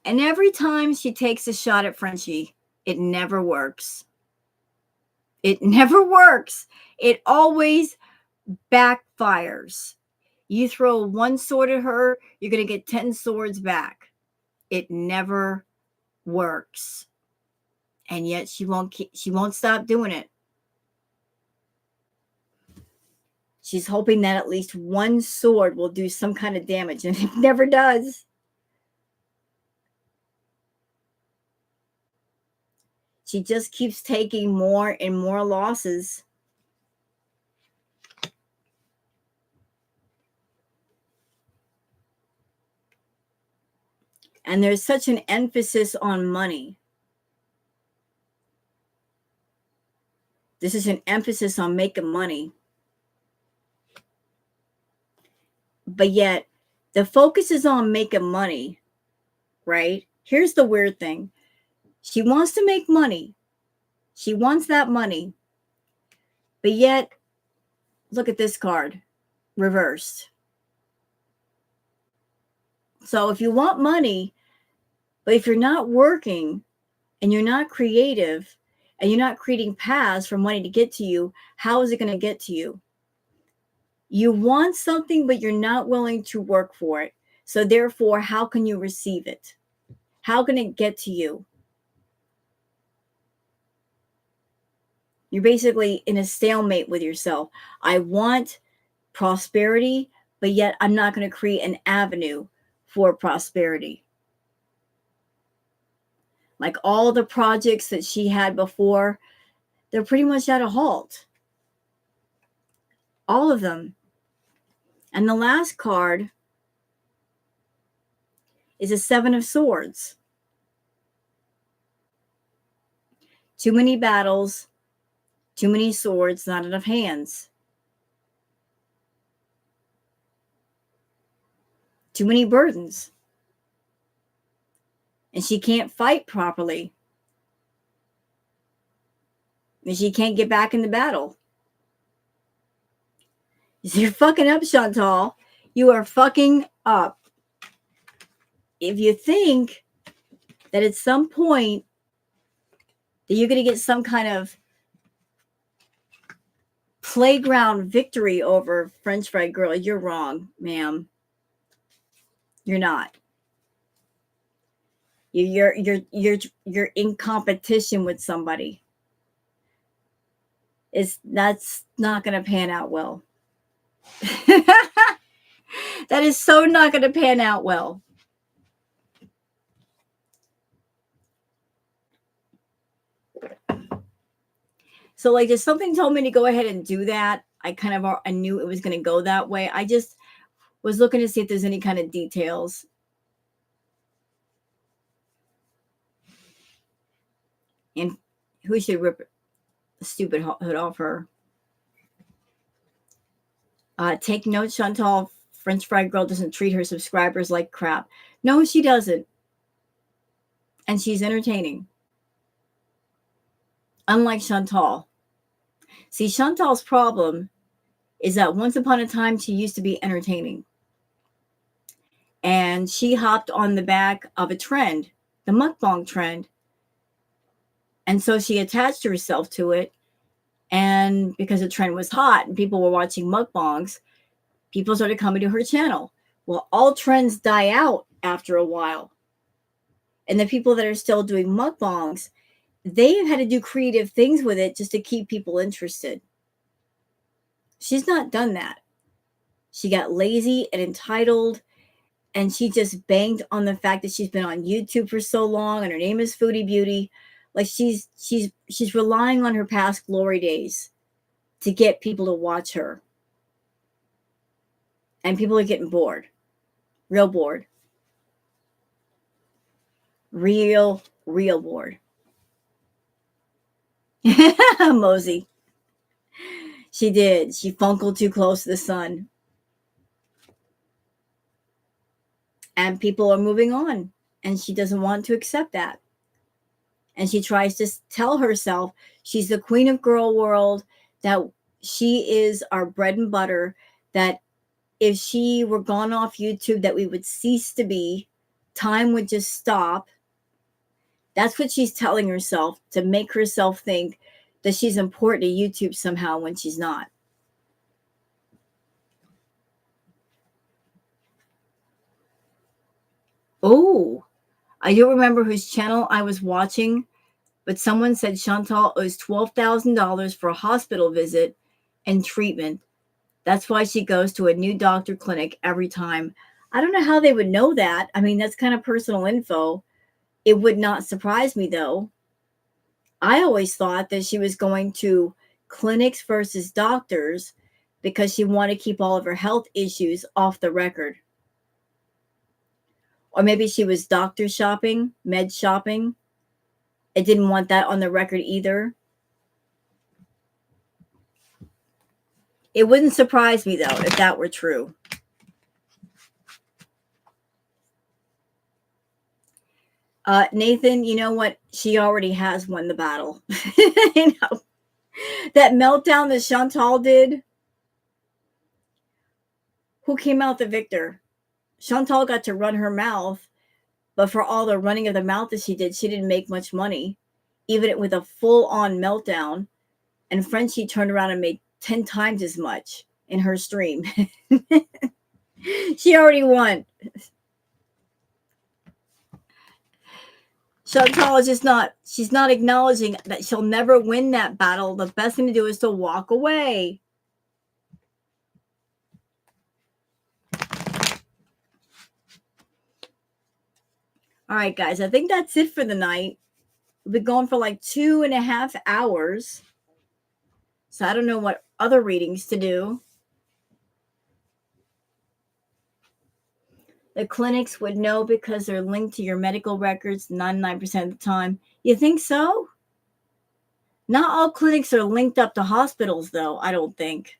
And every time she takes a shot at Frenchie, it never works. It never works. It always backfires. You throw one sword at her, you're going to get 10 swords back. It never works. And yet she won't stop doing it. She's hoping that at least one sword will do some kind of damage, and it never does. She just keeps taking more and more losses. And there's such an emphasis on money. This is an emphasis on making money. But yet, the focus is on making money, right? Here's the weird thing. She wants to make money. She wants that money. But yet, look at this card, reversed. So if you want money, but if you're not working and you're not creative and you're not creating paths for money to get to you, how is it going to get to you? You want something, but you're not willing to work for it. So therefore, how can you receive it? How can it get to you? You're basically in a stalemate with yourself. I want prosperity, but yet I'm not going to create an avenue for prosperity. Like all the projects that she had before, they're pretty much at a halt. All of them. And the last card is a Seven of Swords. Too many battles, too many swords, not enough hands. Too many burdens. And she can't fight properly. And she can't get back in the battle. You're fucking up, Chantal. You are fucking up. If you think that at some point that you're going to get some kind of playground victory over French Fry Girl, you're wrong, ma'am. You're not. You're in competition with somebody. That's not going to pan out well. That is so not going to pan out well. So like if something told me to go ahead and do that, I knew it was going to go that way. I just was looking to see if there's any kind of details. And who should rip the stupid hood off her? Take note, Chantal. French Fry Girl doesn't treat her subscribers like crap. No, she doesn't. And she's entertaining. Unlike Chantal. See, Chantal's problem is that once upon a time, she used to be entertaining. And she hopped on the back of a trend, the mukbang trend. And so she attached herself to it. And because the trend was hot and people were watching mukbangs, people started coming to her channel. Well, all trends die out after a while. And the people that are still doing mukbangs, they've had to do creative things with it just to keep people interested. She's not done that. She got lazy and entitled, and she just banged on the fact that she's been on YouTube for so long and her name is Foodie Beauty. Like she's relying on her past glory days to get people to watch her. And people are getting bored. Real bored. Real bored. Mosey. She did. She funkled too close to the sun. And people are moving on. And she doesn't want to accept that. And she tries to tell herself she's the queen of girl world, that she is our bread and butter, that if she were gone off YouTube, that we would cease to be, time would just stop. That's what she's telling herself to make herself think that she's important to YouTube somehow when she's not. Oh, I don't remember whose channel I was watching, but someone said Chantal owes $12,000 for a hospital visit and treatment. That's why she goes to a new doctor clinic every time. I don't know how they would know that. I mean, that's kind of personal info. It would not surprise me, though. I always thought that she was going to clinics versus doctors because she wanted to keep all of her health issues off the record. Or maybe she was doctor shopping, med shopping. It didn't want that on the record either. It wouldn't surprise me, though, if that were true. Nathan, you know what? She already has won the battle. You know, that meltdown that Chantal did. Who came out the victor? Chantal got to run her mouth, but for all the running of the mouth that she didn't make much money, even with a full-on meltdown. And Frenchie turned around and made 10 times as much in her stream. She already won. Chantal is she's not acknowledging that she'll never win that battle. The best thing to do is to walk away. All right, guys, I think that's it for the night. We've been going for like 2.5 hours. So I don't know what other readings to do. The clinics would know because they're linked to your medical records 99% of the time. You think so? Not all clinics are linked up to hospitals, though, I don't think.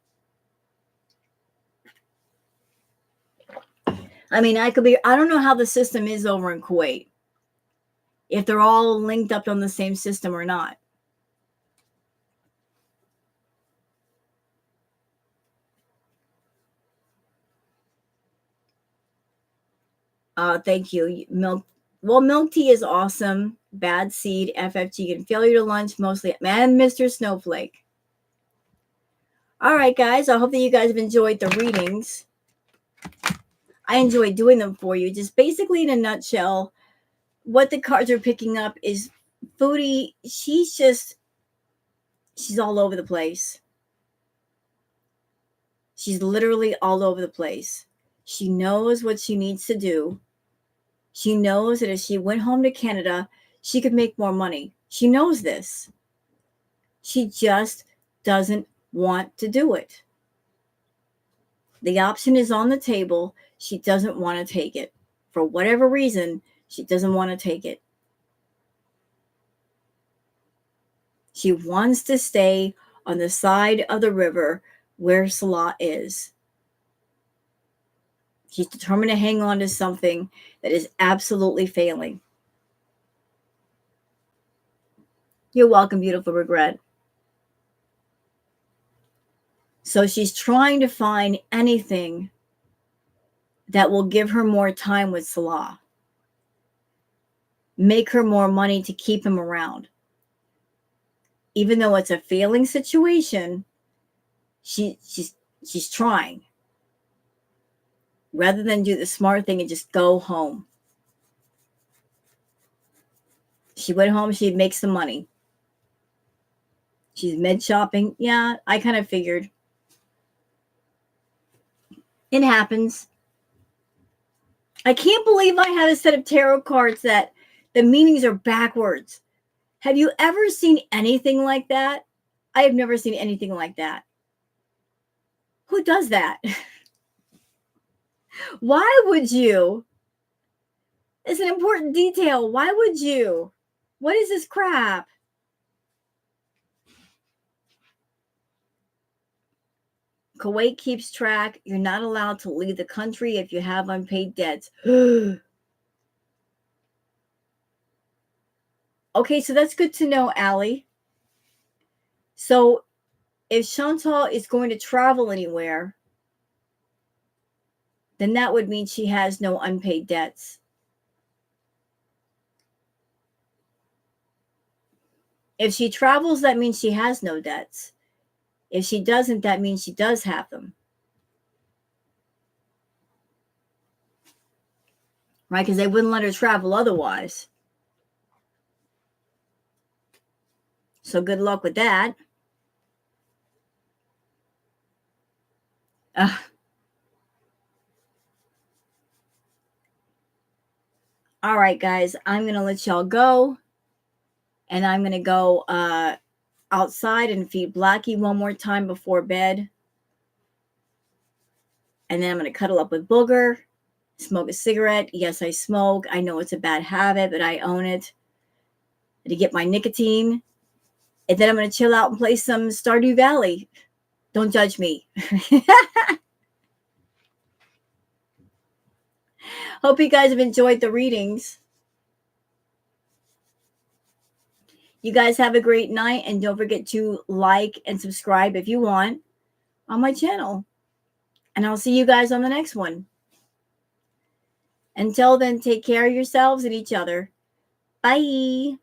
I mean, I don't know how the system is over in Kuwait. If they're all linked up on the same system or not. Thank you. Milk tea is awesome. Bad seed, FFG, and failure to lunch mostly. Man, Mr. Snowflake. All right, guys. I hope that you guys have enjoyed the readings. I enjoy doing them for you. Just basically in a nutshell, what the cards are picking up is Foodie. She's all over the place. She's literally all over the place. She knows what she needs to do. She knows that if she went home to Canada, she could make more money. She knows this. She just doesn't want to do it. The option is on the table. She doesn't want to take it. For whatever reason, she doesn't want to take it. She wants to stay on the side of the river where Salah is. She's determined to hang on to something that is absolutely failing. You're welcome, beautiful regret. So she's trying to find anything that will give her more time with Salah. Make her more money to keep him around. Even though it's a failing situation, she's trying. Rather than do the smart thing and just go home. She went home, she'd make some money. She's med shopping. Yeah, I kind of figured. It happens. I can't believe I have a set of tarot cards that the meanings are backwards. Have you ever seen anything like that? I have never seen anything like that. Who does that? Why would you? It's an important detail. Why would you? What is this crap? Kuwait keeps track. You're not allowed to leave the country if you have unpaid debts. Okay, so that's good to know, Allie. So if Chantal is going to travel anywhere, then that would mean she has no unpaid debts. If she travels, that means she has no debts. If she doesn't, that means she does have them. Right? Because they wouldn't let her travel otherwise. So good luck with that. All right, guys, I'm going to let y'all go. And I'm going to go outside and feed Blackie one more time before bed. And then I'm going to cuddle up with Booger, smoke a cigarette. Yes, I smoke. I know it's a bad habit, but I own it. To get my nicotine. And then I'm going to chill out and play some Stardew Valley. Don't judge me. Hope you guys have enjoyed the readings. You guys have a great night. And don't forget to like and subscribe if you want on my channel. And I'll see you guys on the next one. Until then, take care of yourselves and each other. Bye.